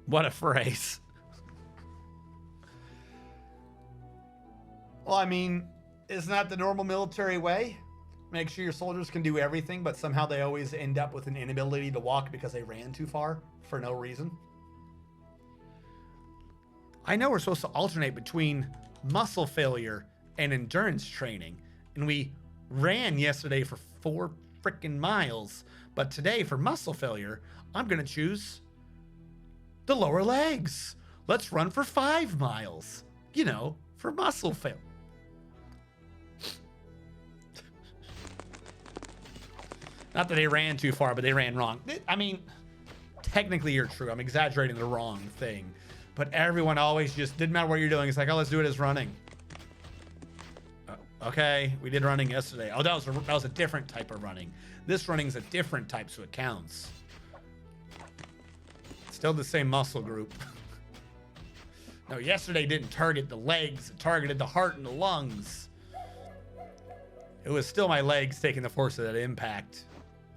What a phrase. Well, I mean, isn't that the normal military way? Make sure your soldiers can do everything, but somehow they always end up with an inability to walk because they ran too far for no reason. I know we're supposed to alternate between muscle failure and endurance training, and we ran yesterday for 4 freaking miles, but today for muscle failure, I'm going to choose the lower legs. Let's run for 5 miles, you know, for muscle failure. Not that they ran too far, but they ran wrong. I mean, technically you're true. I'm exaggerating the wrong thing. But everyone always just, didn't matter what you're doing. It's like, oh, let's do it as running. Okay, we did running yesterday. Oh, that was a different type of running. This running's a different type, so it counts. Still the same muscle group. No, yesterday didn't target the legs. It targeted the heart and the lungs. It was still my legs taking the force of that impact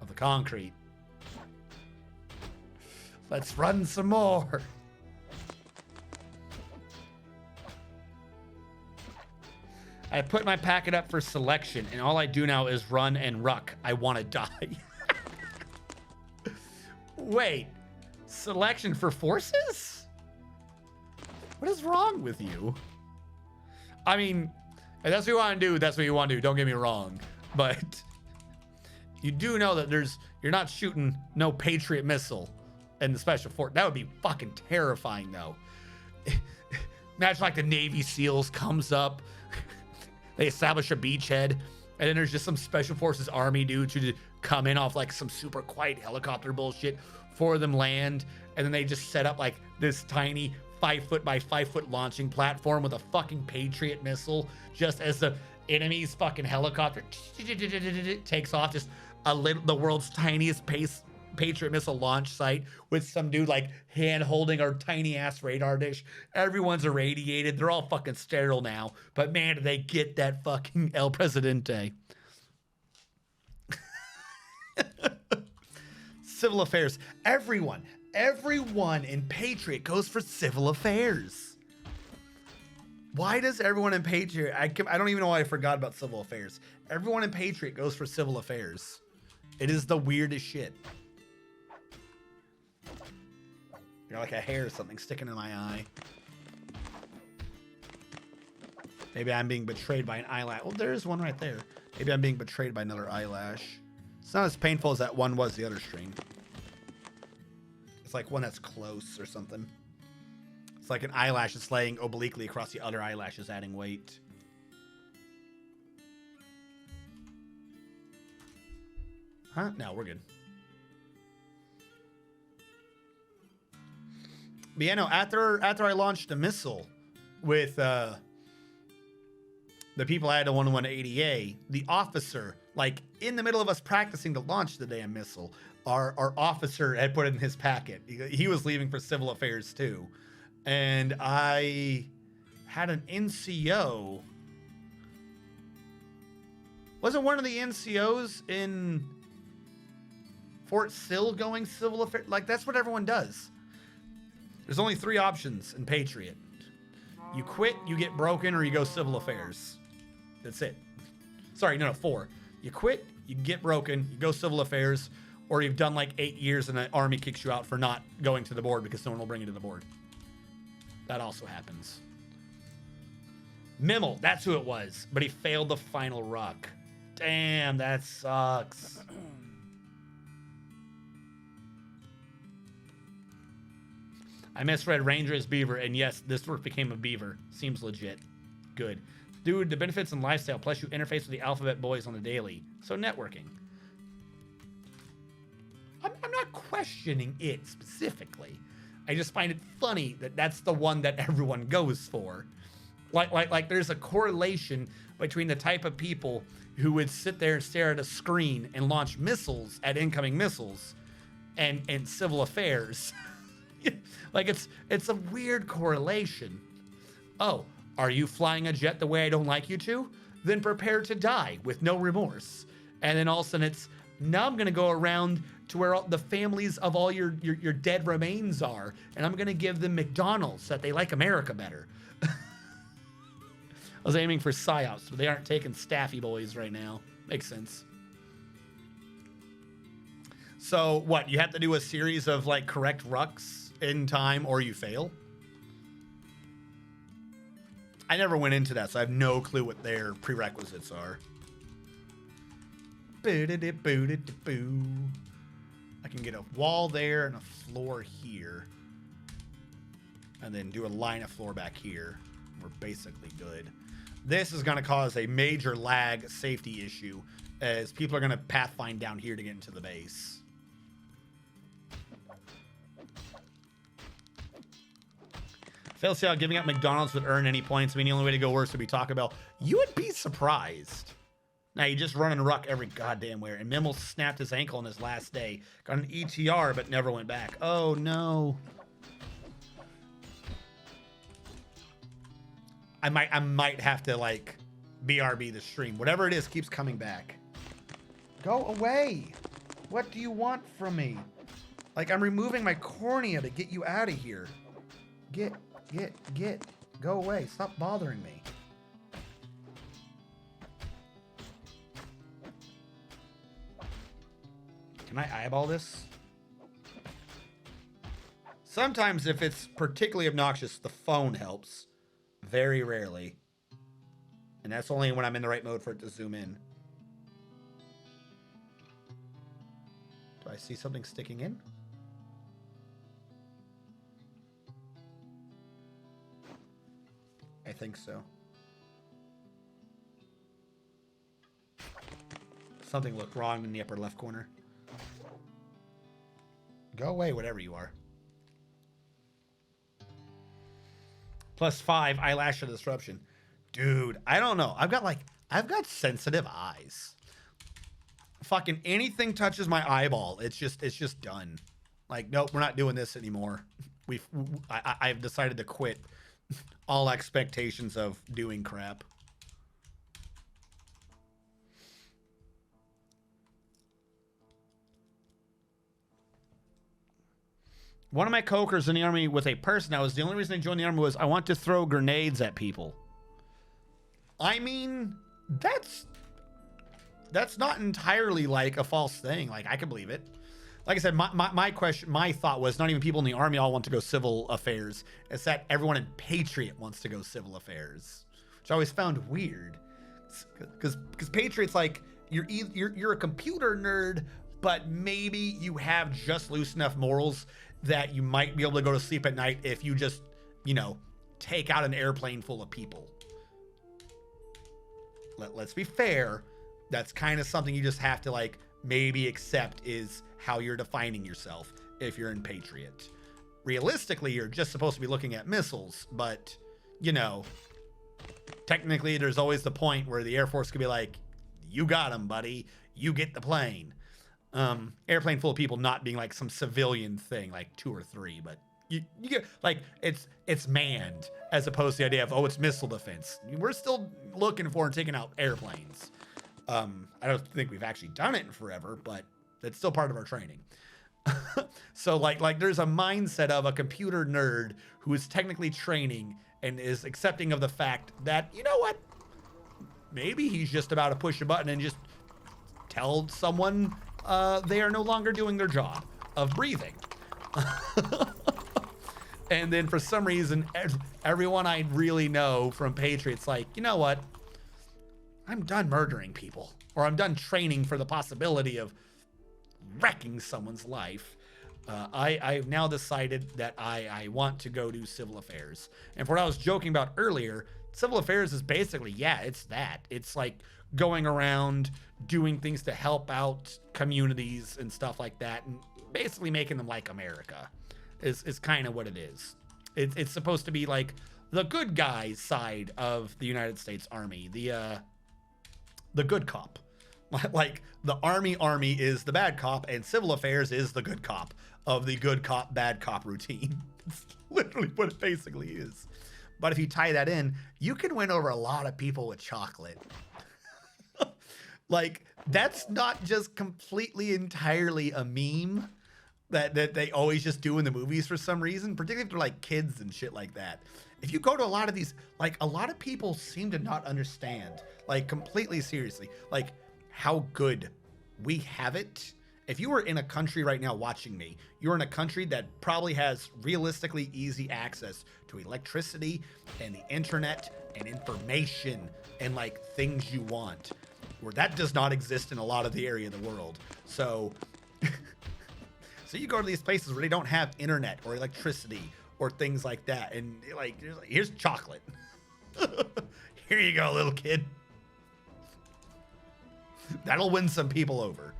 of the concrete. Let's run some more. I put my packet up for selection, and all I do now is run and ruck. I want to die. Wait, selection for forces? What is wrong with you? I mean, if that's what you want to do, that's what you want to do. Don't get me wrong. But you do know that you're not shooting no Patriot missile in the special force. That would be fucking terrifying, though. Imagine like the Navy SEALs comes up. They establish a beachhead, and then there's just some special forces army dudes who just come in off like some super quiet helicopter bullshit. 4 of them land, and then they just set up like this tiny 5-foot by 5-foot launching platform with a fucking Patriot missile just as the enemy's fucking helicopter takes off. Just the world's tiniest Patriot missile launch site with some dude like hand holding our tiny ass radar dish. Everyone's irradiated. They're all fucking sterile now. But man, do they get that fucking El Presidente. Civil affairs. Everyone in Patriot goes for civil affairs. Why does everyone in Patriot? I don't even know why I forgot about civil affairs. Everyone in Patriot goes for civil affairs. It is the weirdest shit. You're like a hair or something sticking in my eye. Maybe I'm being betrayed by an eyelash. Well, there is one right there. Maybe I'm being betrayed by another eyelash. It's not as painful as that one was the other stream. It's like one that's close or something. It's like an eyelash that's laying obliquely across the other eyelashes, adding weight. Huh? No, we're good. But yeah, no, after I launched a missile with the people I had to 1-1 ADA, the officer, like in the middle of us practicing to launch the damn missile, our officer had put it in his packet. He was leaving for civil affairs too. And I had an NCO. Wasn't one of the NCOs in Fort Sill going civil affairs? Like, that's what everyone does. There's only 3 options in Patriot. You quit, you get broken, or you go civil affairs. That's it. Sorry, no, 4. You quit, you get broken, you go civil affairs, or you've done like 8 years and the army kicks you out for not going to the board because someone will bring you to the board. That also happens. Mimmel, that's who it was, but he failed the final ruck. Damn, that sucks. I misread Ranger as Beaver, and yes, this work became a Beaver. Seems legit. Good. Dude, the benefits and lifestyle, plus you interface with the Alphabet Boys on the daily. So networking. I'm not questioning it specifically. I just find it funny that that's the one that everyone goes for. Like there's a correlation between the type of people who would sit there and stare at a screen and launch missiles at incoming missiles and civil affairs. Like it's a weird correlation. Oh, are you flying a jet the way I don't like you to? Then prepare to die with no remorse. And then all of a sudden it's, now I'm gonna go around to where all the families of all your dead remains are, and I'm gonna give them McDonald's so that they like America better. I was aiming for PsyOps, but they aren't taking Staffy Boys right now. Makes sense. So what, you have to do a series of like correct rucks in time or you fail? I never went into that, so I have no clue what their prerequisites are. I can get a wall there and a floor here. And then do a line of floor back here. We're basically good. This is going to cause a major lag safety issue as people are going to pathfind down here to get into the base. Fail to see how giving up McDonald's would earn any points. I mean, the only way to go worse would be Taco Bell. You would be surprised. Now, you just run and ruck every goddamn where. And Mimmel snapped his ankle on his last day. Got an ETR, but never went back. Oh, no. I might have to, like, BRB the stream. Whatever it is keeps coming back. Go away. What do you want from me? Like, I'm removing my cornea to get you out of here. Get. Go away. Stop bothering me. Can I eyeball this? Sometimes if it's particularly obnoxious, the phone helps. Very rarely. And that's only when I'm in the right mode for it to zoom in. Do I see something sticking in? I think so. Something looked wrong in the upper left corner. Go away, whatever you are. +5 eyelash disruption. Dude, I don't know. I've got sensitive eyes. Fucking anything touches my eyeball, it's just done. Like, nope, we're not doing this anymore. I've decided to quit all expectations of doing crap. One of my coworkers in the army with a person I was, the only reason I joined the army was I want to throw grenades at people. I mean, that's not entirely like a false thing. Like, I can believe it. Like I said, my thought was not even people in the army all want to go civil affairs. It's that everyone in Patriot wants to go civil affairs, which I always found weird. Because Patriot's like, you're a computer nerd, but maybe you have just loose enough morals that you might be able to go to sleep at night if you just, take out an airplane full of people. Let's be fair. That's kind of something you just have to like maybe accept is how you're defining yourself if you're in Patriot. Realistically, you're just supposed to be looking at missiles, but technically there's always the point where the Air Force could be like, you got him, buddy. You get the plane. Airplane full of people not being like some civilian thing, like 2 or 3, but you get like it's manned as opposed to the idea of, it's missile defense. We're still looking for and taking out airplanes. I don't think we've actually done it in forever, but that's still part of our training. So like there's a mindset of a computer nerd who is technically training and is accepting of the fact that, maybe he's just about to push a button and just tell someone they are no longer doing their job of breathing. And then for some reason, everyone I really know from Patriots like, I'm done murdering people, or I'm done training for the possibility of wrecking someone's life. I've now decided that I want to go do civil affairs. And for what I was joking about earlier, civil affairs is basically, it's that. It's like going around doing things to help out communities and stuff like that, and basically making them like America is kind of what it is. It's supposed to be like the good guys side of the United States Army, the good cop. Like the army is the bad cop, and civil affairs is the good cop of the good cop, bad cop routine. It's literally what it basically is. But if you tie that in, you can win over a lot of people with chocolate. Like, that's not just completely entirely a meme that they always just do in the movies for some reason, particularly if they're like kids and shit like that. If you go to a lot of these, like a lot of people seem to not understand, like completely seriously, like how good we have it. If you were in a country right now watching me, you're in a country that probably has realistically easy access to electricity and the internet and information and like things you want, where that does not exist in a lot of the area of the world. So so you go to these places where they don't have internet or electricity or things like that, and like here's chocolate. Here you go, little kid. That'll win some people over.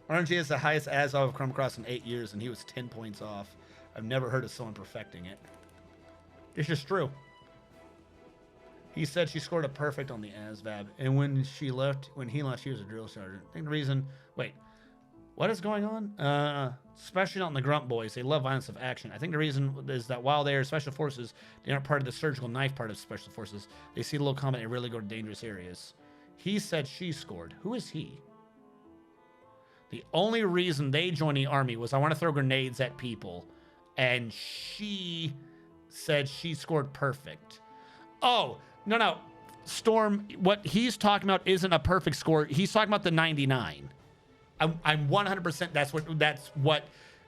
RNG is the highest as I've come across in 8 years, and he was 10 points off. I've never heard of someone perfecting it. It's just true. He said she scored a perfect on the ASVAB, and when he left, she was a drill sergeant. I think the reason, what is going on? Especially not in the Grunt Boys. They love violence of action. I think the reason is that while they are special forces, they aren't part of the surgical knife part of special forces. They see the little combat and really go to dangerous areas. He said she scored. Who is he? The only reason they joined the army was I want to throw grenades at people, and she said she scored perfect. Oh, no. Storm, what he's talking about isn't a perfect score. He's talking about the 99. I'm 100%. That's what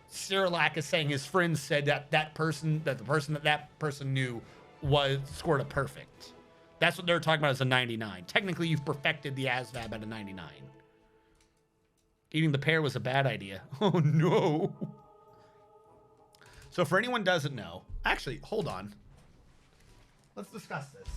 Cyrilak is saying. His friends said that the person knew scored a perfect. That's what they're talking about as a 99. Technically, you've perfected the ASVAB at a 99. Eating the pear was a bad idea. Oh no. So for anyone who doesn't know, actually, hold on. Let's discuss this.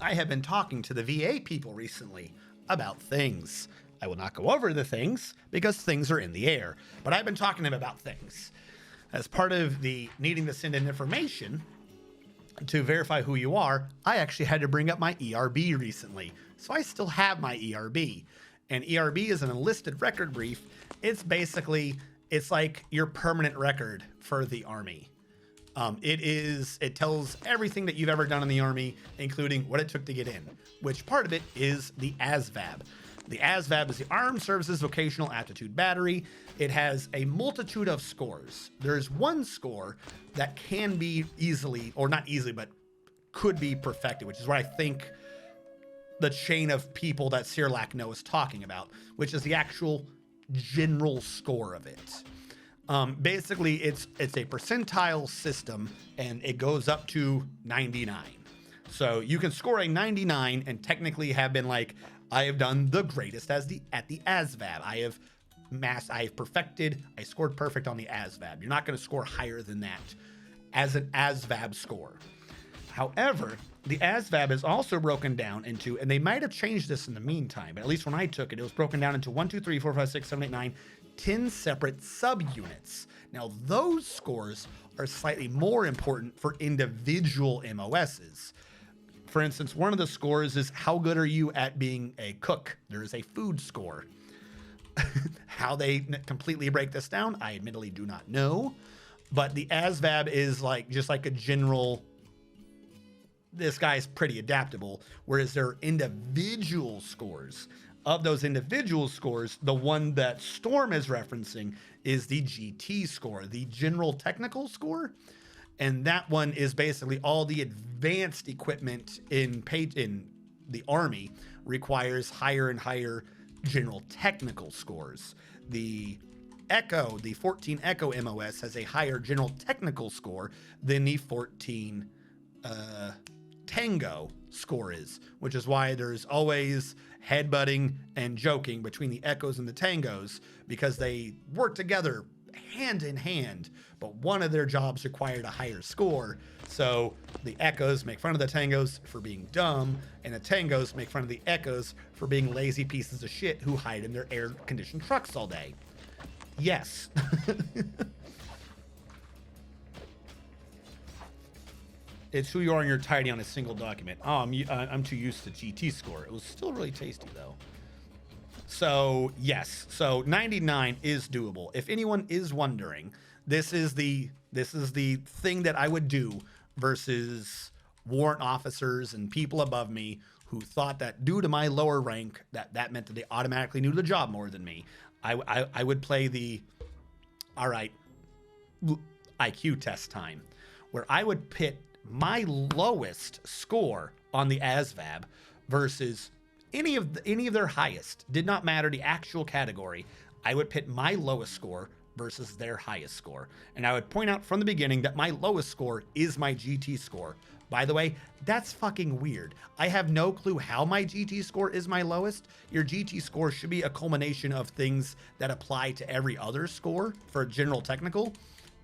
I have been talking to the VA people recently about things. I will not go over the things because things are in the air, but I've been talking to them about things. As part of the needing to send in information to verify who you are, I actually had to bring up my ERB recently. So I still have my ERB. And ERB is an enlisted record brief. It's like your permanent record for the Army. It tells everything that you've ever done in the Army, including what it took to get in, which part of it is the ASVAB. The ASVAB is the Armed Services Vocational Aptitude Battery. It has a multitude of scores. There's one score that can be easily, or not easily, but could be perfected, which is what I think the chain of people that Sirlac know is talking about, which is the actual general score of it. Basically, it's a percentile system, and it goes up to 99. So you can score a 99 and technically have been like, I have done the greatest at the ASVAB. I have perfected, I scored perfect on the ASVAB. You're not going to score higher than that as an ASVAB score. However, the ASVAB is also broken down into, and they might have changed this in the meantime, but at least when I took it, it was broken down into 1, 2, 3, 4, 5, 6, 7, 8, 9, 10 separate subunits. Now, those scores are slightly more important for individual MOSs. For instance, one of the scores is how good are you at being a cook? There is a food score. How they completely break this down, I admittedly do not know. But the ASVAB is like just like a general, this guy's pretty adaptable, whereas there are individual scores. Of those individual scores, the one that Storm is referencing is the GT score, the General Technical Score. And that one is basically all the advanced equipment in the Army requires higher and higher general technical scores. The Echo, the 14 Echo MOS has a higher general technical score than the 14 Tango score is, which is why there's always headbutting and joking between the Echoes and the Tangos, because they work together hand in hand, but one of their jobs required a higher score. So the Echoes make fun of the Tangos for being dumb, and the Tangos make fun of the Echoes for being lazy pieces of shit who hide in their air-conditioned trucks all day. Yes. It's who you are and you're tidy on a single document. Oh, I'm too used to GT score. It was still really tasty though. So yes, so 99 is doable. If anyone is wondering, this is the thing that I would do versus warrant officers and people above me who thought that due to my lower rank that meant that they automatically knew the job more than me. I would play the all right IQ test time, where I would pit my lowest score on the ASVAB versus any of their highest. Did not matter the actual category. I would pit my lowest score versus their highest score. And I would point out from the beginning that my lowest score is my GT score. By the way, that's fucking weird. I have no clue how my GT score is my lowest. Your GT score should be a culmination of things that apply to every other score for general technical.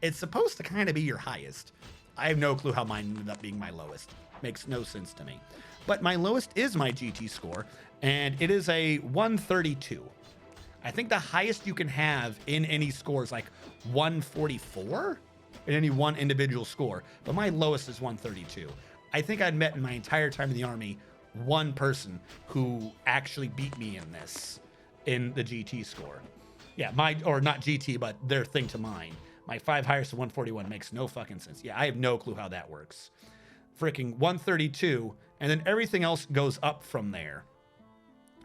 It's supposed to kind of be your highest. I have no clue how mine ended up being my lowest. Makes no sense to me. But my lowest is my GT score, and it is a 132. I think the highest you can have in any score is like 144 in any one individual score, but my lowest is 132. I think I'd met in my entire time in the Army one person who actually beat me in this, in the GT score. Yeah, or not GT, but their thing to mine. My 5 highest to 141 makes no fucking sense. Yeah, I have no clue how that works. Freaking 132, and then everything else goes up from there.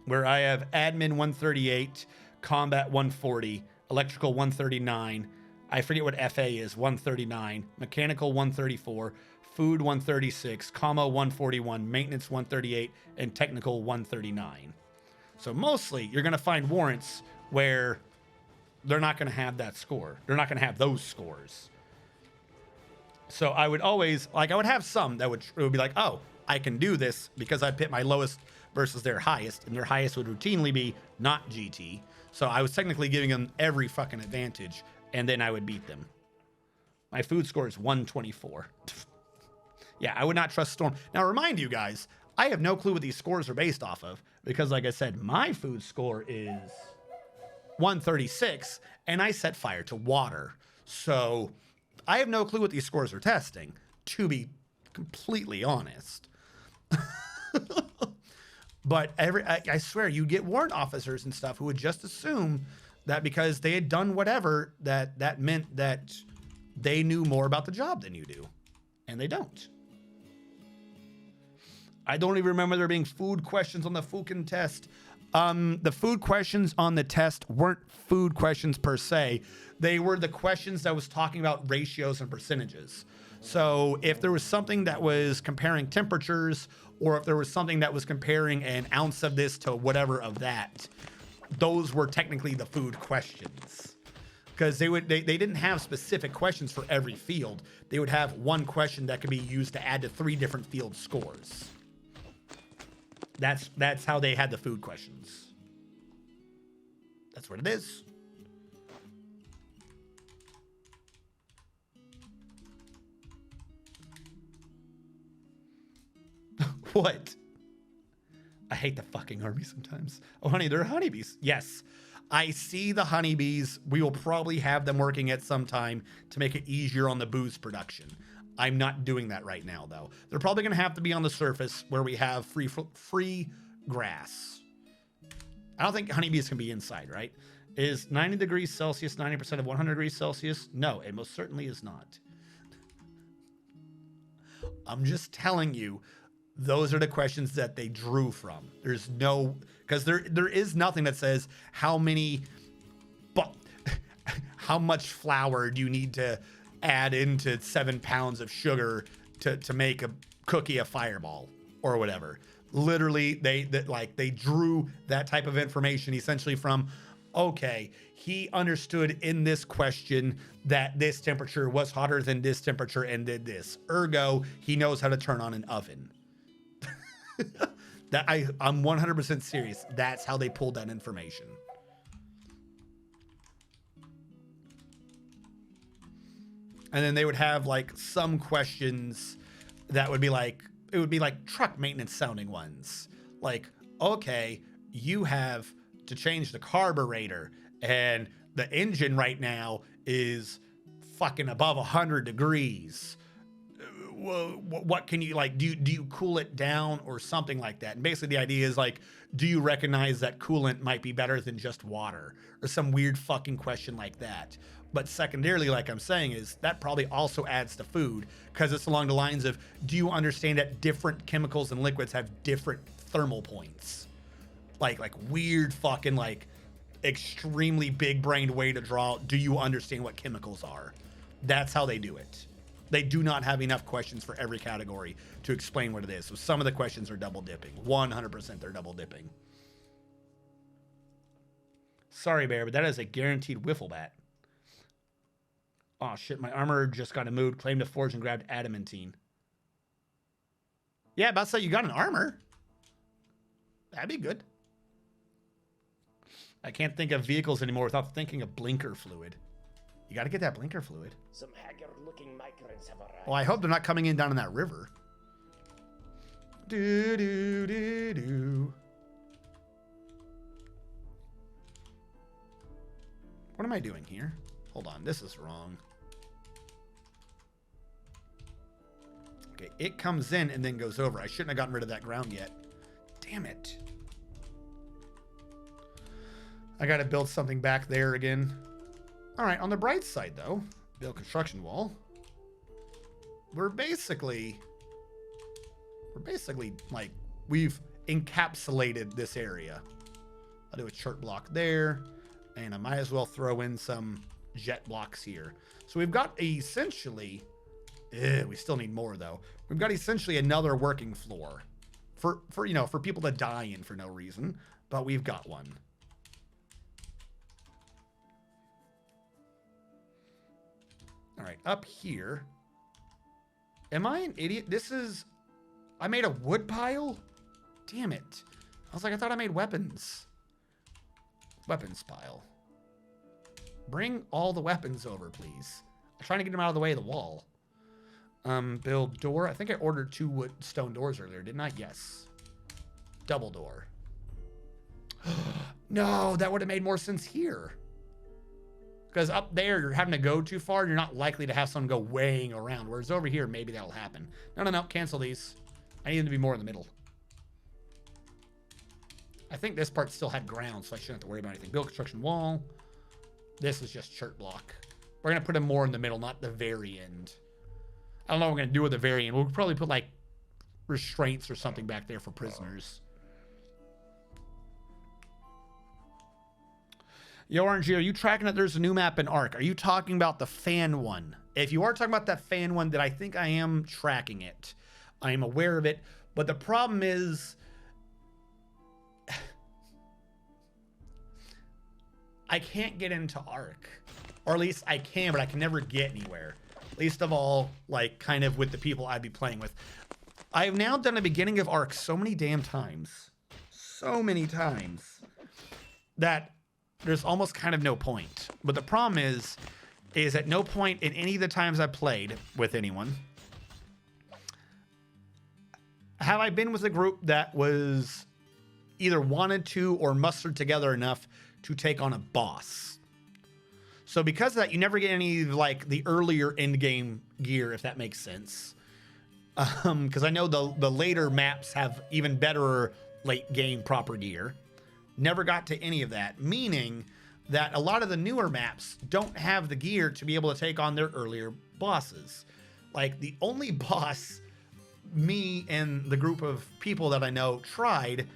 Where I have admin 138, combat 140, electrical 139, I forget what FA is, 139, mechanical 134, food 136, commo 141, maintenance 138, and technical 139. So mostly you're going to find warrants where they're not going to have that score. They're not going to have those scores. So I would always, I would have some that would be like, oh, I can do this because I pit my lowest versus their highest, and their highest would routinely be not GT. So I was technically giving them every fucking advantage, and then I would beat them. My food score is 124. Yeah, I would not trust Storm. Now, remind you guys, I have no clue what these scores are based off of, because like I said, my food score is 136, and I set fire to water. So I have no clue what these scores are testing, to be completely honest. But I swear, you get warrant officers and stuff who would just assume that because they had done whatever, that meant that they knew more about the job than you do. And they don't. I don't even remember there being food questions on the Fukin test. The food questions on the test weren't food questions per se. They were the questions that was talking about ratios and percentages. So if there was something that was comparing temperatures, or if there was something that was comparing an ounce of this to whatever of that, those were technically the food questions. Because they didn't have specific questions for every field. They would have one question that could be used to add to 3 different field scores. That's how they had the food questions. That's what it is. What? I hate the fucking army sometimes. Oh, honey, there are honeybees. Yes, I see the honeybees. We will probably have them working at some time to make it easier on the booze production. I'm not doing that right now, though. They're probably going to have to be on the surface where we have free grass. I don't think honeybees can be inside, right? Is 90 degrees Celsius 90% of 100 degrees Celsius? No, it most certainly is not. I'm just telling you, those are the questions that they drew from. There's no, because there is nothing that says how much flour do you need to add into 7 pounds of sugar to make a cookie a fireball or whatever. Literally, they drew that type of information essentially from, okay, he understood in this question that this temperature was hotter than this temperature and did this. Ergo, he knows how to turn on an oven. I'm 100% serious. That's how they pulled that information. And then they would have like some questions that would be like, it would be like truck maintenance sounding ones. Like, okay, you have to change the carburetor and the engine right now is fucking above 100 degrees. What can you like, do you cool it down or something like that? And basically the idea is like, do you recognize that coolant might be better than just water or some weird fucking question like that? But secondarily, like I'm saying, is that probably also adds to food because it's along the lines of, do you understand that different chemicals and liquids have different thermal points? Like weird fucking like extremely big brained way to draw. Do you understand what chemicals are? That's how they do it. They do not have enough questions for every category to explain what it is. So some of the questions are double dipping. 100% they're double dipping. Sorry, Bear, but that is a guaranteed wiffle bat. Oh, shit, my armor just got a mood. Claimed a forge and grabbed adamantine. Yeah, about to say you got an armor. That'd be good. I can't think of vehicles anymore without thinking of blinker fluid. You got to get that blinker fluid. Some haggard-looking migrants have arrived. Well, I hope they're not coming in down in that river. Do do do do. What am I doing here? Hold on, this is wrong. Okay, it comes in and then goes over. I shouldn't have gotten rid of that ground yet. Damn it. I got to build something back there again. All right, on the bright side, though, build construction wall. We're basically like, we've encapsulated this area. I'll do a chert block there, and I might as well throw in some jet blocks here. So we've got essentially, we still need more though. We've got essentially another working floor for you know, for people to die in for no reason, but we've got one. All right, up here. Am I an idiot? I made a wood pile? Damn it. I was like, I thought I made weapons. Weapons pile. Bring all the weapons over, please. I'm trying to get them out of the way of the wall. Build door. I think I ordered 2 stone doors earlier, didn't I? Yes. Double door. No, that would have made more sense here. Because up there, you're having to go too far. You're not likely to have someone go weighing around. Whereas over here, maybe that'll happen. No. Cancel these. I need them to be more in the middle. I think this part still had ground, so I shouldn't have to worry about anything. Build construction wall. This is just chert block. We're going to put them more in the middle, not the very end. I don't know what we're going to do with the very end. We'll probably put, like, restraints or something back there for prisoners. Yo, RNG, are you tracking that there's a new map in Ark? Are you talking about the fan one? If you are talking about that fan one, then I think I am tracking it. I am aware of it. But the problem is, I can't get into Ark. Or at least I can, but I can never get anywhere. Least of all, like, kind of with the people I'd be playing with. I have now done the beginning of Ark so many damn times. So many times. That there's almost kind of no point. But the problem is at no point in any of the times I played with anyone have I been with a group that was either wanted to or mustered together enough to take on a boss. So because of that, you never get any like the earlier end game gear, if that makes sense. Because I know the later maps have even better late game proper gear. Never got to any of that, meaning that a lot of the newer maps don't have the gear to be able to take on their earlier bosses. Like the only boss me and the group of people that I know tried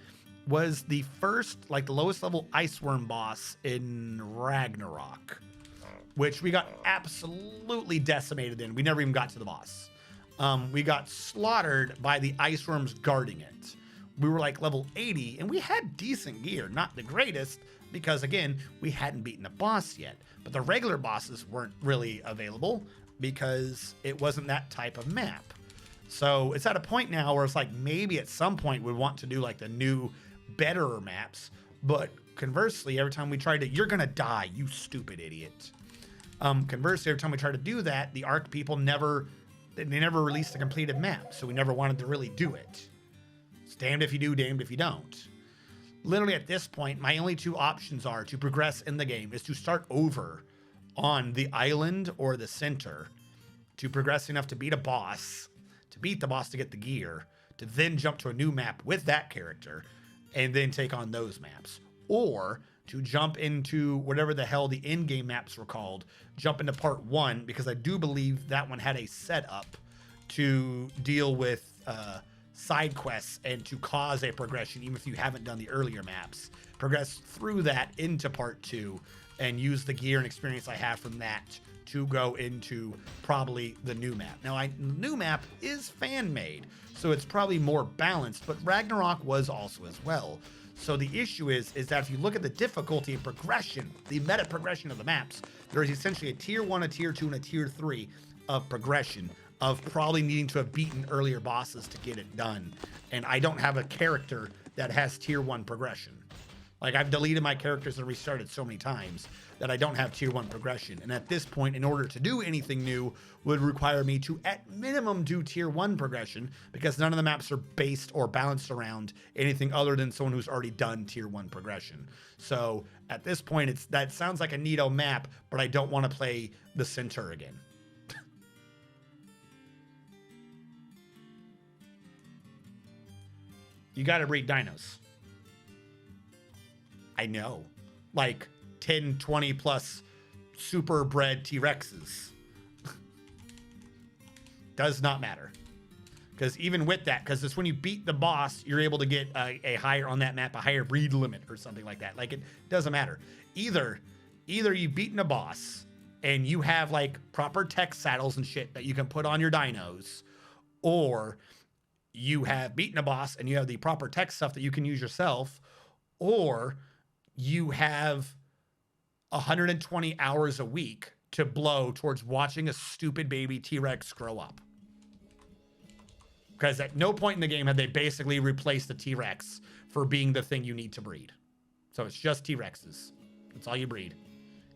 was the first, like the lowest level ice worm boss in Ragnarok, which we got absolutely decimated in. We never even got to the boss. We got slaughtered by the ice worms guarding it. We were like level 80 and we had decent gear, not the greatest because again, we hadn't beaten the boss yet, but the regular bosses weren't really available because it wasn't that type of map. So it's at a point now where it's like, maybe at some point we want to do like the new better maps, but conversely, every time we try to, you're going to die, you stupid idiot. Conversely, every time we try to do that, the Ark people never released a completed map. So we never wanted to really do it. It's damned if you do, damned if you don't. Literally at this point, my only two options are to progress in the game is to start over on the island or the center to progress enough to beat a boss, to beat the boss to get the gear, to then jump to a new map with that character and then take on those maps. Or to jump into whatever the hell the in-game maps were called, jump into part 1, because I do believe that one had a setup to deal with side quests and to cause a progression, even if you haven't done the earlier maps. Progress through that into part 2 and use the gear and experience I have from that to go into probably the new map. Now, the new map is fan-made, so it's probably more balanced, but Ragnarok was also as well. So the issue is that if you look at the difficulty and progression, the meta progression of the maps, there is essentially a tier 1, a tier 2, and a tier 3 of progression of probably needing to have beaten earlier bosses to get it done. And I don't have a character that has tier 1 progression. Like, I've deleted my characters and restarted so many times that I don't have tier 1 progression. And at this point, in order to do anything new, would require me to, at minimum, do tier 1 progression, because none of the maps are based or balanced around anything other than someone who's already done tier 1 progression. So, at this point, that sounds like a neato map, but I don't want to play the center again. You gotta breed dinos. I know. Like 10, 20 plus super bred T-Rexes. Does not matter. Because even with that, because it's when you beat the boss, you're able to get a higher, on that map, a higher breed limit or something like that. Like, it doesn't matter. Either you've beaten a boss and you have like proper tech saddles and shit that you can put on your dinos, or you have beaten a boss and you have the proper tech stuff that you can use yourself, or you have 120 hours a week to blow towards watching a stupid baby T-Rex grow up. Because at no point in the game had they basically replaced the T-Rex for being the thing you need to breed. So it's just T-Rexes. That's all you breed.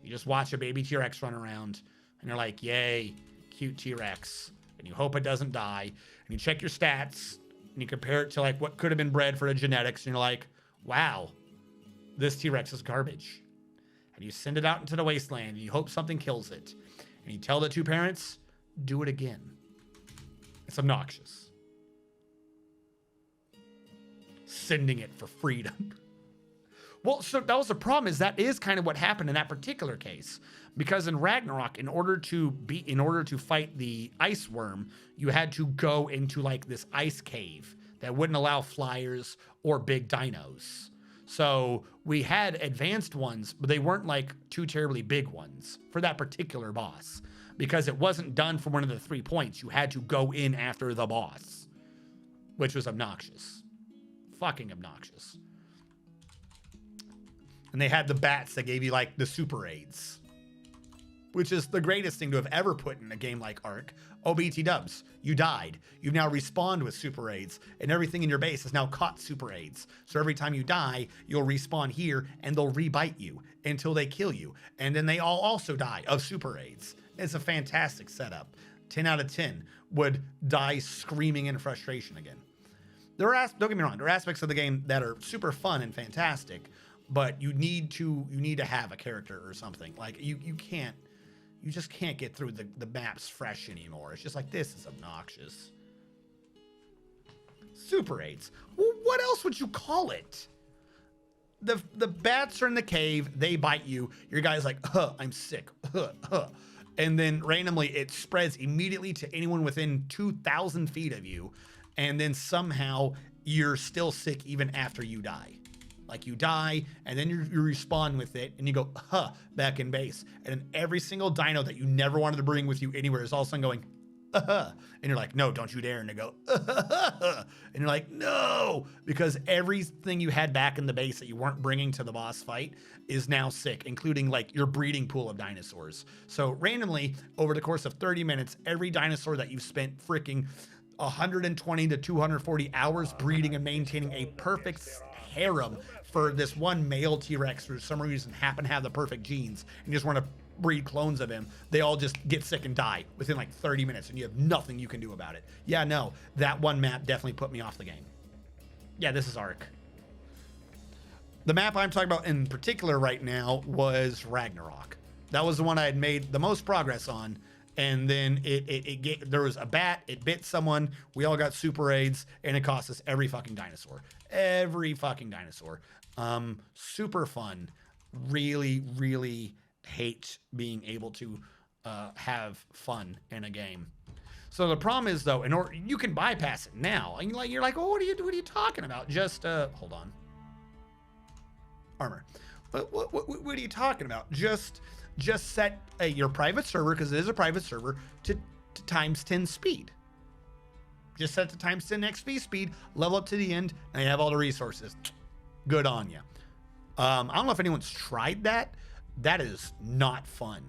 You just watch a baby T-Rex run around and you're like, yay, cute T-Rex. And you hope it doesn't die. And you check your stats and you compare it to like what could have been bred for the genetics. And you're like, wow, this T-Rex is garbage. And you send it out into the wasteland and you hope something kills it. And you tell the two parents, do it again. It's obnoxious. Sending it for freedom. Well, so that was the problem, is that is kind of what happened in that particular case. Because in Ragnarok, in order to fight the ice worm, you had to go into like this ice cave that wouldn't allow flyers or big dinos. So we had advanced ones, but they weren't like too terribly big ones for that particular boss because it wasn't done from one of the 3 points. You had to go in after the boss, which was obnoxious. Fucking obnoxious. And they had the bats that gave you like the super aids, which is the greatest thing to have ever put in a game like Ark. OBT dubs, you died. You've now respawned with super aids, and everything in your base has now caught super aids. So every time you die, you'll respawn here, and they'll rebite you until they kill you. And then they all also die of super aids. It's a fantastic setup. 10 out of 10 would die screaming in frustration again. Don't get me wrong, there are aspects of the game that are super fun and fantastic, but you need to have a character or something. Like you just can't get through the maps fresh anymore. It's just like, this is obnoxious. Super aids. Well, what else would you call it? The bats are in the cave, they bite you. Your guy's like, I'm sick. And then randomly it spreads immediately to anyone within 2,000 feet of you. And then somehow you're still sick even after you die. Like you die, and then you respawn with it, and you go, back in base. And then every single dino that you never wanted to bring with you anywhere is all of a sudden going, and you're like, no, don't you dare. And they go, and you're like, no, because everything you had back in the base that you weren't bringing to the boss fight is now sick, including like your breeding pool of dinosaurs. So randomly, over the course of 30 minutes, every dinosaur that you've spent freaking 120 to 240 hours breeding and maintaining a perfect harem for this one male T-Rex for some reason happen to have the perfect genes and you just want to breed clones of him, they all just get sick and die within like 30 minutes and you have nothing you can do about it. Yeah, no, that one map definitely put me off the game. Yeah, this is Ark. The map I'm talking about in particular right now was Ragnarok. That was the one I had made the most progress on. And then there was a bat, it bit someone, we all got super aids, and it cost us every fucking dinosaur. Every fucking dinosaur. Super fun. Really, really hate being able to have fun in a game. So the problem is though, you can bypass it now. And you're like, oh, what are you talking about? Just hold on. Armor. What are you talking about? Just set your private server, because it is a private server, to times 10 speed. Just set to times 10 XP speed, level up to the end, and you have all the resources. Good on you. I don't know if anyone's tried that. That is not fun.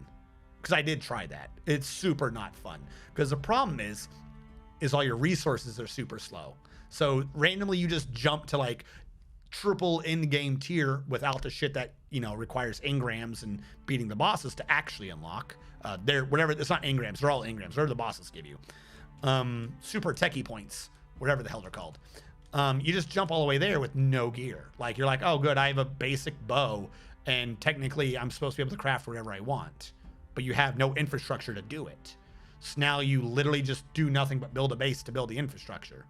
Because I did try that. It's super not fun. Because the problem is all your resources are super slow. So randomly you just jump to like triple in-game tier without the shit that requires engrams and beating the bosses to actually unlock. Whatever, it's not engrams, they're all engrams, whatever the bosses give you. Super techie points, whatever the hell they're called. You just jump all the way there with no gear. Like you're like, oh good, I have a basic bow and technically I'm supposed to be able to craft whatever I want, but you have no infrastructure to do it. So now you literally just do nothing but build a base to build the infrastructure.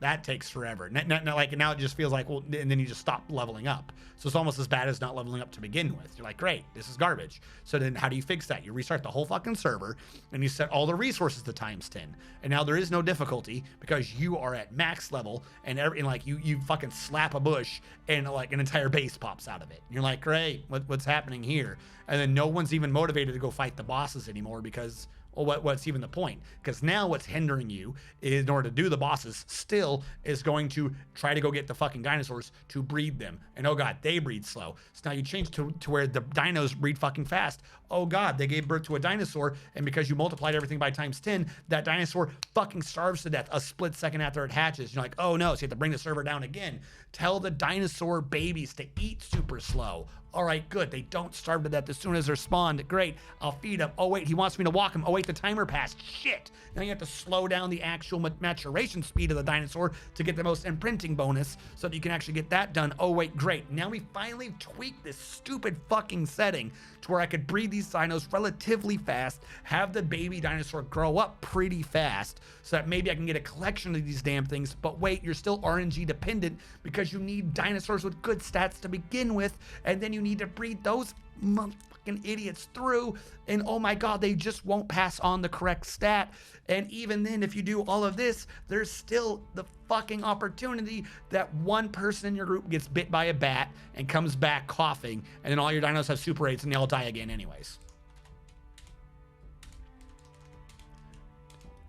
That takes forever. Now it just feels like, well, and then you just stop leveling up. So it's almost as bad as not leveling up to begin with. You're like, great, this is garbage. So then how do you fix that? You restart the whole fucking server and you set all the resources to times 10. And now there is no difficulty because you are at max level and you fucking slap a bush and like an entire base pops out of it. And you're like, great, what's happening here? And then no one's even motivated to go fight the bosses anymore because, well, what's even the point? Because now what's hindering you is, in order to do the bosses still, is going to try to go get the fucking dinosaurs to breed them. And oh god, they breed slow. So now you change to where the dinos breed fucking fast. Oh god, they gave birth to a dinosaur, and because you multiplied everything by times 10, that dinosaur fucking starves to death a split second after it hatches. You're like, oh no, so you have to bring the server down again. Tell the dinosaur babies to eat super slow. All right, good. They don't starve to death as soon as they're spawned. Great. I'll feed them. Oh, wait, he wants me to walk him. Oh, wait, the timer passed. Shit. Now you have to slow down the actual maturation speed of the dinosaur to get the most imprinting bonus so that you can actually get that done. Oh, wait, great. Now we finally tweaked this stupid fucking setting to where I could breed these dinos relatively fast, have the baby dinosaur grow up pretty fast so that maybe I can get a collection of these damn things. But wait, you're still RNG dependent because you need dinosaurs with good stats to begin with, and then you need to breed those motherfucking idiots through, and oh my god, they just won't pass on the correct stat. And even then, if you do all of this, there's still the fucking opportunity that one person in your group gets bit by a bat and comes back coughing, and then all your dinos have super 8s and they all die again anyways.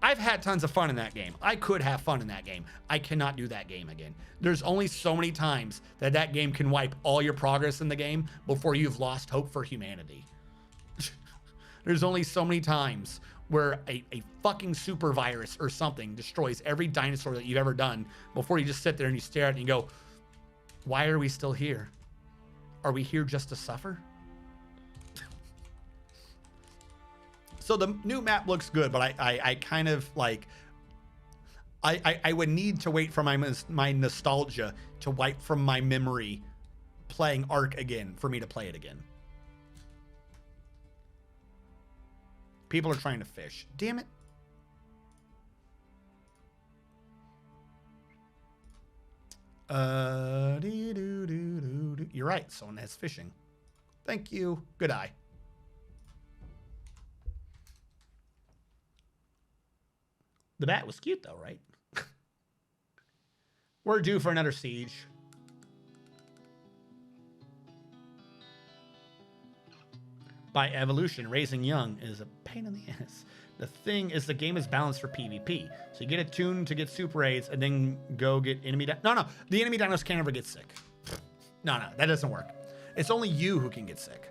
I've had tons of fun in that game. I could have fun in that game. I cannot do that game again. There's only so many times that that game can wipe all your progress in the game before you've lost hope for humanity. There's only so many times where a fucking super virus or something destroys every dinosaur that you've ever done before you just sit there and you stare at it and you go, why are we still here? Are we here just to suffer? So the new map looks good, but I kind of like, I would need to wait for my nostalgia to wipe from my memory playing Ark again for me to play it again. People are trying to fish. Damn it. You're right. Someone has fishing. Thank you. Good eye. The bat was cute though, right? We're due for another siege. By evolution, raising young is a pain in the ass. The thing is, the game is balanced for PvP. So you get attuned to get super 8s and then go get enemy... No, the enemy dinos can't ever get sick. No, that doesn't work. It's only you who can get sick.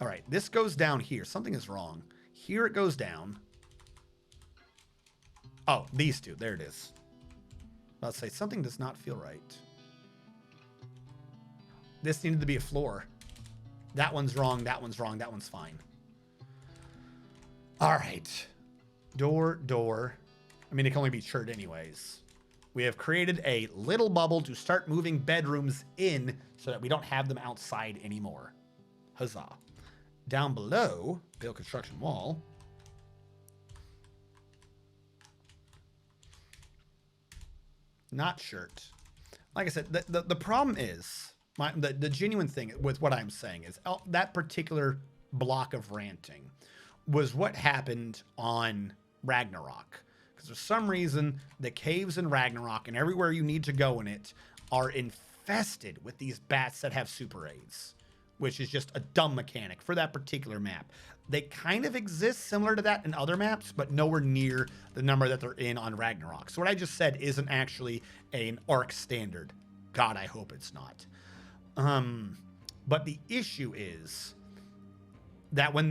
All right, this goes down here. Something is wrong. Here it goes down. Oh, these two. There it is. I'll say something does not feel right. This needed to be a floor. That one's wrong. That one's wrong. That one's fine. All right. Door. I mean, it can only be churred anyways. We have created a little bubble to start moving bedrooms in so that we don't have them outside anymore. Huzzah. Down below, build construction wall. Not shirt. Like I said, the problem is, the genuine thing with what I'm saying is that particular block of ranting was what happened on Ragnarok. Because for some reason, the caves in Ragnarok and everywhere you need to go in it are infested with these bats that have super 8s. Which is just a dumb mechanic for that particular map. They kind of exist similar to that in other maps, but nowhere near the number that they're in on Ragnarok. So what I just said isn't actually an Ark standard. God, I hope it's not. But the issue is that how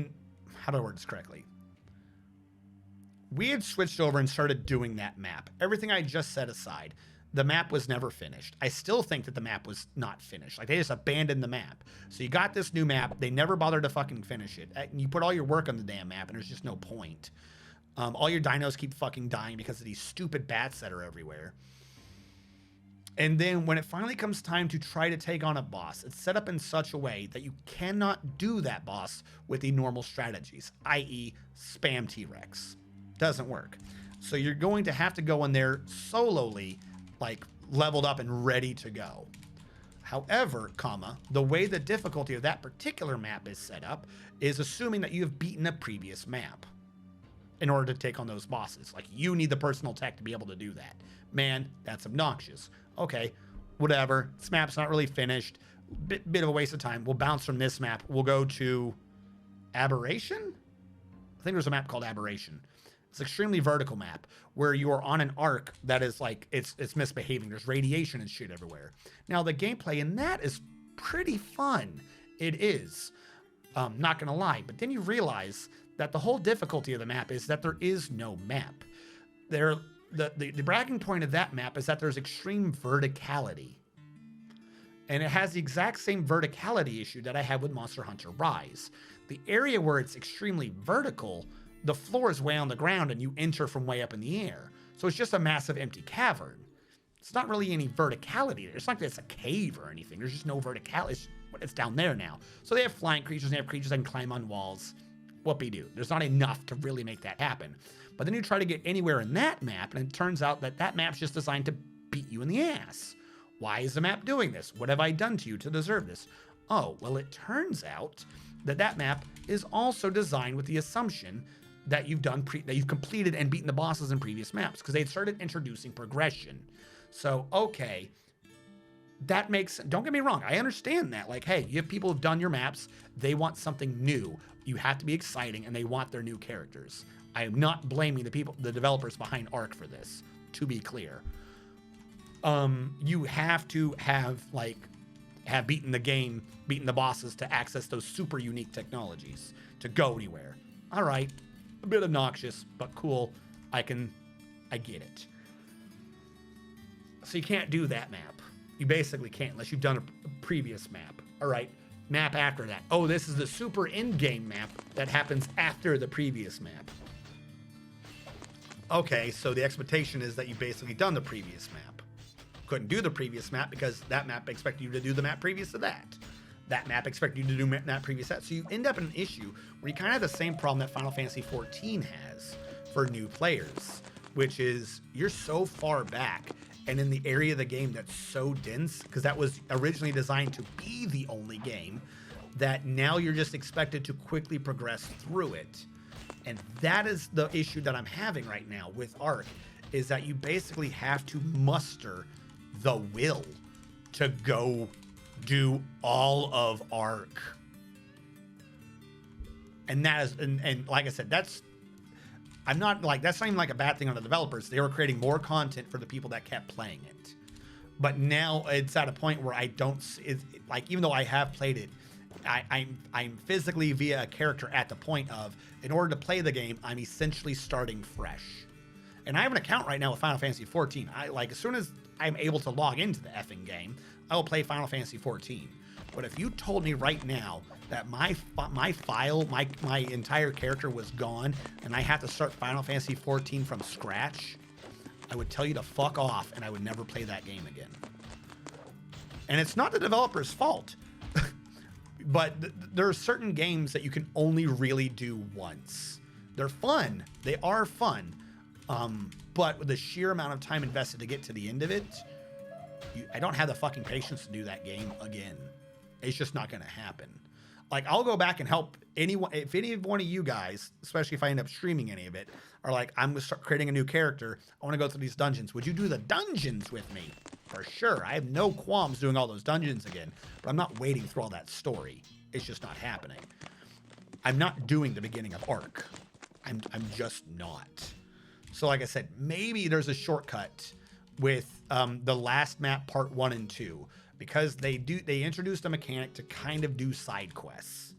do I word this correctly? We had switched over and started doing that map. Everything I just set aside, the map was never finished. I still think that the map was not finished. Like, they just abandoned the map. So you got this new map. They never bothered to fucking finish it. And you put all your work on the damn map, and there's just no point. All your dinos keep fucking dying because of these stupid bats that are everywhere. And then when it finally comes time to try to take on a boss, it's set up in such a way that you cannot do that boss with the normal strategies, i.e. spam T-Rex. Doesn't work. So you're going to have to go in there solely, like leveled up and ready to go. However, the way the difficulty of that particular map is set up is assuming that you have beaten a previous map in order to take on those bosses. Like, you need the personal tech to be able to do that. Man, that's obnoxious. Okay, whatever. This map's not really finished. Bit of a waste of time. We'll bounce from this map. We'll go to Aberration? I think there's a map called Aberration. It's an extremely vertical map where you are on an arc that is like, it's misbehaving. There's radiation and shit everywhere. Now, the gameplay in that is pretty fun. It is. Not gonna lie. But then you realize that the whole difficulty of the map is that there is no map. The bragging point of that map is that there's extreme verticality. And it has the exact same verticality issue that I had with Monster Hunter Rise. The area where it's extremely vertical, the floor is way on the ground and you enter from way up in the air. So it's just a massive empty cavern. It's not really any verticality there. It's not like it's a cave or anything. There's just no verticality. It's down there now. So they have flying creatures, and they have creatures that can climb on walls. whoopee-doo. There's not enough to really make that happen. But then you try to get anywhere in that map, and it turns out that that map's just designed to beat you in the ass. Why is the map doing this? What have I done to you to deserve this? Oh, well, it turns out that that map is also designed with the assumption that you've completed and beaten the bosses in previous maps, because they'd started introducing progression. So, okay, that makes, don't get me wrong, I understand that. Like, hey, you have people who've done your maps, they want something new. You have to be exciting, and they want their new characters. I am not blaming the developers behind Ark for this, to be clear. You have to have beaten the game, beaten the bosses to access those super unique technologies to go anywhere. All right, a bit obnoxious, but cool. I get it. So you can't do that map. You basically can't unless you've done a previous map. All right, map after that. Oh, this is the super in-game map that happens after the previous map. Okay, so the expectation is that you've basically done the previous map. Couldn't do the previous map because that map expected you to do the map previous to that. That map expected you to do map previous to that. So you end up in an issue where you kind of have the same problem that Final Fantasy XIV has for new players, which is you're so far back and in the area of the game that's so dense, because that was originally designed to be the only game, that now you're just expected to quickly progress through it. And that is the issue that I'm having right now with Ark, is that you basically have to muster the will to go do all of Ark. And that is, and like I said, that's not even like a bad thing on the developers. They were creating more content for the people that kept playing it. But now it's at a point where I don't, even though I have played it, I'm physically via a character at the point of, in order to play the game, I'm essentially starting fresh. And I have an account right now with Final Fantasy XIV. As soon as I'm able to log into the effing game, I will play Final Fantasy XIV. But if you told me right now that my entire character was gone and I have to start Final Fantasy XIV from scratch, I would tell you to fuck off and I would never play that game again. And it's not the developer's fault. But there are certain games that you can only really do once. They're fun. They are fun. But with the sheer amount of time invested to get to the end of it, I don't have the fucking patience to do that game again. It's just not going to happen. Like, I'll go back and help anyone. If any one of you guys, especially if I end up streaming any of it, are like, I'm going to start creating a new character, I want to go through these dungeons. Would you do the dungeons with me? For sure. I have no qualms doing all those dungeons again, but I'm not waiting through all that story. It's just not happening. I'm not doing the beginning of Ark. I'm just not. So like I said, maybe there's a shortcut with the last map, part 1 and 2, because they introduced a mechanic to kind of do side quests.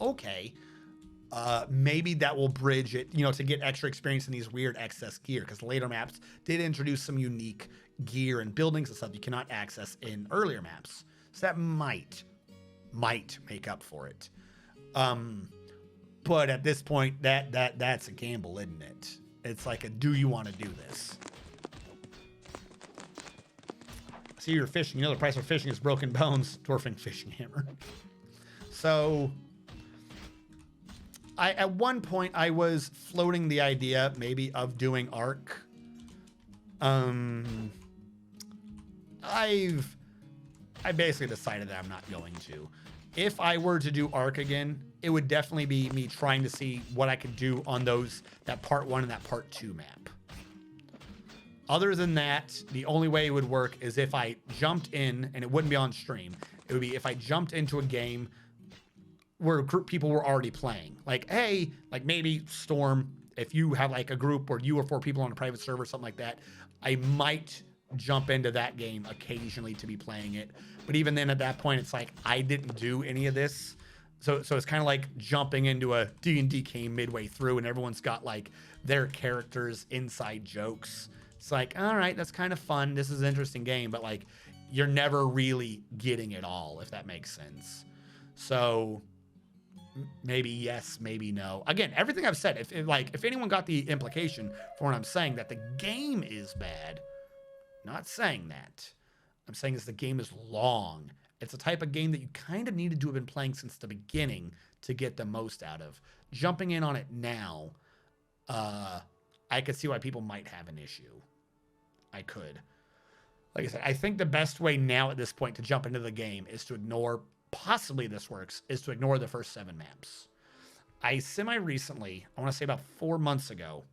Okay. Maybe that will bridge it, to get extra experience in these weird excess gear, because later maps did introduce some unique gear and buildings and stuff you cannot access in earlier maps. So that might make up for it. But at this point, that's a gamble, isn't it? It's like do you want to do this? See, you're fishing. The price of fishing is broken bones. Dwarfing fishing hammer. So at one point I was floating the idea maybe of doing Ark. I basically decided that I'm not going to. If I were to do Ark again, it would definitely be me trying to see what I could do on that part 1 and that part 2 map. Other than that, the only way it would work is if I jumped in, and it wouldn't be on stream. It would be if I jumped into a game where people were already playing. Like, hey, like maybe Storm, if you have like a group or 2 or 4 people on a private server, something like that, I might jump into that game occasionally to be playing it. But even then at that point, it's like, I didn't do any of this. So it's kind of like jumping into a D&D game midway through and everyone's got like their characters' inside jokes. It's like, all right, that's kind of fun. This is an interesting game, but like you're never really getting it all, if that makes sense. So maybe yes, maybe no. Again, everything I've said, if anyone got the implication for what I'm saying that the game is bad, not saying that. I'm saying is the game is long. It's a type of game that you kind of needed to have been playing since the beginning to get the most out of. jumping in on it now, I could see why people might have an issue. I could. Like I said, I think the best way now at this point to jump into the game is to ignore, possibly this works, is to ignore the first 7 maps. I semi-recently, I want to say about 4 months ago,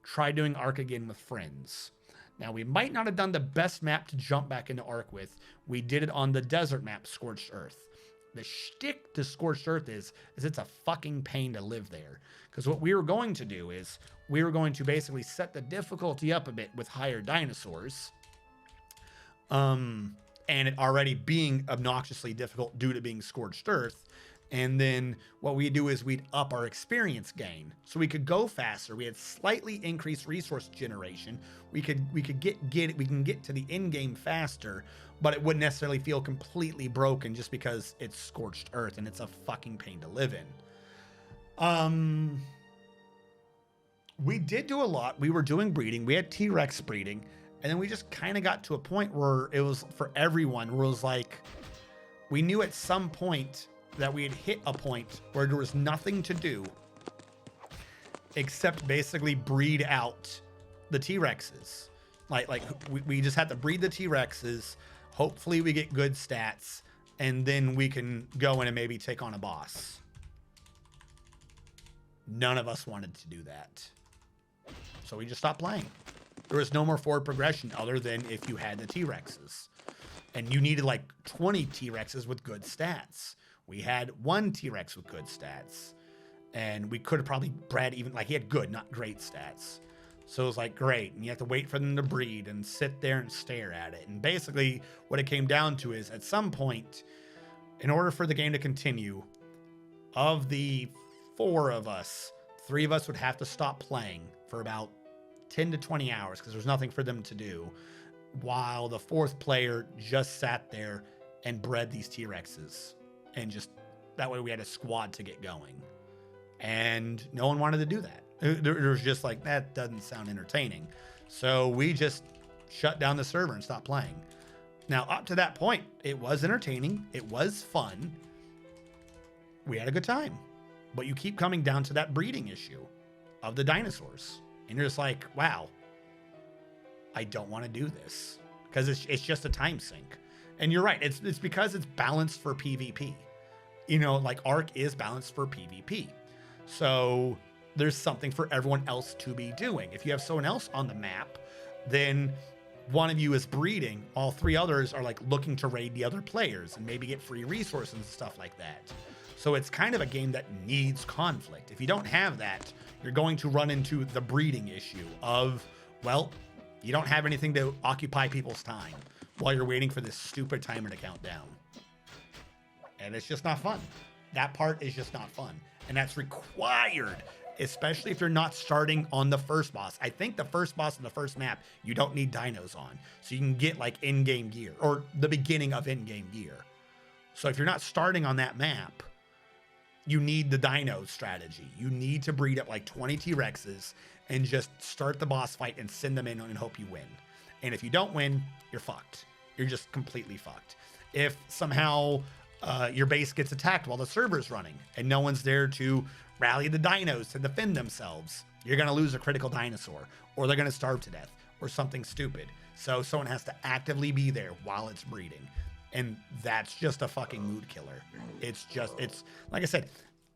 tried doing Ark again with friends. Now, we might not have done the best map to jump back into Ark with. We did it on the desert map, Scorched Earth. The shtick to Scorched Earth is it's a fucking pain to live there. Because what we were going to do is we were going to basically set the difficulty up a bit with higher dinosaurs. And it already being obnoxiously difficult due to being Scorched Earth. And then what we do is we'd up our experience gain. So we could go faster. We had slightly increased resource generation. We can get to the end game faster, but it wouldn't necessarily feel completely broken just because it's Scorched Earth and it's a fucking pain to live in. We did do a lot. We were doing breeding. We had T-Rex breeding. And then we just kind of got to a point where it was for everyone, where it was like, we knew at some point that we had hit a point where there was nothing to do except basically breed out the T-Rexes. We just had to breed the T-Rexes. Hopefully we get good stats, and then we can go in and maybe take on a boss. None of us wanted to do that. So we just stopped playing. There was no more forward progression other than if you had the T-Rexes. And you needed like 20 T-Rexes with good stats. We had 1 T-Rex with good stats. And we could have probably bred even, like, he had good, not great stats. So it was like, great. And you have to wait for them to breed and sit there and stare at it. And basically what it came down to is at some point, in order for the game to continue, of the 4 of us, 3 of us would have to stop playing for about 10 to 20 hours because there's nothing for them to do, while the 4th player just sat there and bred these T-Rexes. And just that way we had a squad to get going. And no one wanted to do that. There was just like, that doesn't sound entertaining. So we just shut down the server and stopped playing. Now, up to that point, it was entertaining. It was fun. We had a good time. But you keep coming down to that breeding issue of the dinosaurs. And you're just like, wow, I don't want to do this. Because it's just a time sink. And you're right. It's because it's balanced for PvP. You know, like Ark is balanced for PvP. So there's something for everyone else to be doing. If you have someone else on the map, then one of you is breeding. All 3 others are like looking to raid the other players and maybe get free resources and stuff like that. So it's kind of a game that needs conflict. If you don't have that, you're going to run into the breeding issue of, well, you don't have anything to occupy people's time while you're waiting for this stupid timer to count down. And it's just not fun. That part is just not fun. And that's required, especially if you're not starting on the first boss. I think the first boss in the first map, you don't need dinos on. So you can get like in-game gear or the beginning of in-game gear. So if you're not starting on that map, you need the dino strategy. You need to breed up like 20 T-Rexes and just start the boss fight and send them in and hope you win. And if you don't win, you're fucked. You're just completely fucked. If somehow your base gets attacked while the server's running and no one's there to rally the dinos to defend themselves, you're going to lose a critical dinosaur, or they're going to starve to death, or something stupid. So someone has to actively be there while it's breeding. And that's just a fucking mood killer. It's like I said,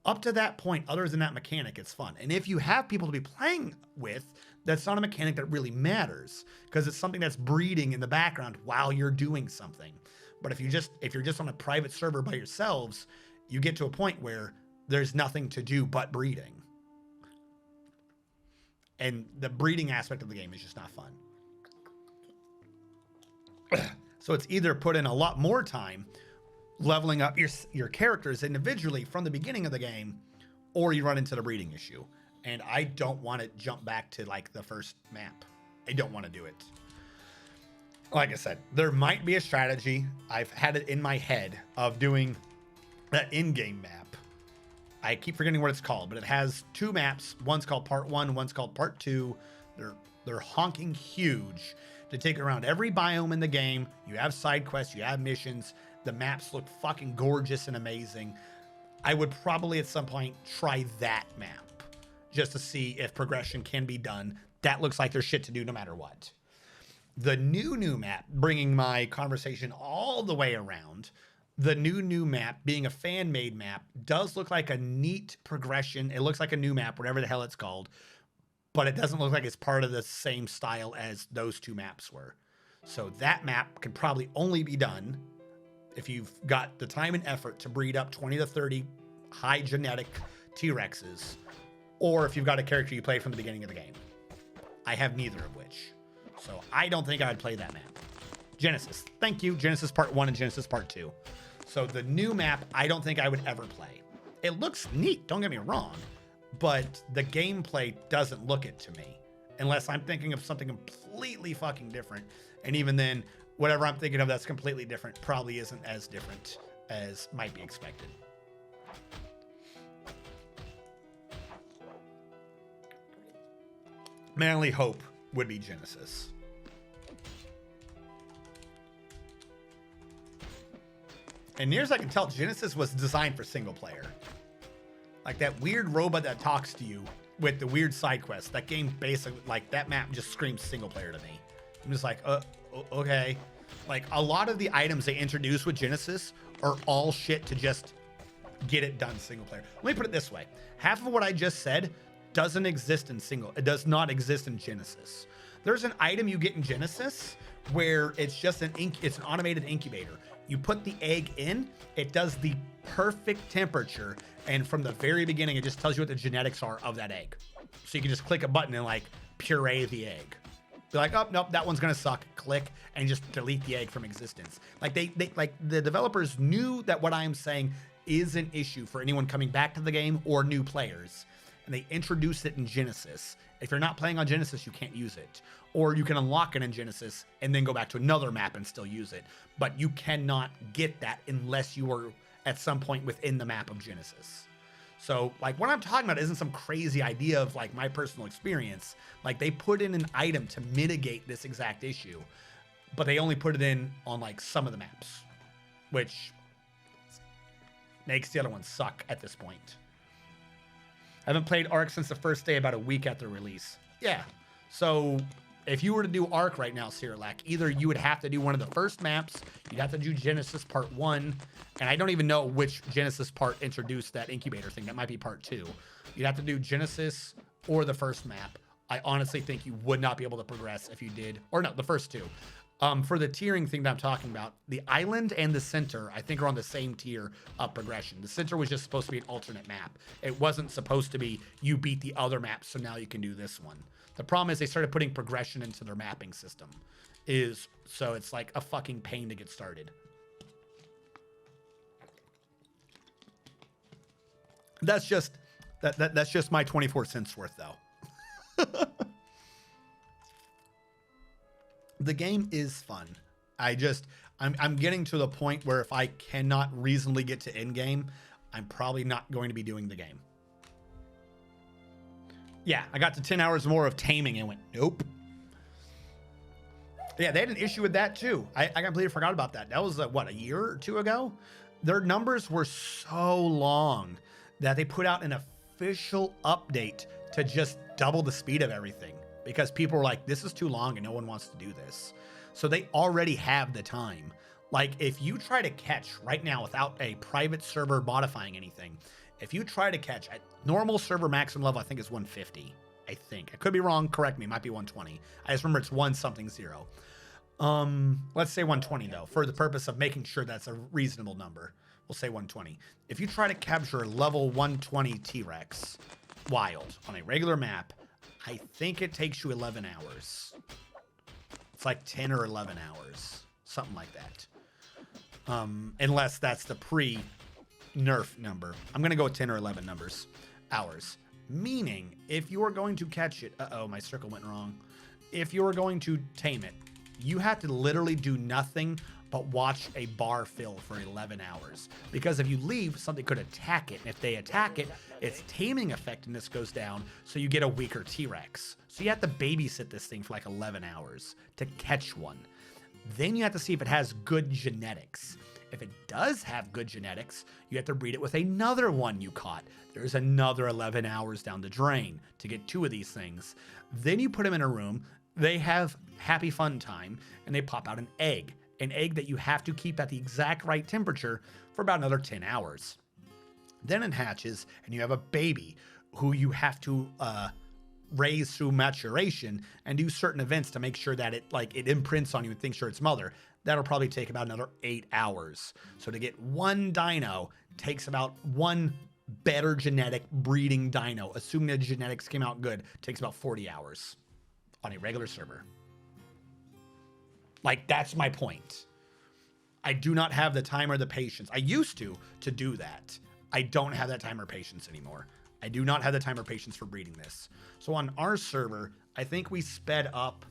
up to that point, other than that mechanic, it's fun. And if you have people to be playing with, that's not a mechanic that really matters, because it's something that's breeding in the background while you're doing something. But if you're just on a private server by yourselves, you get to a point where there's nothing to do but breeding. And the breeding aspect of the game is just not fun. So it's either put in a lot more time leveling up your characters individually from the beginning of the game, or you run into the breeding issue. And I don't want to jump back to like the first map. I don't want to do it. Like I said, there might be a strategy. I've had it in my head of doing that in-game map. I keep forgetting what it's called, but it has 2 maps. One's called Part 1, one's called Part 2. They're honking huge to take around every biome in the game. You have side quests, you have missions. The maps look fucking gorgeous and amazing. I would probably at some point try that map just to see if progression can be done. That looks like there's shit to do no matter what. The new map, bringing my conversation all the way around, the new map being a fan-made map does look like a neat progression. It looks like a new map, whatever the hell it's called, but it doesn't look like it's part of the same style as those two maps were. So that map can probably only be done if you've got the time and effort to breed up 20 to 30 high genetic T-Rexes, or if you've got a character you play from the beginning of the game. I have neither of which. So I don't think I'd play that map. Genesis. Thank you. Genesis Part 1 and Genesis Part 2. So the new map, I don't think I would ever play. It looks neat, don't get me wrong, but the gameplay doesn't look it to me. Unless I'm thinking of something completely fucking different. And even then, whatever I'm thinking of that's completely different probably isn't as different as might be expected. My only hope would be Genesis. And near as I can tell, Genesis was designed for single player. Like that weird robot that talks to you with the weird side quests. That game basically, like that map just screams single player to me. I'm just like, okay. Like a lot of the items they introduce with Genesis are all shit to just get it done single player. Let me put it this way. Half of what I just said doesn't exist in it does not exist in Genesis. There's an item you get in Genesis where it's just it's an automated incubator. You put the egg in, it does the perfect temperature, and from the very beginning, it just tells you what the genetics are of that egg. So you can just click a button and like puree the egg. Be like, oh, nope, that one's gonna suck. Click and just delete the egg from existence. Like they like the developers knew that what I am saying is an issue for anyone coming back to the game or new players. And they introduced it in Genesis. If you're not playing on Genesis, you can't use it. Or you can unlock it in Genesis and then go back to another map and still use it. But you cannot get that unless you are at some point within the map of Genesis. So like what I'm talking about isn't some crazy idea of like my personal experience. Like they put in an item to mitigate this exact issue, but they only put it in on like some of the maps, which makes the other ones suck at this point. I haven't played Ark since the first day, about a week after release. Yeah. So if you were to do Ark right now, Cyrilak, either you would have to do one of the first maps, you'd have to do Genesis Part 1, and I don't even know which Genesis part introduced that incubator thing. That might be Part 2. You'd have to do Genesis or the first map. I honestly think you would not be able to progress if you did, or no, the first two. For the tiering thing that I'm talking about, the island and the center, I think, are on the same tier of progression. The center was just supposed to be an alternate map. It wasn't supposed to be you beat the other map, so now you can do this one. The problem is they started putting progression into their mapping system. So it's like a fucking pain to get started. That's just that's just my 24 cents worth, though. The game is fun. I'm getting to the point where if I cannot reasonably get to end game, I'm probably not going to be doing the game. Yeah, I got to 10 hours more of taming and went, nope. Yeah, they had an issue with that too. I completely forgot about that. That was what, a year or two ago? Their numbers were so long that they put out an official update to just double the speed of everything. Because people were like, this is too long and no one wants to do this. So they already have the time. Like if you try to catch right now without a private server modifying anything, if you try to catch at normal server maximum level, I think is 150. I think. I could be wrong. Correct me. It might be 120. I just remember it's 1-something-0. Let's say 120 though, for the purpose of making sure that's a reasonable number. We'll say 120. If you try to capture a level 120 T-Rex wild on a regular map, I think it takes you 11 hours. It's like 10 or 11 hours, something like that. Unless that's the pre-nerf number. I'm going to go with 10 or 11 hours. Meaning, if you are going to catch it, my circle went wrong. If you are going to tame it, you have to literally do nothing but watch a bar fill for 11 hours. Because if you leave, something could attack it. And if they attack it, its taming effectiveness goes down, so you get a weaker T-Rex. So you have to babysit this thing for like 11 hours to catch one. Then you have to see if it has good genetics. If it does have good genetics, you have to breed it with another one you caught. There's another 11 hours down the drain to get 2 of these things. Then you put them in a room. They have happy fun time, and they pop out an egg that you have to keep at the exact right temperature for about another 10 hours. Then it hatches, and you have a baby who you have to raise through maturation and do certain events to make sure that it imprints on you and thinks you're its mother. That'll probably take about another 8 hours. So to get one dino takes about one better genetic breeding dino, assuming the genetics came out good, takes about 40 hours on a regular server. Like, that's my point. I do not have the time or the patience. I used to do that. I don't have that time or patience anymore. I do not have the time or patience for breeding this. So on our server, I think we sped up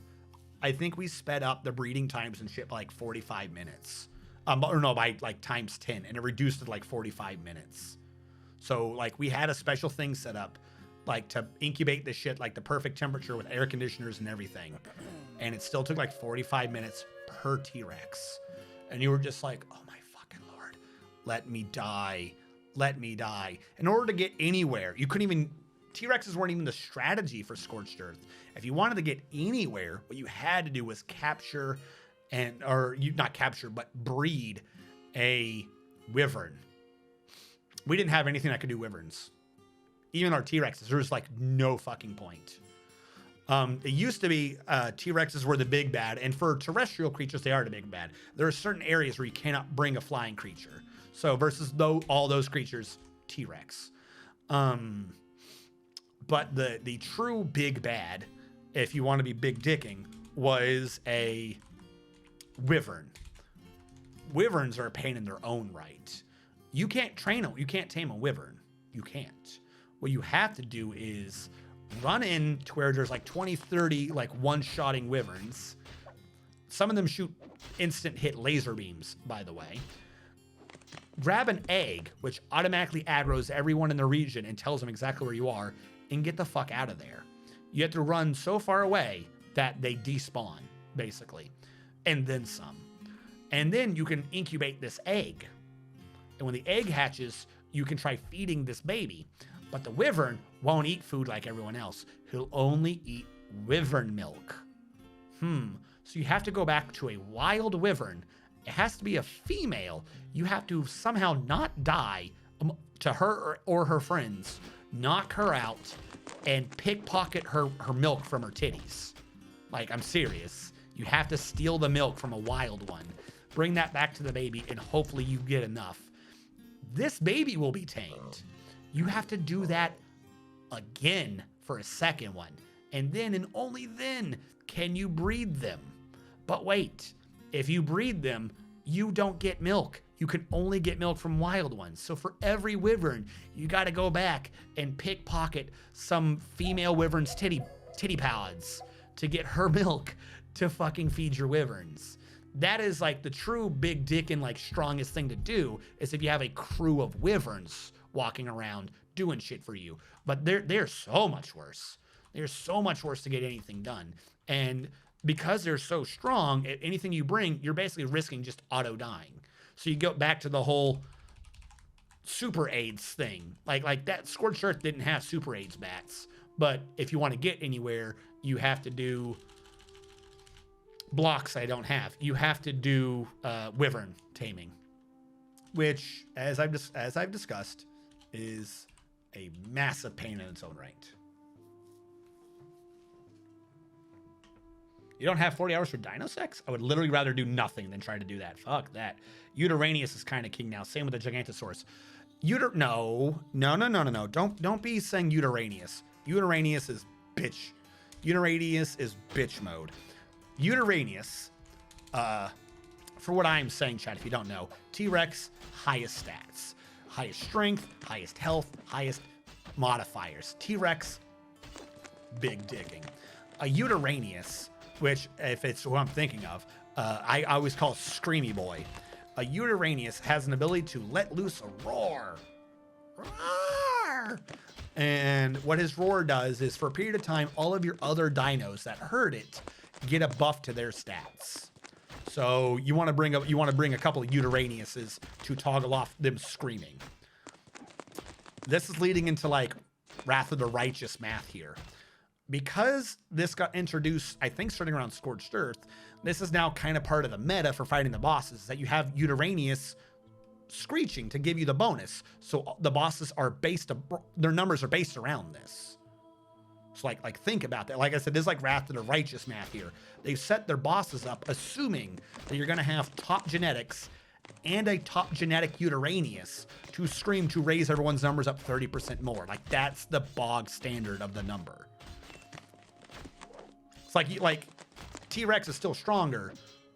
the breeding times and shit by like 45 minutes. By like times 10, and it reduced it to like 45 minutes. So like we had a special thing set up like to incubate this shit like the perfect temperature with air conditioners and everything. And it still took like 45 minutes per T-Rex. And you were just like, oh my fucking Lord, let me die. Let me die. In order to get anywhere, you couldn't even, T-Rexes weren't even the strategy for Scorched Earth. If you wanted to get anywhere, what you had to do was breed a wyvern. We didn't have anything that could do wyverns. Even our T-Rexes, there was like no fucking point. It used to be T-Rexes were the big bad, and for terrestrial creatures, they are the big bad. There are certain areas where you cannot bring a flying creature. So versus all those creatures, T-Rex. But the true big bad, if you want to be big dicking, was a wyvern. Wyverns are a pain in their own right. You can't train them. You can't tame a wyvern. You can't. What you have to do is run in to where there's like 20, 30 like one-shotting wyverns. Some of them shoot instant hit laser beams, by the way. Grab an egg, which automatically aggroes everyone in the region and tells them exactly where you are, and get the fuck out of there. You have to run so far away that they despawn, basically, and then some. And then you can incubate this egg. And when the egg hatches, you can try feeding this baby. But the wyvern won't eat food like everyone else. He'll only eat wyvern milk. So you have to go back to a wild wyvern. It has to be a female. You have to somehow not die to her or her friends, knock her out, and pickpocket her milk from her titties. Like, I'm serious. You have to steal the milk from a wild one, bring that back to the baby, and hopefully you get enough. This baby will be tamed. You have to do that again for a second one. And then and only then can you breed them. But wait, if you breed them, you don't get milk. You can only get milk from wild ones. So for every wyvern, you got to go back and pickpocket some female wyvern's titty pads to get her milk to fucking feed your wyverns. That is like the true big dick and like strongest thing to do is if you have a crew of wyverns walking around doing shit for you. But they're so much worse. They're so much worse to get anything done. And because they're so strong, anything you bring, you're basically risking just auto dying. So you go back to the whole super AIDS thing. Like that Scorched Earth didn't have super AIDS bats. But if you want to get anywhere, you have to do blocks I don't have. You have to do wyvern taming, which, as I've discussed, is a massive pain in its own right. You don't have 40 hours for dino sex? I would literally rather do nothing than try to do that. Fuck that. Uteranius is kind of king now. Same with the Gigantosaurus. No. Don't be saying Uteranius. Uteranius is bitch. Uteranius is bitch mode. Uteranius, for what I'm saying, chat, if you don't know, T-Rex, highest stats. Highest strength, highest health, highest modifiers. T-Rex, big digging. A Uteranius, which, if it's who I'm thinking of, I always call Screamy Boy. A Uteranius has an ability to let loose a roar. Roar! And what his roar does is, for a period of time, all of your other dinos that heard it get a buff to their stats. So you want to bring a couple of Uteraniuses to toggle off them screaming. This is leading into like Wrath of the Righteous math here. Because this got introduced, I think starting around Scorched Earth, this is now kind of part of the meta for fighting the bosses, that you have Uteranius screeching to give you the bonus. So the bosses are their numbers are based around this. So like think about that. Like I said, this is like Wrath of the Righteous math here. They've set their bosses up assuming that you're going to have top genetics and a top genetic Uteranius to scream to raise everyone's numbers up 30% more. Like that's the bog standard of the number. It's like T-Rex is still stronger.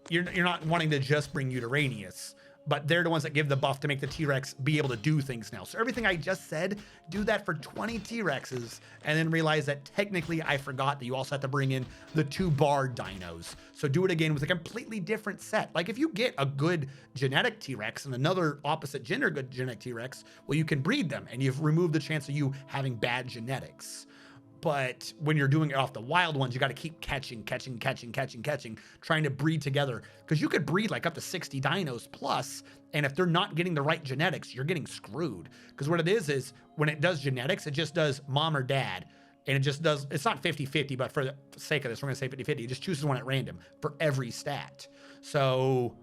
You're not wanting to just bring Uteranius, but they're the ones that give the buff to make the T-Rex be able to do things now. So everything I just said, do that for 20 T-Rexes, and then realize that technically I forgot that you also have to bring in the 2 Bard dinos. So do it again with a completely different set. Like if you get a good genetic T-Rex and another opposite gender good genetic T-Rex, well, you can breed them, and you've removed the chance of you having bad genetics. But when you're doing it off the wild ones, you got to keep catching, trying to breed together. Because you could breed like up to 60 dinos plus, and if they're not getting the right genetics, you're getting screwed. Because what it is when it does genetics, it just does mom or dad. And it just does, it's not 50-50, but for the sake of this, we're going to say 50-50. It just chooses one at random for every stat. So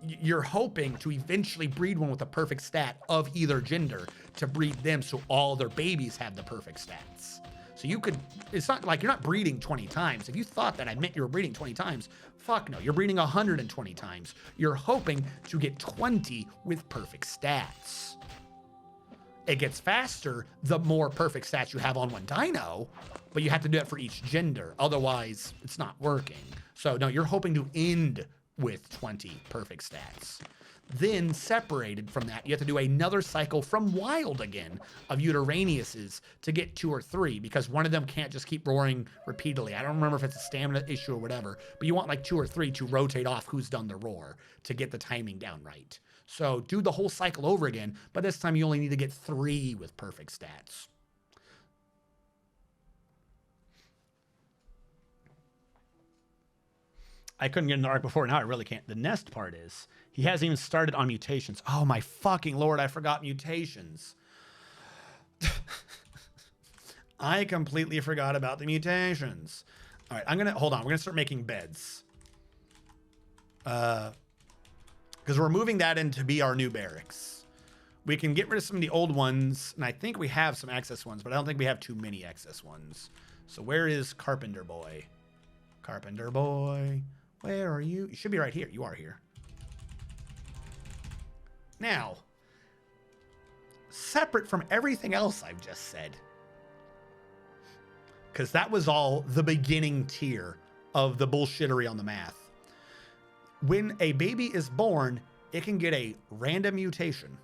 you're hoping to eventually breed one with a perfect stat of either gender to breed them so all their babies have the perfect stats. So you could, it's not like you're not breeding 20 times. If you thought that I meant you were breeding 20 times, fuck no, you're breeding 120 times. You're hoping to get 20 with perfect stats. It gets faster the more perfect stats you have on one dino, but you have to do it for each gender. Otherwise, it's not working. So no, you're hoping to end with 20 perfect stats. Then separated from that, you have to do another cycle from wild again of Uteraniuses to get 2 or 3, because one of them can't just keep roaring repeatedly. I don't remember if it's a stamina issue or whatever, but you want like 2 or 3 to rotate off who's done the roar to get the timing down right. So do the whole cycle over again, but this time you only need to get 3 with perfect stats. I couldn't get in the arc before. Now I really can't. The nest part is he hasn't even started on mutations. Oh my fucking Lord, I forgot mutations. I completely forgot about the mutations. All right, hold on. We're going to start making beds. Because we're moving that in to be our new barracks. We can get rid of some of the old ones, and I think we have some excess ones, but I don't think we have too many excess ones. So where is Carpenter Boy? Carpenter Boy. Where are you? You should be right here. You are here. Now, separate from everything else I've just said, because that was all the beginning tier of the bullshittery on the math. When a baby is born, it can get a random mutation,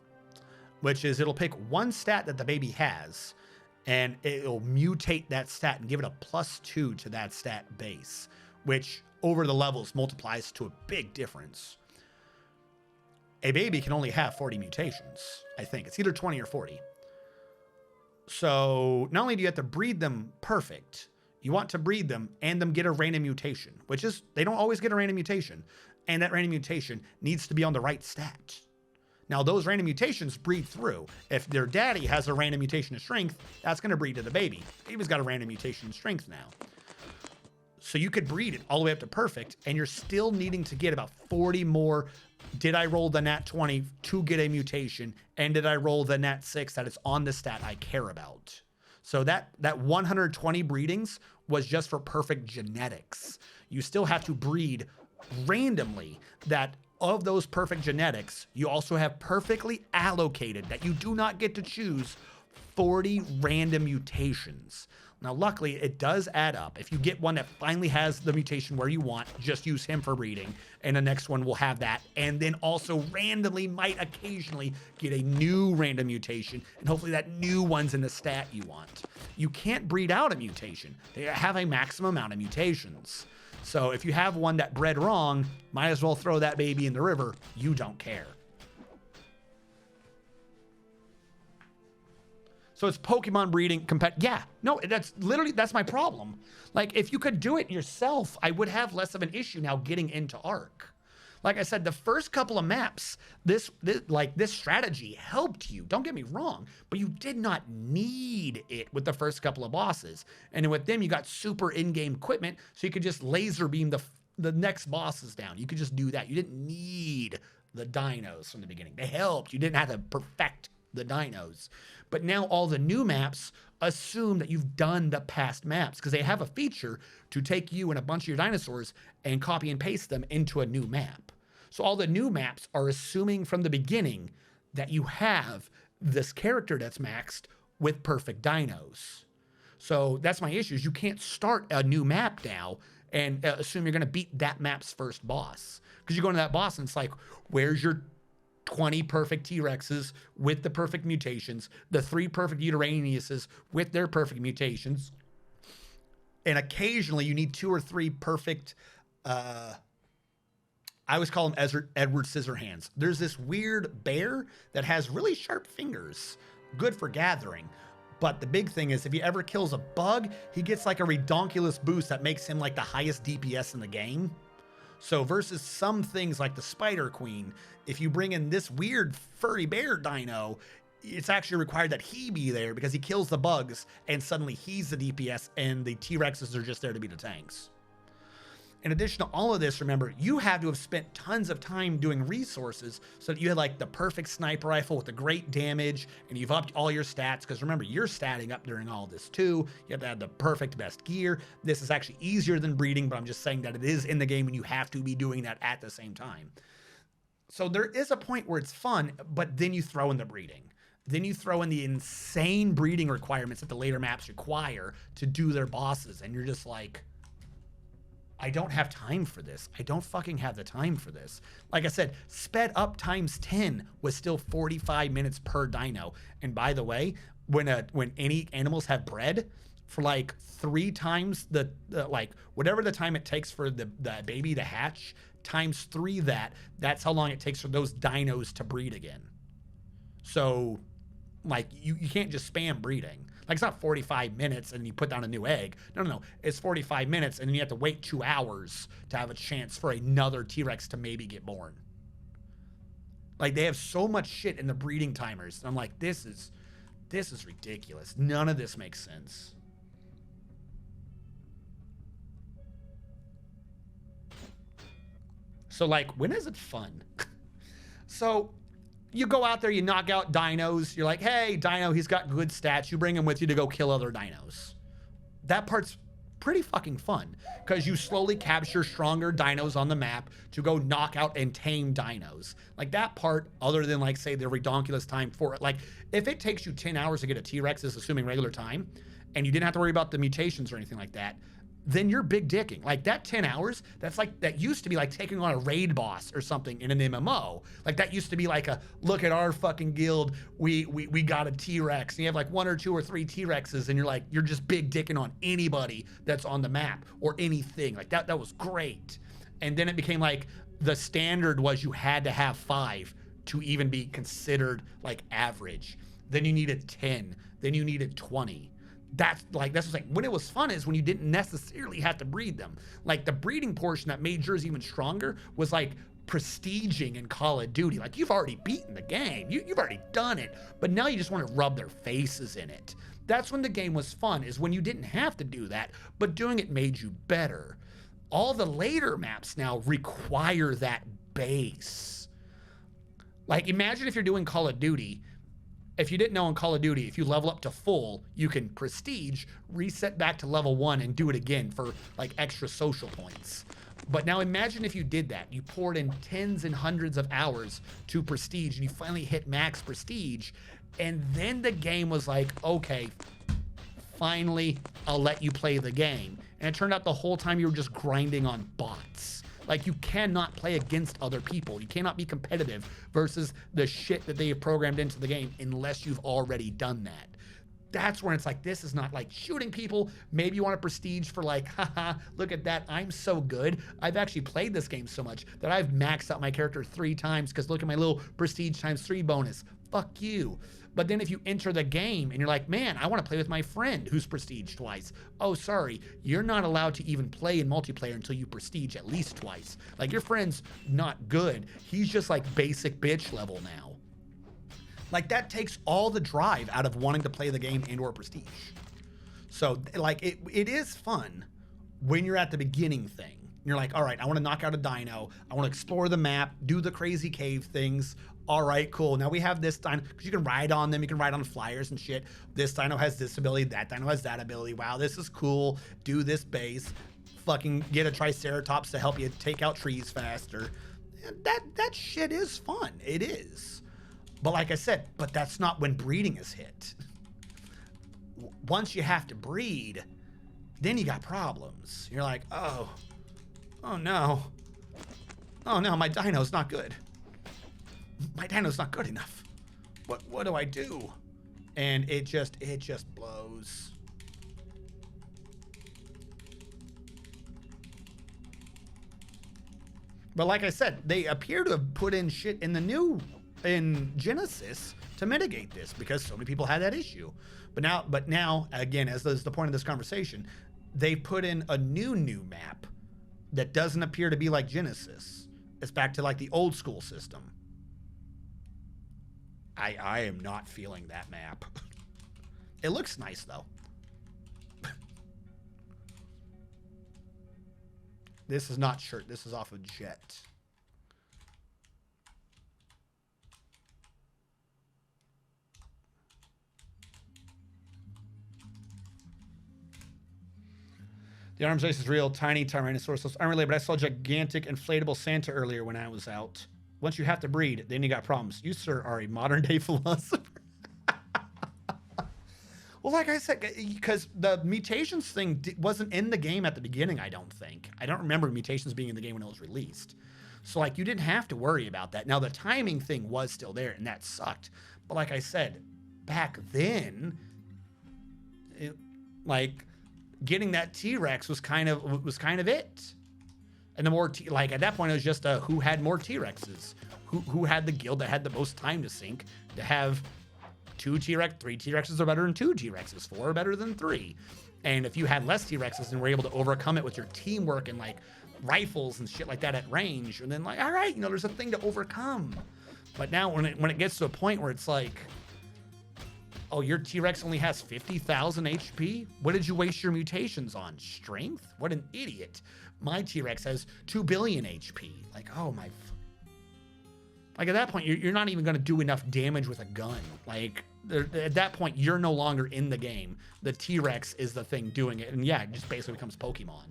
which is it'll pick one stat that the baby has, and it'll mutate that stat and give it a +2 to that stat base, which over the levels multiplies to a big difference. A baby can only have 40 mutations, I think. It's either 20 or 40. So not only do you have to breed them perfect, you want to breed them and them get a random mutation, which is, they don't always get a random mutation. And that random mutation needs to be on the right stat. Now, those random mutations breed through. If their daddy has a random mutation of strength, that's going to breed to the baby. The baby's got a random mutation in strength now. So you could breed it all the way up to perfect, and you're still needing to get about 40 more. Did I roll the nat 20 to get a mutation? And did I roll the nat 6 that is on the stat I care about? So that 120 breedings was just for perfect genetics. You still have to breed randomly that of those perfect genetics, you also have perfectly allocated that you do not get to choose 40 random mutations. Now, luckily, it does add up. If you get one that finally has the mutation where you want, just use him for breeding, and the next one will have that, and then also randomly might occasionally get a new random mutation, and hopefully that new one's in the stat you want. You can't breed out a mutation. They have a maximum amount of mutations. So if you have one that bred wrong, might as well throw that baby in the river. You don't care. So it's Pokemon breeding yeah, no, that's my problem. Like, if you could do it yourself, I would have less of an issue now getting into Arc. Like I said, the first couple of maps, this strategy helped you. Don't get me wrong, but you did not need it with the first couple of bosses. And with them, you got super in-game equipment, so you could just laser beam the next bosses down. You could just do that. You didn't need the dinos from the beginning. They helped. You didn't have to perfect the dinos. But now all the new maps assume that you've done the past maps, because they have a feature to take you and a bunch of your dinosaurs and copy and paste them into a new map. So all the new maps are assuming from the beginning that you have this character that's maxed with perfect dinos. So that's my issue, is you can't start a new map now and assume you're going to beat that map's first boss. Because you go into that boss and it's like, where's your 20 perfect T-Rexes with the perfect mutations, the 3 perfect Uteraniuses with their perfect mutations, and occasionally you need 2 or 3 perfect, I always call them Edward Scissorhands. There's this weird bear that has really sharp fingers, good for gathering. But the big thing is, if he ever kills a bug, he gets like a redonkulous boost that makes him like the highest DPS in the game. So versus some things like the Spider Queen, if you bring in this weird furry bear dino, it's actually required that he be there because he kills the bugs and suddenly he's the DPS and the T-Rexes are just there to be the tanks. In addition to all of this, remember, you had to have spent tons of time doing resources so that you had like the perfect sniper rifle with the great damage, and you've upped all your stats, because remember, you're statting up during all this too. You have to have the perfect best gear. This is actually easier than breeding, but I'm just saying that it is in the game and you have to be doing that at the same time. So there is a point where it's fun, but then you throw in the breeding. Then you throw in the insane breeding requirements that the later maps require to do their bosses, and you're just like, I don't have time for this. I don't fucking have the time for this. Like I said, sped up times 10 was still 45 minutes per dino. And by the way, when any animals have bred, for like 3 times the like whatever the time it takes for the baby to hatch, times 3 that's how long it takes for those dinos to breed again. So like you can't just spam breeding. Like, it's not 45 minutes and you put down a new egg. No. It's 45 minutes and then you have to wait 2 hours to have a chance for another T-Rex to maybe get born. Like, they have so much shit in the breeding timers. And I'm like, this is ridiculous. None of this makes sense. So, like, when is it fun? So you go out there, you knock out dinos. You're like, hey, dino, he's got good stats. You bring him with you to go kill other dinos. That part's pretty fucking fun, because you slowly capture stronger dinos on the map to go knock out and tame dinos. Like, that part, other than, like, say, the redonkulous time for it. Like, if it takes you 10 hours to get a T-Rex, is assuming regular time, and you didn't have to worry about the mutations or anything like that, then you're big dicking. Like, that 10 hours, that used to be like taking on a raid boss or something in an MMO. Like, that used to be like a, look at our fucking guild, we got a T-Rex. And you have like 1 or 2 or 3 T-Rexes, and you're just big dicking on anybody that's on the map or anything. Like, that was great. And then it became like, the standard was you had to have 5 to even be considered like average. Then you needed 10, then you needed 20. That's what's like, when it was fun is when you didn't necessarily have to breed them. Like, the breeding portion that made yours even stronger was like prestiging in Call of Duty. Like, you've already beaten the game. You've already done it. But now you just want to rub their faces in it. That's when the game was fun, is when you didn't have to do that, but doing it made you better. All the later maps now require that base. Like, imagine if you're doing Call of Duty. If you didn't know, in Call of Duty, if you level up to full, you can prestige, reset back to level 1, and do it again for like extra social points. But now imagine if you did that. You poured in tens and hundreds of hours to prestige, and you finally hit max prestige, and then the game was like, okay, finally, I'll let you play the game. And it turned out the whole time you were just grinding on bots. Like, you cannot play against other people. You cannot be competitive versus the shit that they have programmed into the game unless you've already done that. That's when it's like, this is not like shooting people. Maybe you want a prestige for like, haha, look at that, I'm so good. I've actually played this game so much that I've maxed out my character 3 times because look at my little prestige times 3 bonus. fuck you. But then if you enter the game and you're like, man, I want to play with my friend who's prestige twice. Oh, sorry, you're not allowed to even play in multiplayer until you prestige at least twice. Like, your friend's not good. He's just like basic bitch level now. Like, that takes all the drive out of wanting to play the game and or prestige. So like, it is fun when you're at the beginning thing. You're like, all right, I want to knock out a dino. I want to explore the map, do the crazy cave things. All right, cool. Now we have this dino, because you can ride on them. You can ride on flyers and shit. This dino has this ability. That dino has that ability. Wow, this is cool. Do this base. Fucking get a Triceratops to help you take out trees faster. And that shit is fun. It is. But like I said, but that's not when breeding is hit. Once you have to breed, then you got problems. You're like, oh no. Oh no, my dino's not good. My dino's not good enough. What do I do? And it just blows. But like I said, they appear to have put in shit in Genesis to mitigate this, because so many people had that issue. But now again, as is the point of this conversation, they put in a new map that doesn't appear to be like Genesis. It's back to like the old school system. I am not feeling that map. It looks nice though. This is not shirt. This is off of Jet. The arms race is real. Tiny Tyrannosaurus aren't really, but I saw gigantic inflatable Santa earlier when I was out. Once you have to breed, then you got problems. You, sir, are a modern day philosopher. Well, like I said, because the mutations thing wasn't in the game at the beginning, I don't think. I don't remember mutations being in the game when it was released. So, like, you didn't have to worry about that. Now, the timing thing was still there, and that sucked. But like I said, back then, getting that T-Rex was kind of it. And the more, like, at that point, it was just who had more T-Rexes, who had the guild that had the most time to sink, to have 3 T-Rexes are better than 2 T-Rexes, 4 are better than 3. And if you had less T-Rexes and were able to overcome it with your teamwork and like rifles and shit like that at range, and then like, all right, there's a thing to overcome. But now when it gets to a point where it's like, oh, your T-Rex only has 50,000 HP? What did you waste your mutations on? Strength? What an idiot. My T-Rex has 2 billion HP. Like, oh my... Like, at that point, you're not even going to do enough damage with a gun. Like, at that point, you're no longer in the game. The T-Rex is the thing doing it. And yeah, it just basically becomes Pokemon.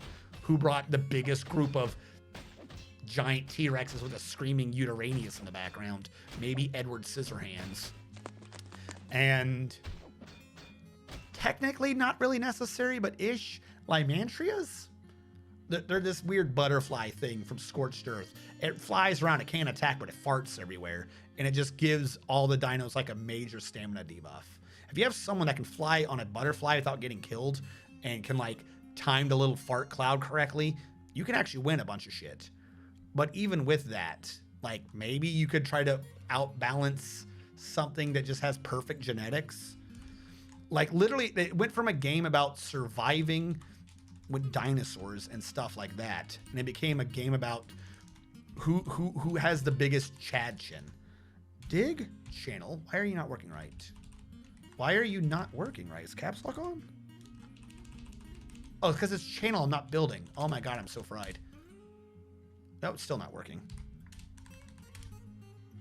Who brought the biggest group of giant T-Rexes with a screaming Uteranius in the background? Maybe Edward Scissorhands. And technically not really necessary, but ish. Lymantrias? They're this weird butterfly thing from Scorched Earth. It flies around, it can't attack, but it farts everywhere. And it just gives all the dinos like a major stamina debuff. If you have someone that can fly on a butterfly without getting killed and can like time the little fart cloud correctly, you can actually win a bunch of shit. But even with that, like, maybe you could try to outbalance something that just has perfect genetics. Like, literally, it went from a game about surviving with dinosaurs and stuff like that, and it became a game about who has the biggest Chad chin. Dig channel, why are you not working right? Why are you not working right? Is caps lock on? Oh, it's because it's channel, I'm not building. Oh my god, I'm so fried. No, it's still not working.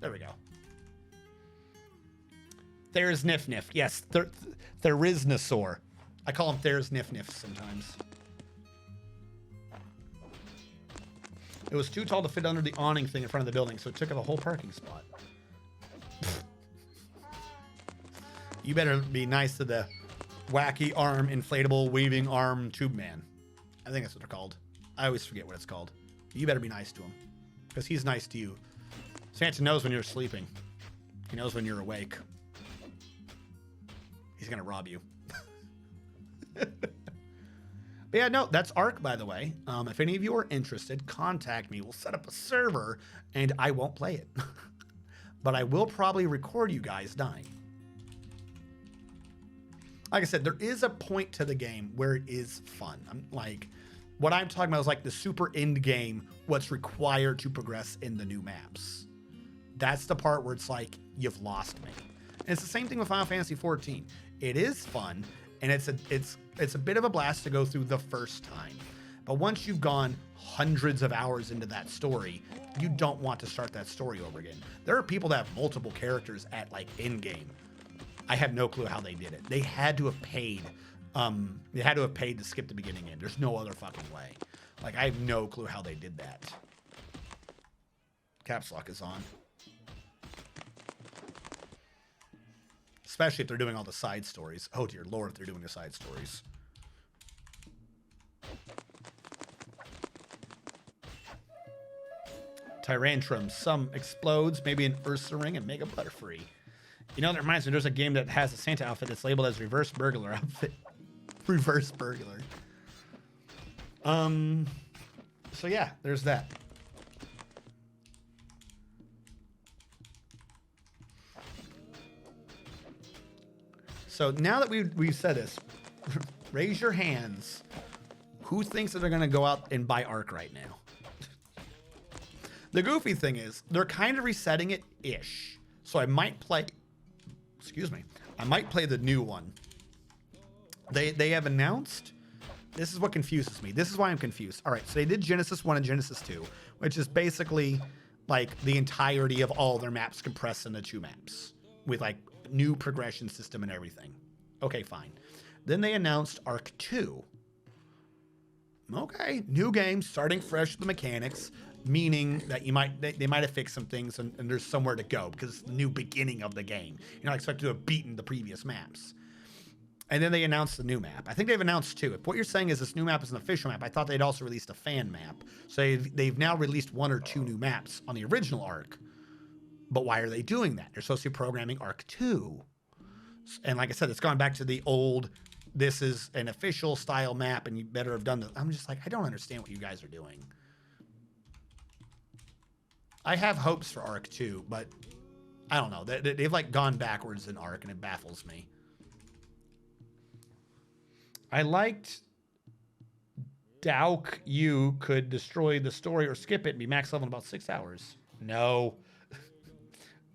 There we go. There's Nif Nif. Yes, Theriznosaur. I call him There's Nif Nif sometimes. It was too tall to fit under the awning thing in front of the building, so it took up a whole parking spot. You better be nice to the wacky arm, inflatable, weaving arm tube man. I think that's what they're called. I always forget what it's called. You better be nice to him, because he's nice to you. Santa knows when you're sleeping. He knows when you're awake. He's gonna rob you. But yeah, no, that's Ark, by the way. If any of you are interested, contact me. We'll set up a server, and I won't play it. but I will probably record you guys dying. Like I said, there is a point to the game where it is fun. What I'm talking about is like the super end game, what's required to progress in the new maps. That's the part where it's like, you've lost me. And it's the same thing with Final Fantasy XIV. It is fun, and it's a bit of a blast to go through the first time. But once you've gone hundreds of hours into that story, you don't want to start that story over again. There are people that have multiple characters at like end game. I have no clue how they did it. They had to have paid. They had to have paid to skip the beginning in. There's no other fucking way. Like, I have no clue how they did that. Caps lock is on. Especially if they're doing all the side stories. Oh dear Lord, if they're doing the side stories. Tyrantrum. Some explodes. Maybe an Ursa ring and Mega Butterfree. You know, that reminds me, there's a game that has a Santa outfit that's labeled as Reverse Burglar outfit. Reverse Burglar. So yeah, there's that. So now that we've said this, raise your hands. Who thinks that they're going to go out and buy Ark right now? The goofy thing is, they're kind of resetting it-ish. So I might play... Excuse me. I might play the new one. They have announced... This is what confuses me. This is why I'm confused. All right, so they did Genesis 1 and Genesis 2, which is basically like the entirety of all their maps compressed into 2 maps with like new progression system and everything. Okay, fine. Then they announced Ark 2. Okay, new game, starting fresh with the mechanics, meaning that they might have fixed some things and there's somewhere to go because it's the new beginning of the game. You're not expected to have beaten the previous maps. And then they announced the new map. I think they've announced 2. If what you're saying is this new map is an official map, I thought they'd also released a fan map. So they've now released 1 or 2 new maps on the original Ark. But why are they doing that? They're supposed to be programming Ark 2. And like I said, it's gone back to the old, this is an official style map and you better have done this. I'm just like, I don't understand what you guys are doing. I have hopes for Ark 2, but I don't know. They've like gone backwards in Ark and it baffles me. I liked Dauk you could destroy the story or skip it and be max level in about 6 hours. No.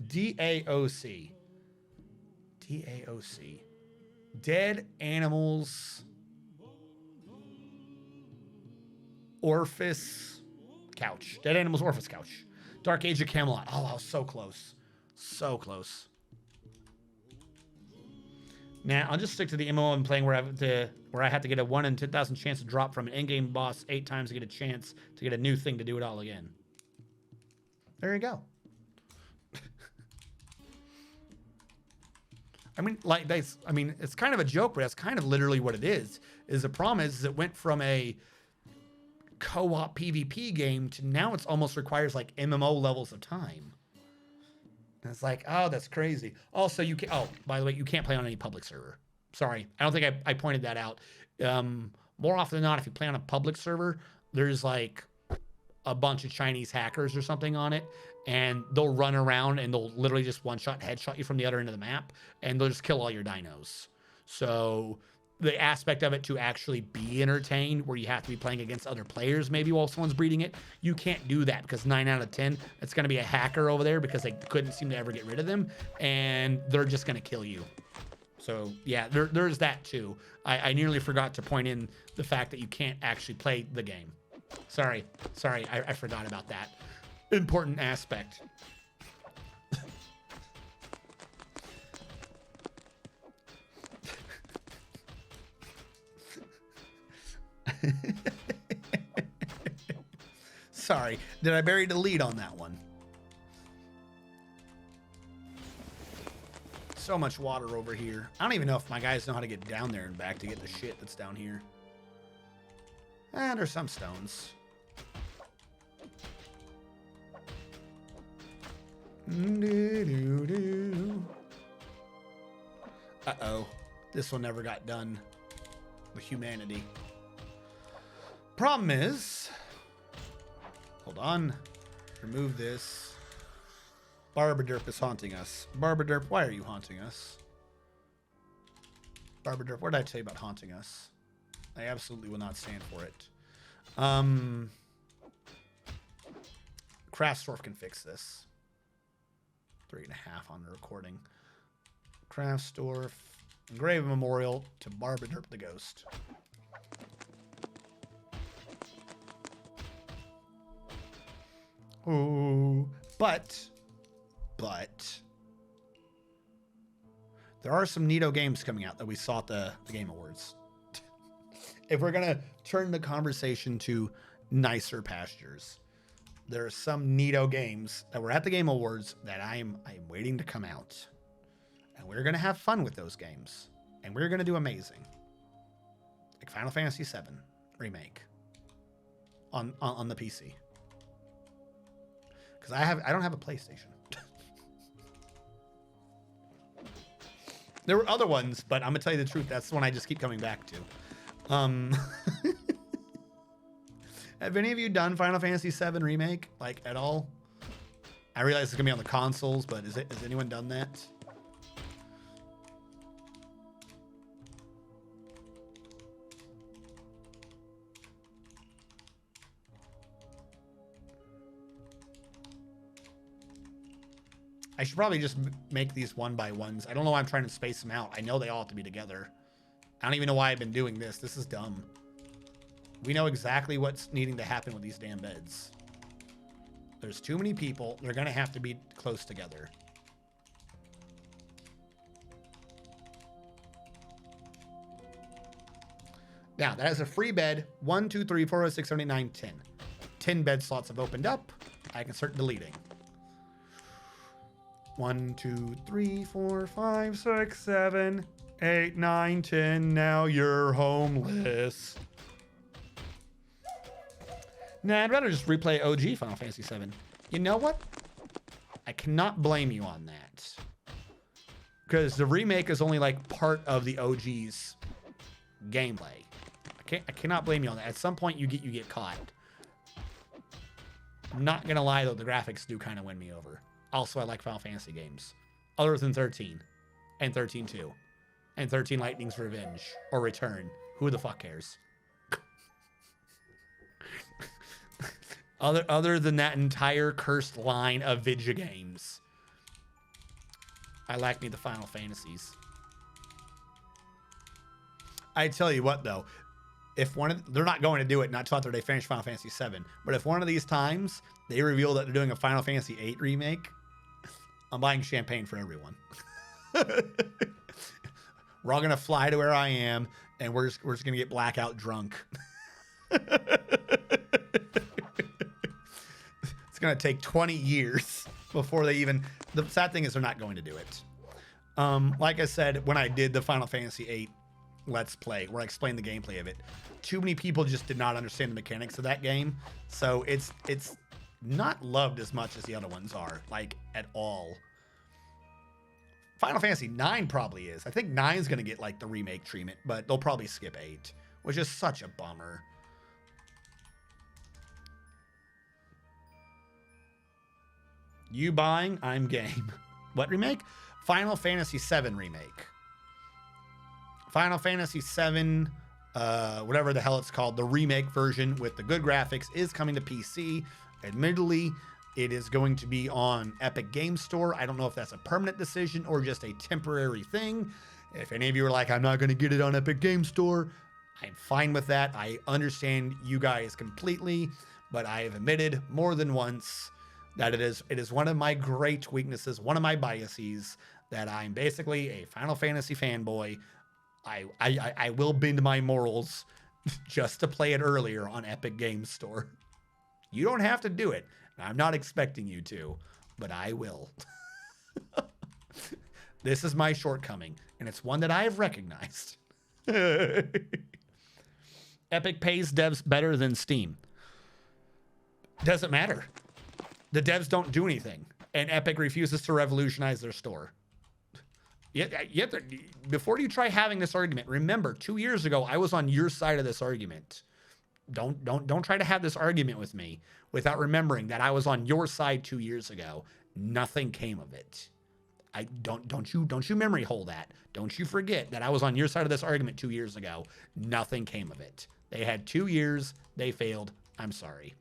DAOC. DAOC. Dead Animals. Orphis Couch. Dead Animals Orphis Couch. Dark Age of Camelot. Oh, I was so close. So close. Now, I'll just stick to the MMO I'm playing where I have to get a 1 in 10,000 chance to drop from an in-game boss 8 times to get a chance to get a new thing to do it all again. There you go. I mean, like it's kind of a joke, but that's kind of literally what it is. The problem is it went from a co-op PvP game to now it's almost requires like MMO levels of time. And it's like, oh, that's crazy. Also, you can. Oh, by the way, you can't play on any public server. Sorry, I don't think I pointed that out. More often than not, if you play on a public server, there's like a bunch of Chinese hackers or something on it, and they'll run around and they'll literally just one-shot, headshot you from the other end of the map, and they'll just kill all your dinos. So the aspect of it to actually be entertained, where you have to be playing against other players maybe while someone's breeding it, you can't do that because 9 out of 10, it's going to be a hacker over there because they couldn't seem to ever get rid of them, and they're just going to kill you. So yeah, there's that too. I nearly forgot to point in the fact that you can't actually play the game. Sorry, I forgot about that important aspect. Sorry, did I bury the lead on that one? So much water over here. I don't even know if my guys know how to get down there and back to get the shit that's down here. There's some stones. Uh-oh. This one never got done with humanity. Problem is... Hold on. Remove this. Barbaderp is haunting us. Barbaderp, why are you haunting us? Barbaderp, what did I tell you about haunting us? I absolutely will not stand for it. Craftsdorf can fix this. 3.5 on the recording. Craftsdorf, engrave a memorial to Barbaderp the Ghost. Ooh, but there are some neato games coming out that we saw at the Game Awards. If we're gonna turn the conversation to nicer pastures, there are some neato games that were at the Game Awards that I'm waiting to come out, and we're gonna have fun with those games, and we're gonna do amazing, like Final Fantasy VII Remake on the PC, because I don't have a PlayStation. There were other ones, but I'm gonna tell you the truth. That's the one I just keep coming back to. Have any of you done Final Fantasy VII Remake, like, at all? I realize it's gonna be on the consoles, but has anyone done that? I should probably just make these one by ones. I don't know why I'm trying to space them out. I know they all have to be together. I don't even know why I've been doing this. This is dumb. We know exactly what's needing to happen with these damn beds. There's too many people. They're going to have to be close together. Now, that is a free bed. 1, 2, 3, 4, 5, 6, 7, 8, 9, 10. 10 bed slots have opened up. I can start deleting. 1, 2, 3, 4, 5, 6, 7, 8, 9, 10. Now you're homeless. Nah, I'd rather just replay OG Final Fantasy VII. You know what? I cannot blame you on that. Because the remake is only like part of the OG's gameplay. I cannot blame you on that. At some point you get caught. I'm not gonna lie though, the graphics do kind of win me over. Also, I like Final Fantasy games. Other than 13. And 13-2. And 13 Lightning's Revenge. Or Return. Who the fuck cares? Other than that entire cursed line of video games. I like me the Final Fantasies. I tell you what though. If they're not going to do it not till after they finish Final Fantasy VII. But if one of these times they reveal that they're doing a Final Fantasy VIII remake, I'm buying champagne for everyone. We're all gonna fly to where I am, and we're just gonna get blackout drunk. It's gonna take 20 years before they even. The sad thing is they're not going to do it. Like I said, when I did the Final Fantasy VIII Let's Play, where I explained the gameplay of it, too many people just did not understand the mechanics of that game, so it's not loved as much as the other ones are, like, at all. Final Fantasy 9 probably is. I think 9 is going to get, like, the remake treatment, but they'll probably skip 8, which is such a bummer. You buying? I'm game. What remake? Final Fantasy VII remake. Final Fantasy VII, whatever the hell it's called, the remake version with the good graphics is coming to PC. Admittedly, it is going to be on Epic Game Store. I don't know if that's a permanent decision or just a temporary thing. If any of you are like, I'm not going to get it on Epic Game Store, I'm fine with that. I understand you guys completely, but I have admitted more than once that it is one of my great weaknesses, one of my biases, that I'm basically a Final Fantasy fanboy. I will bend my morals just to play it earlier on Epic Games Store. You don't have to do it. I'm not expecting you to, but I will. This is my shortcoming, and it's one that I have recognized. Epic pays devs better than Steam. Doesn't matter. The devs don't do anything, and Epic refuses to revolutionize their store. Before you try having this argument, remember 2 years ago I was on your side of this argument. Don't try to have this argument with me without remembering that I was on your side 2 years ago, Nothing came of it. I don't you memory hole that. Don't you forget that I was on your side of this argument 2 years ago. Nothing came of it. They had 2 years. They failed. I'm sorry.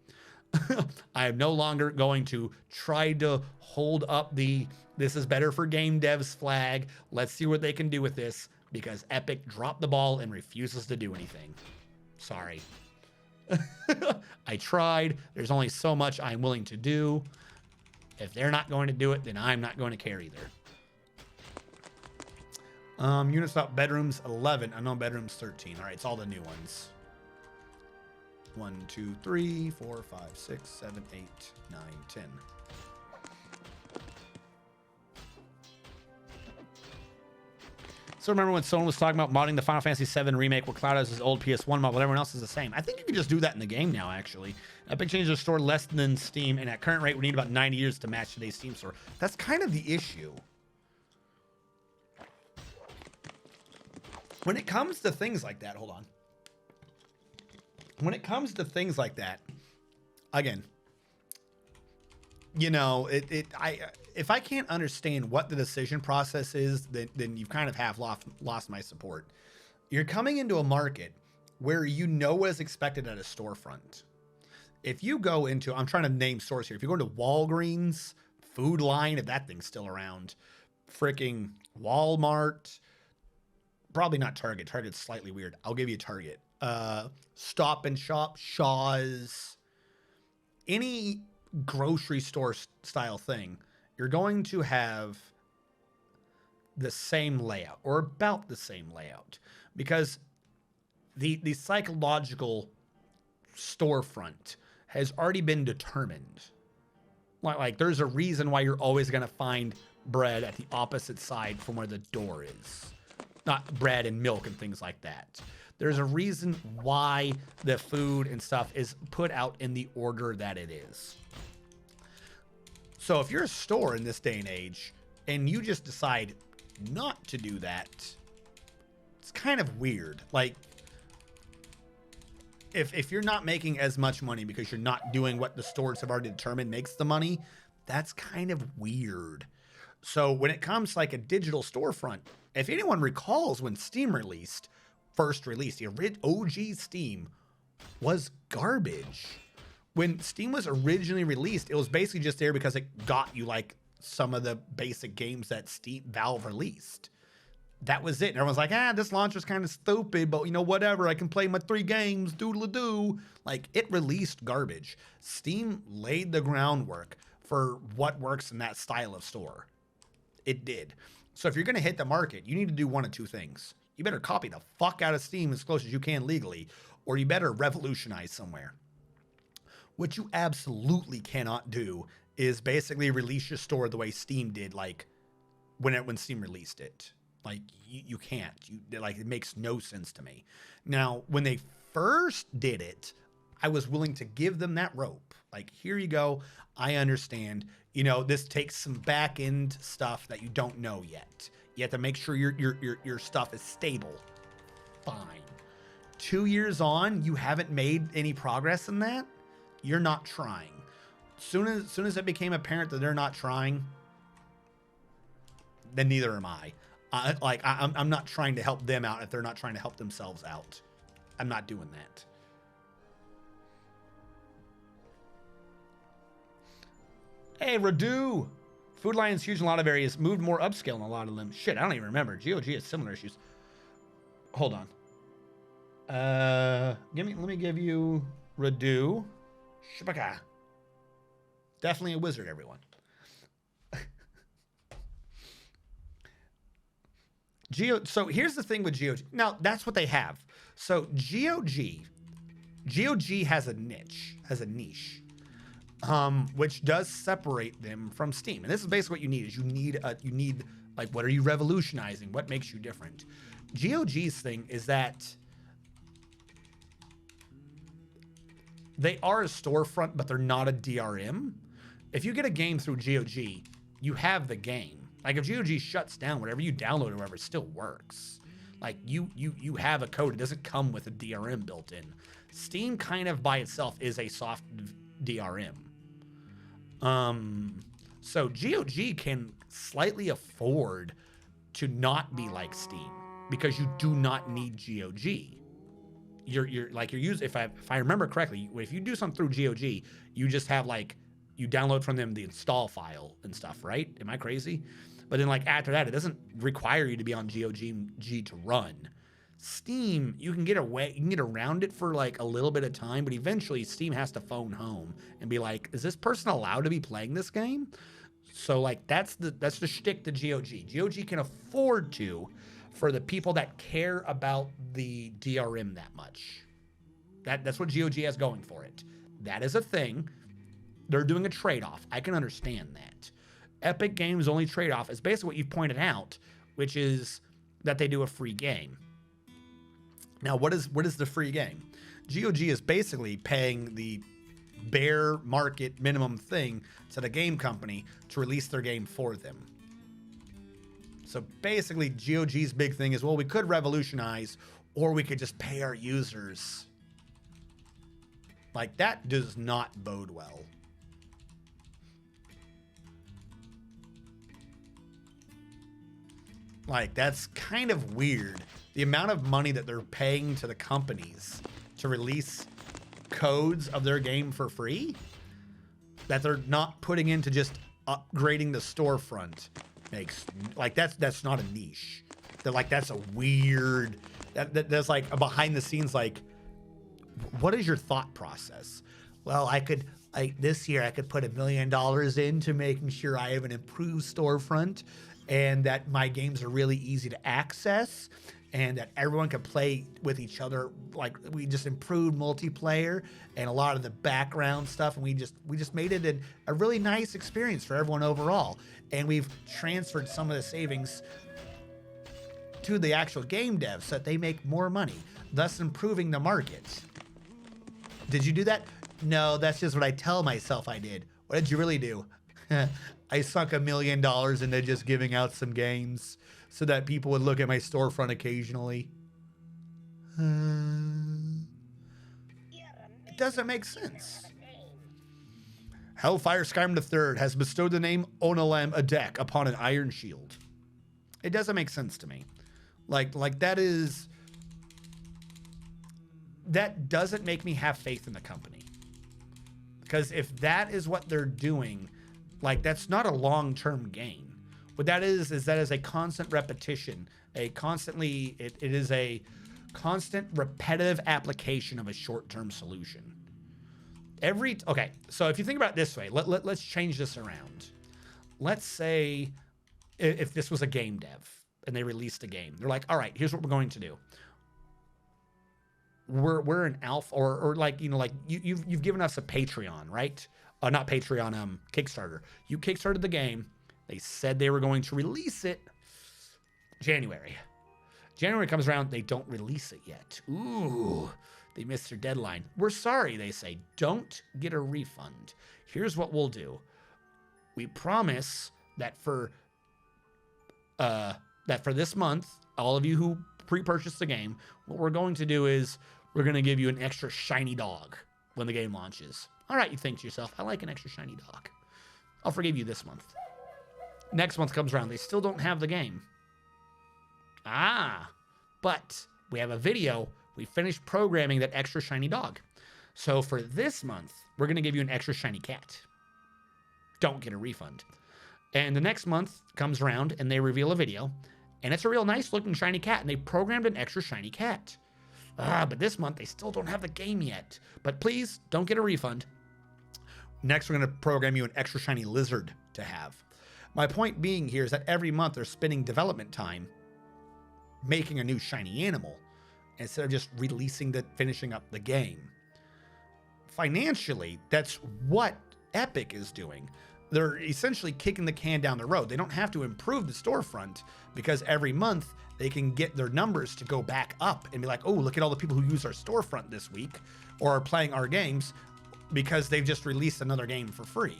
I am no longer going to try to hold up the this is better for game devs flag. Let's see what they can do with this, because Epic dropped the ball and refuses to do anything. Sorry. I tried. There's only so much I'm willing to do. If they're not going to do it, then I'm not going to care either. Units up bedrooms 11. Unknown bedrooms 13. All right, it's all the new ones. 1, 2, 3, 4, 5, 6, 7, 8, 9, 10. So remember when someone was talking about modding the Final Fantasy VII remake where Cloud has his old PS1 mod, while everyone else is the same? I think you can just do that in the game now, actually. Epic changed their store less than Steam, and at current rate, we need about 90 years to match today's Steam store. That's kind of the issue. When it comes to things like that, hold on. When it comes to things like that, again, you know, if I can't understand what the decision process is, then you kind of have lost my support. You're coming into a market where you know what is expected at a storefront. If you go into, I'm trying to name stores here. If you go into Walgreens, Food Line, if that thing's still around, freaking Walmart, probably not Target. Target's slightly weird. I'll give you Target. Stop and Shop, Shaw's, any grocery store style thing, you're going to have the same layout or about the same layout, because the psychological storefront has already been determined. Like there's a reason why you're always going to find bread at the opposite side from where the door is. Not bread and milk and things like that. There's a reason why the food and stuff is put out in the order that it is. So if you're a store in this day and age and you just decide not to do that, it's kind of weird. Like, if you're not making as much money because you're not doing what the stores have already determined makes the money, that's kind of weird. So when it comes to like a digital storefront, if anyone recalls when Steam first released, the OG Steam was garbage. When Steam was originally released, it was basically just there because it got you like some of the basic games that Valve released. That was it. And everyone's like, this launcher's kind of stupid, but you know, whatever. I can play my 3 games, doodle-a-doo. Like, it released garbage. Steam laid the groundwork for what works in that style of store. It did. So if you're going to hit the market, you need to do one of 2 things. You better copy the fuck out of Steam as close as you can legally, or you better revolutionize somewhere. What you absolutely cannot do is basically release your store the way Steam did, like when Steam released it. Like you can't. It makes no sense to me. Now, when they first did it, I was willing to give them that rope. Like, here you go. I understand. You know, this takes some back end stuff that you don't know yet. You have to make sure your stuff is stable. Fine. 2 years on, you haven't made any progress in that. You're not trying. Soon as it became apparent that they're not trying, then neither am I. I'm not trying to help them out if they're not trying to help themselves out. I'm not doing that. Hey, Radu. Food Lion's huge in a lot of areas. Moved more upscale in a lot of them. Shit, I don't even remember. GOG has similar issues. Hold on. Let me give you Radu. Shibaka. Definitely a wizard, everyone. So here's the thing with GOG. Now, that's what they have. So GOG has a niche, which does separate them from Steam. And this is basically what you need. You need like, what are you revolutionizing? What makes you different? GOG's thing is that they are a storefront, but they're not a DRM. If you get a game through GOG, you have the game. Like, if GOG shuts down, whatever you download or whatever, it still works. Like, you have a code. It doesn't come with a DRM built in. Steam kind of by itself is a soft DRM. So GOG can slightly afford to not be like Steam because you do not need GOG. You're like you're using, if I remember correctly, if you do something through GOG, you just have like, you download from them the install file and stuff, right? Am I crazy? But then like after that, it doesn't require you to be on GOG to run. Steam, you can get around it for like a little bit of time, but eventually Steam has to phone home and be like, is this person allowed to be playing this game? So like that's the shtick to GOG. GOG can afford to, for the people that care about the DRM that much. That's what GOG has going for it. That is a thing. They're doing a trade-off. I can understand that. Epic Games' only trade-off is basically what you've pointed out, which is that they do a free game. Now, what is the free game? GOG is basically paying the bare market minimum thing to the game company to release their game for them. So basically, GOG's big thing is, well, we could revolutionize, or we could just pay our users. Like, that does not bode well. Like, that's kind of weird. The amount of money that they're paying to the companies to release codes of their game for free, that they're not putting into just upgrading the storefront, makes, like, that's not a niche. They're like, that's a weird, that's like a behind the scenes, like, what is your thought process? Well, this year I could put $1 million into making sure I have an improved storefront, and that my games are really easy to access, and that everyone can play with each other. Like, we just improved multiplayer and a lot of the background stuff, and we just made it a really nice experience for everyone overall. And we've transferred some of the savings to the actual game devs so that they make more money, thus improving the market. Did you do that? No, that's just what I tell myself I did. What did you really do? I sunk $1 million into just giving out some games so that people would look at my storefront occasionally. It doesn't make sense. Hellfire Skyrim III has bestowed the name Onalem Adek upon an iron shield. It doesn't make sense to me. Like that doesn't make me have faith in the company. Because if that is what they're doing, like, that's not a long-term gain. What that is that is a constant repetition, it is a constant repetitive application of a short-term solution. Okay, so if you think about it this way, let's change this around. Let's say if this was a game dev and they released a game, they're like, all right, here's what we're going to do. We're an alpha, or like, you know, like you've given us a Patreon, right? Not Patreon, Kickstarter. You kickstarted the game. They said they were going to release it January. January comes around, they don't release it yet. Ooh, they missed their deadline. We're sorry, they say. Don't get a refund. Here's what we'll do. We promise that for this month, all of you who pre-purchased the game, what we're going to do is we're going to give you an extra shiny dog when the game launches. All right, you think to yourself, I like an extra shiny dog. I'll forgive you this month. Next month comes around, they still don't have the game. But we have a video. We finished programming that extra shiny dog. So for this month, we're going to give you an extra shiny cat. Don't get a refund. And the next month comes around and they reveal a video, and it's a real nice looking shiny cat, and they programmed an extra shiny cat. But this month they still don't have the game yet. But please don't get a refund. Next, we're going to program you an extra shiny lizard to have. My point being here is that every month they're spending development time making a new shiny animal instead of just finishing up the game. Financially, that's what Epic is doing. They're essentially kicking the can down the road. They don't have to improve the storefront because every month they can get their numbers to go back up and be like, oh, look at all the people who use our storefront this week or are playing our games, because they've just released another game for free.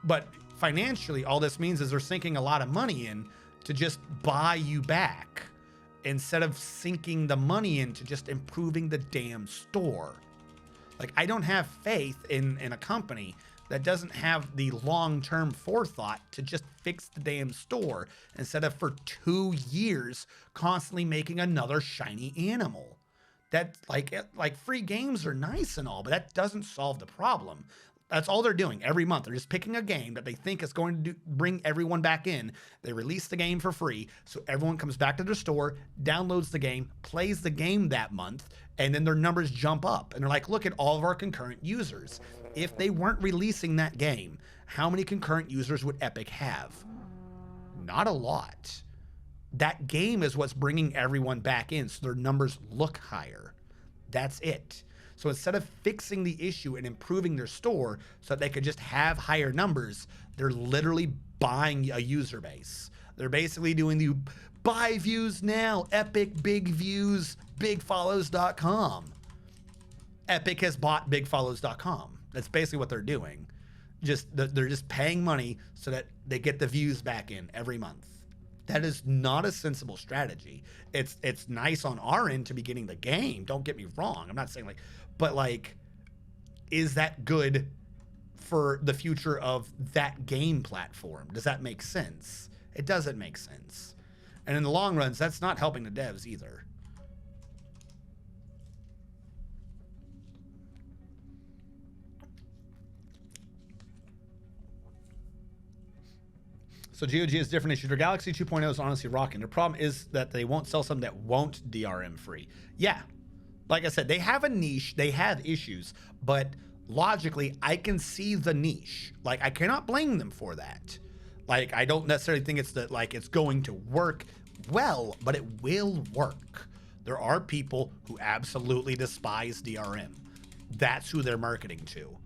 But financially, all this means is they're sinking a lot of money in to just buy you back instead of sinking the money into just improving the damn store. Like, I don't have faith in a company that doesn't have the long-term forethought to just fix the damn store instead of for 2 years constantly making another shiny animal. That like free games are nice and all, but that doesn't solve the problem. That's all they're doing every month. They're just picking a game that they think is going to bring everyone back in. They release the game for free, so everyone comes back to their store, downloads the game, plays the game that month, and then their numbers jump up. And they're like, look at all of our concurrent users. If they weren't releasing that game, how many concurrent users would Epic have? Not a lot. That game is what's bringing everyone back in, so their numbers look higher. That's it. So instead of fixing the issue and improving their store so that they could just have higher numbers, they're literally buying a user base. They're basically doing the buy views now, Epic big views, bigfollows.com. Epic has bought bigfollows.com. That's basically what they're doing. They're just paying money so that they get the views back in every month. That is not a sensible strategy. It's nice on our end to be getting the game. Don't get me wrong. I'm not saying but is that good for the future of that game platform? Does that make sense? It doesn't make sense. And in the long runs, that's not helping the devs either. So GOG has different issues. Their Galaxy 2.0 is honestly rocking. Their problem is that they won't sell something that won't DRM free. Yeah, like I said, they have a niche. They have issues, but logically, I can see the niche. Like, I cannot blame them for that. Like, I don't necessarily think it's it's going to work well, but it will work. There are people who absolutely despise DRM. That's who they're marketing to.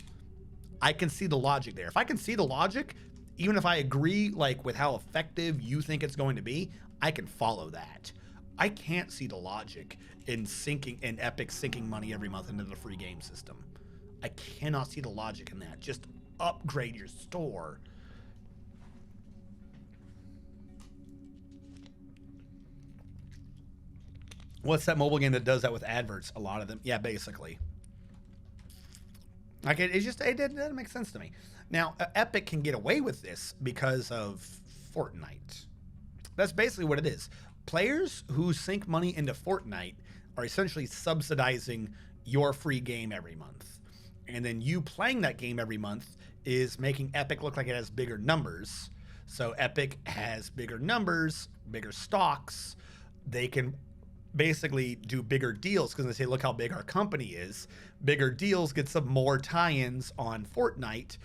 I can see the logic there. If I can see the logic, even if I agree with how effective you think it's going to be, I can follow that. I can't see the logic in Epic sinking money every month into the free game system. I cannot see the logic in that. Just upgrade your store. What's that mobile game that does that with adverts? A lot of them. Yeah, basically. It doesn't make sense to me. Now, Epic can get away with this because of Fortnite. That's basically what it is. Players who sink money into Fortnite are essentially subsidizing your free game every month. And then you playing that game every month is making Epic look like it has bigger numbers. So Epic has bigger numbers, bigger stocks. They can basically do bigger deals because they say, look how big our company is. Bigger deals get some more tie-ins on Fortnite.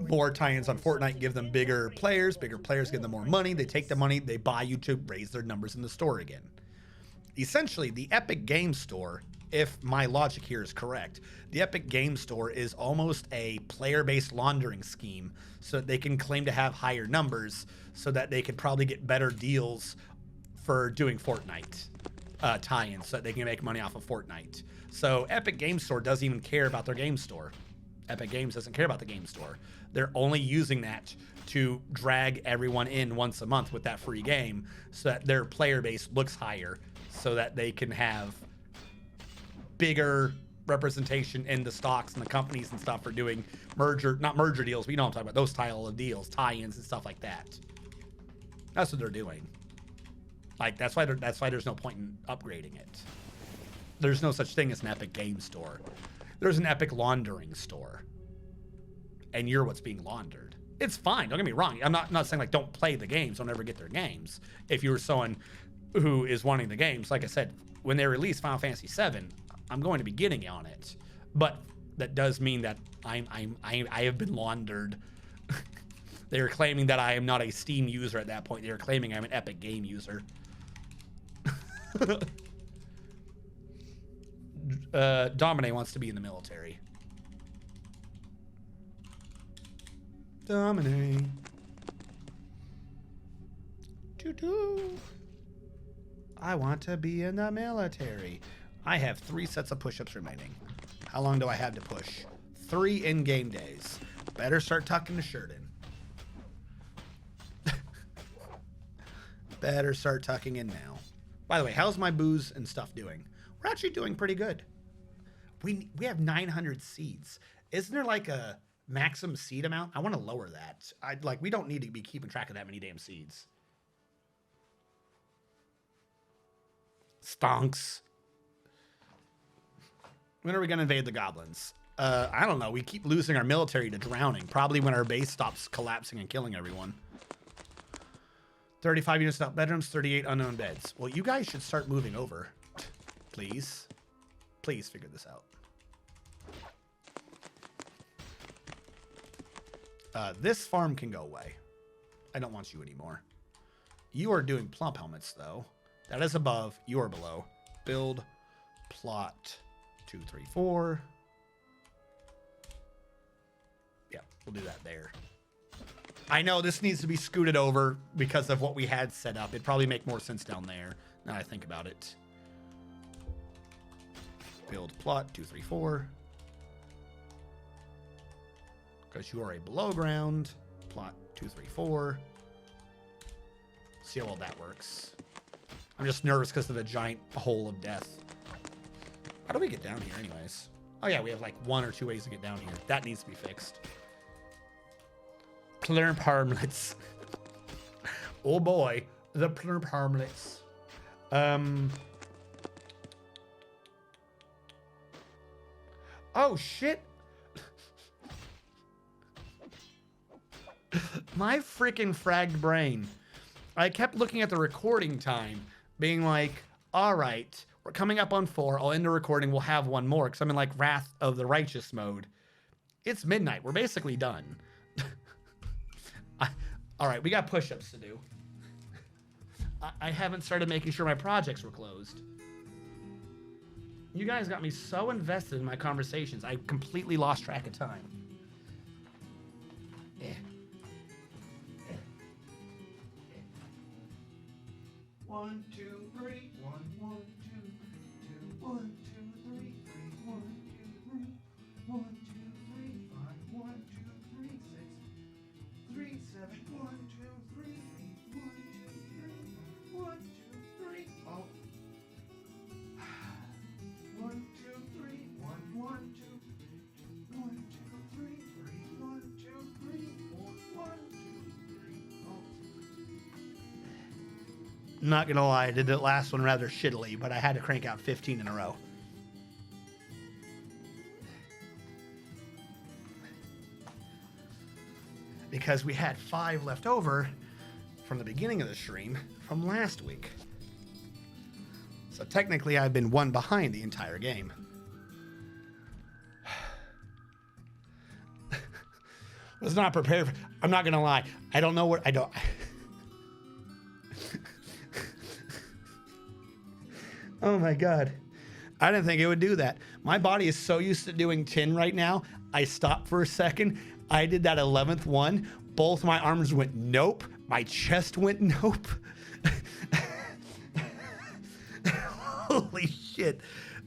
More tie-ins on Fortnite give them bigger players give them more money. They take the money, they buy you to raise their numbers in the store again. Essentially, the Epic Game Store, if my logic here is correct, the Epic Game Store is almost a player-based laundering scheme so that they can claim to have higher numbers so that they could probably get better deals for doing Fortnite tie-ins so that they can make money off of Fortnite. So Epic Game Store doesn't even care about their game store. Epic Games doesn't care about the game store. They're only using that to drag everyone in once a month with that free game so that their player base looks higher so that they can have bigger representation in the stocks and the companies and stuff for doing not merger deals, but you know what I'm talking about, those style of deals, tie-ins and stuff like that. That's what they're doing. That's why there's no point in upgrading it. There's no such thing as an Epic Game Store. There's an Epic laundering store. And you're what's being laundered. It's fine, don't get me wrong. I'm not saying don't play the games, don't ever get their games. If you were someone who is wanting the games, like I said, when they release Final Fantasy VII, I'm going to be getting on it. But that does mean that I have been laundered. They are claiming that I am not a Steam user at that point. They are claiming I'm an Epic game user. Domine wants to be in the military. Domine. I want to be in the military. I have 3 sets of push-ups remaining. How long do I have to push? 3 in-game days. Better start tucking the shirt in. Better start tucking in now. By the way, how's my booze and stuff doing? We're actually doing pretty good. We have 900 seeds. Isn't there Maximum seed amount? I want to lower that. We don't need to be keeping track of that many damn seeds. Stonks. When are we going to invade the goblins? I don't know. We keep losing our military to drowning. Probably when our base stops collapsing and killing everyone. 35 units without bedrooms, 38 unknown beds. Well, you guys should start moving over. Please. Please figure this out. This farm can go away. I don't want you anymore. You are doing plump helmets, though. That is above. You are below. Build, plot, 2, 3, 4. Yeah, we'll do that there. I know this needs to be scooted over because of what we had set up. It'd probably make more sense down there now that I think about it. Build, plot, 2, 3, 4. Because you are a below ground. Plot 2, 3, 4. See how well that works. I'm just nervous because of the giant hole of death. How do we get down here anyways? Oh yeah, we have like 1 or 2 ways to get down here. That needs to be fixed. Plurp harmlets. Oh boy, the plurp harmlets. Oh shit. My freaking fragged brain. I kept looking at the recording time, being like, all right, we're coming up on 4. I'll end the recording. We'll have 1 more because I'm in like Wrath of the Righteous mode. It's midnight. We're basically done. All right, we got push-ups to do. I haven't started making sure my projects were closed. You guys got me so invested in my conversations, I completely lost track of time. Yeah. 1, 2, 3, 1, 1, 2, 2, 1, 2, 3, 3, 1, 2, 3, 1, 2, 3, 5, 1, 2, 3, 6, 3, 7, 1, 2, 3, 8, 1, 2, 3, 1, 2, 3, oh. 1, 2, 3, 1, 1, 2, 1, 2, 3, 3, 1, 2, 3, 4, 1, 2, 3, oh. Not gonna lie, I did the last one rather shittily, but I had to crank out 15 in a row. Because we had 5 left over from the beginning of the stream from last week. So technically I've been 1 behind the entire game. Was not prepared. I'm not gonna lie. I don't know what I don't. Oh my God. I didn't think it would do that. My body is so used to doing 10 right now. I stopped for a second. I did that 11th one. Both my arms went nope. My chest went nope. Holy shit.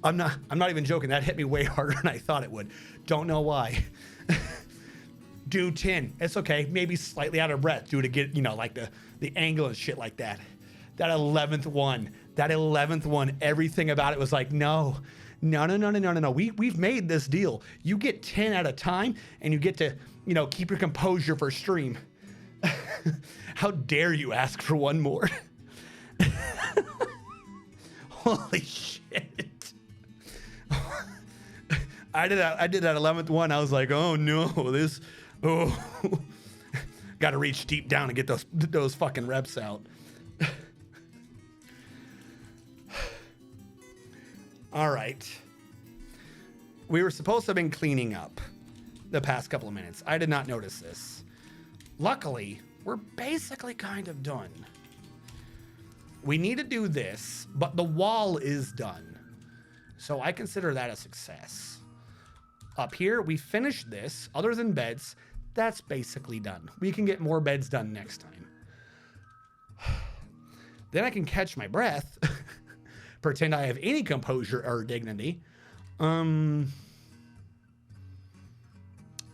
I'm not even joking. That hit me way harder than I thought it would. Don't know why. Do 10. It's okay. Maybe slightly out of breath. Do it to get, like the angle and shit like that. That 11th one, everything about it was like, no. We've made this deal. You get 10 at a time and you get to, keep your composure for stream. How dare you ask for 1 more? Holy shit. I did that 11th one. I was like, oh no, got to reach deep down and get those fucking reps out. All right. We were supposed to have been cleaning up the past couple of minutes. I did not notice this. Luckily, we're basically kind of done. We need to do this, but the wall is done. So I consider that a success. Up here, we finished this. Other than beds, that's basically done. We can get more beds done next time. Then I can catch my breath. Pretend I have any composure or dignity. I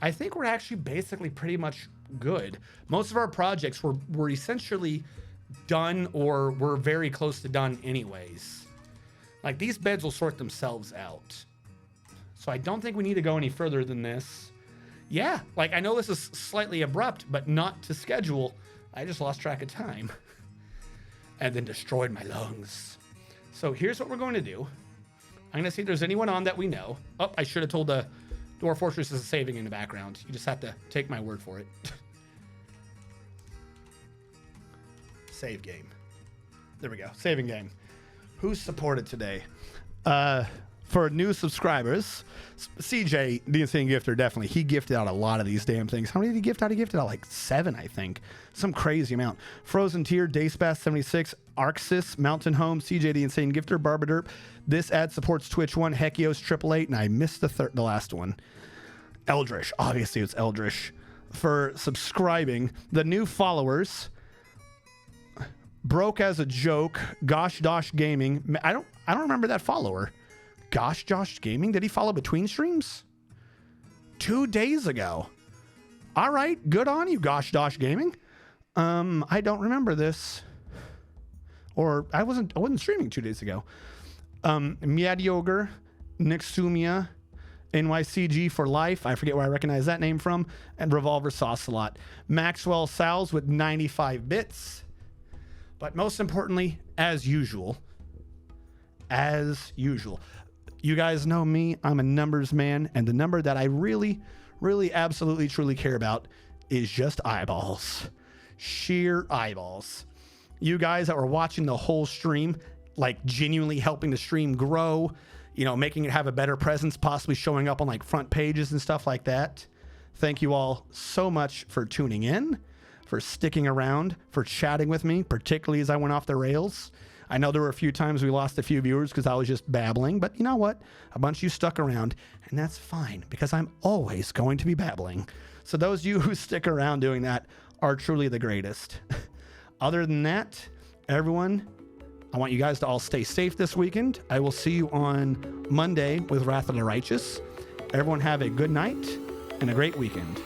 think we're actually basically pretty much good. Most of our projects were essentially done or were very close to done anyways. Like these beds will sort themselves out. So I don't think we need to go any further than this. Yeah, like I know this is slightly abrupt, but not to schedule. I just lost track of time and then destroyed my lungs. So here's what we're going to do. I'm going to see if there's anyone on that we know. Oh, I should have told the Dwarf Fortress is saving in the background. You just have to take my word for it. Save game. There we go. Saving game. Who's supported today? For new subscribers, CJ, the Insane Gifter, definitely. He gifted out a lot of these damn things. How many did he gift out? He gifted out like 7, I think. Some crazy amount. Frozen Tear, Dayspass 76, Arxis, Mountain Home, CJ, the Insane Gifter, Barbaderp. This ad supports Twitch 1, Hekios 888, and I missed the last one. Eldrish. Obviously, it's Eldrish. For subscribing. The new followers. Broke as a Joke, Gosh Dosh Gaming. I don't remember that follower. Gosh Josh Gaming? Did he follow between streams? 2 days ago. All right, good on you, Gosh Dosh Gaming. I don't remember this. Or I wasn't streaming 2 days ago. Miadyoger, Nixumia, NYCG for life. I forget where I recognize that name from. And Revolver Sauce a lot. Maxwell Sals with 95 bits. But most importantly, as usual, you guys know me, I'm a numbers man, and the number that I really, really, absolutely, truly care about is just eyeballs. Sheer eyeballs. You guys that were watching the whole stream, like genuinely helping the stream grow, you know, making it have a better presence, possibly showing up on like front pages and stuff like that. Thank you all so much for tuning in, for sticking around, for chatting with me, particularly as I went off the rails. I know there were a few times we lost a few viewers because I was just babbling, but you know what? A bunch of you stuck around, and that's fine because I'm always going to be babbling. So those of you who stick around doing that are truly the greatest. Other than that, everyone, I want you guys to all stay safe this weekend. I will see you on Monday with Wrath of the Righteous. Everyone have a good night and a great weekend.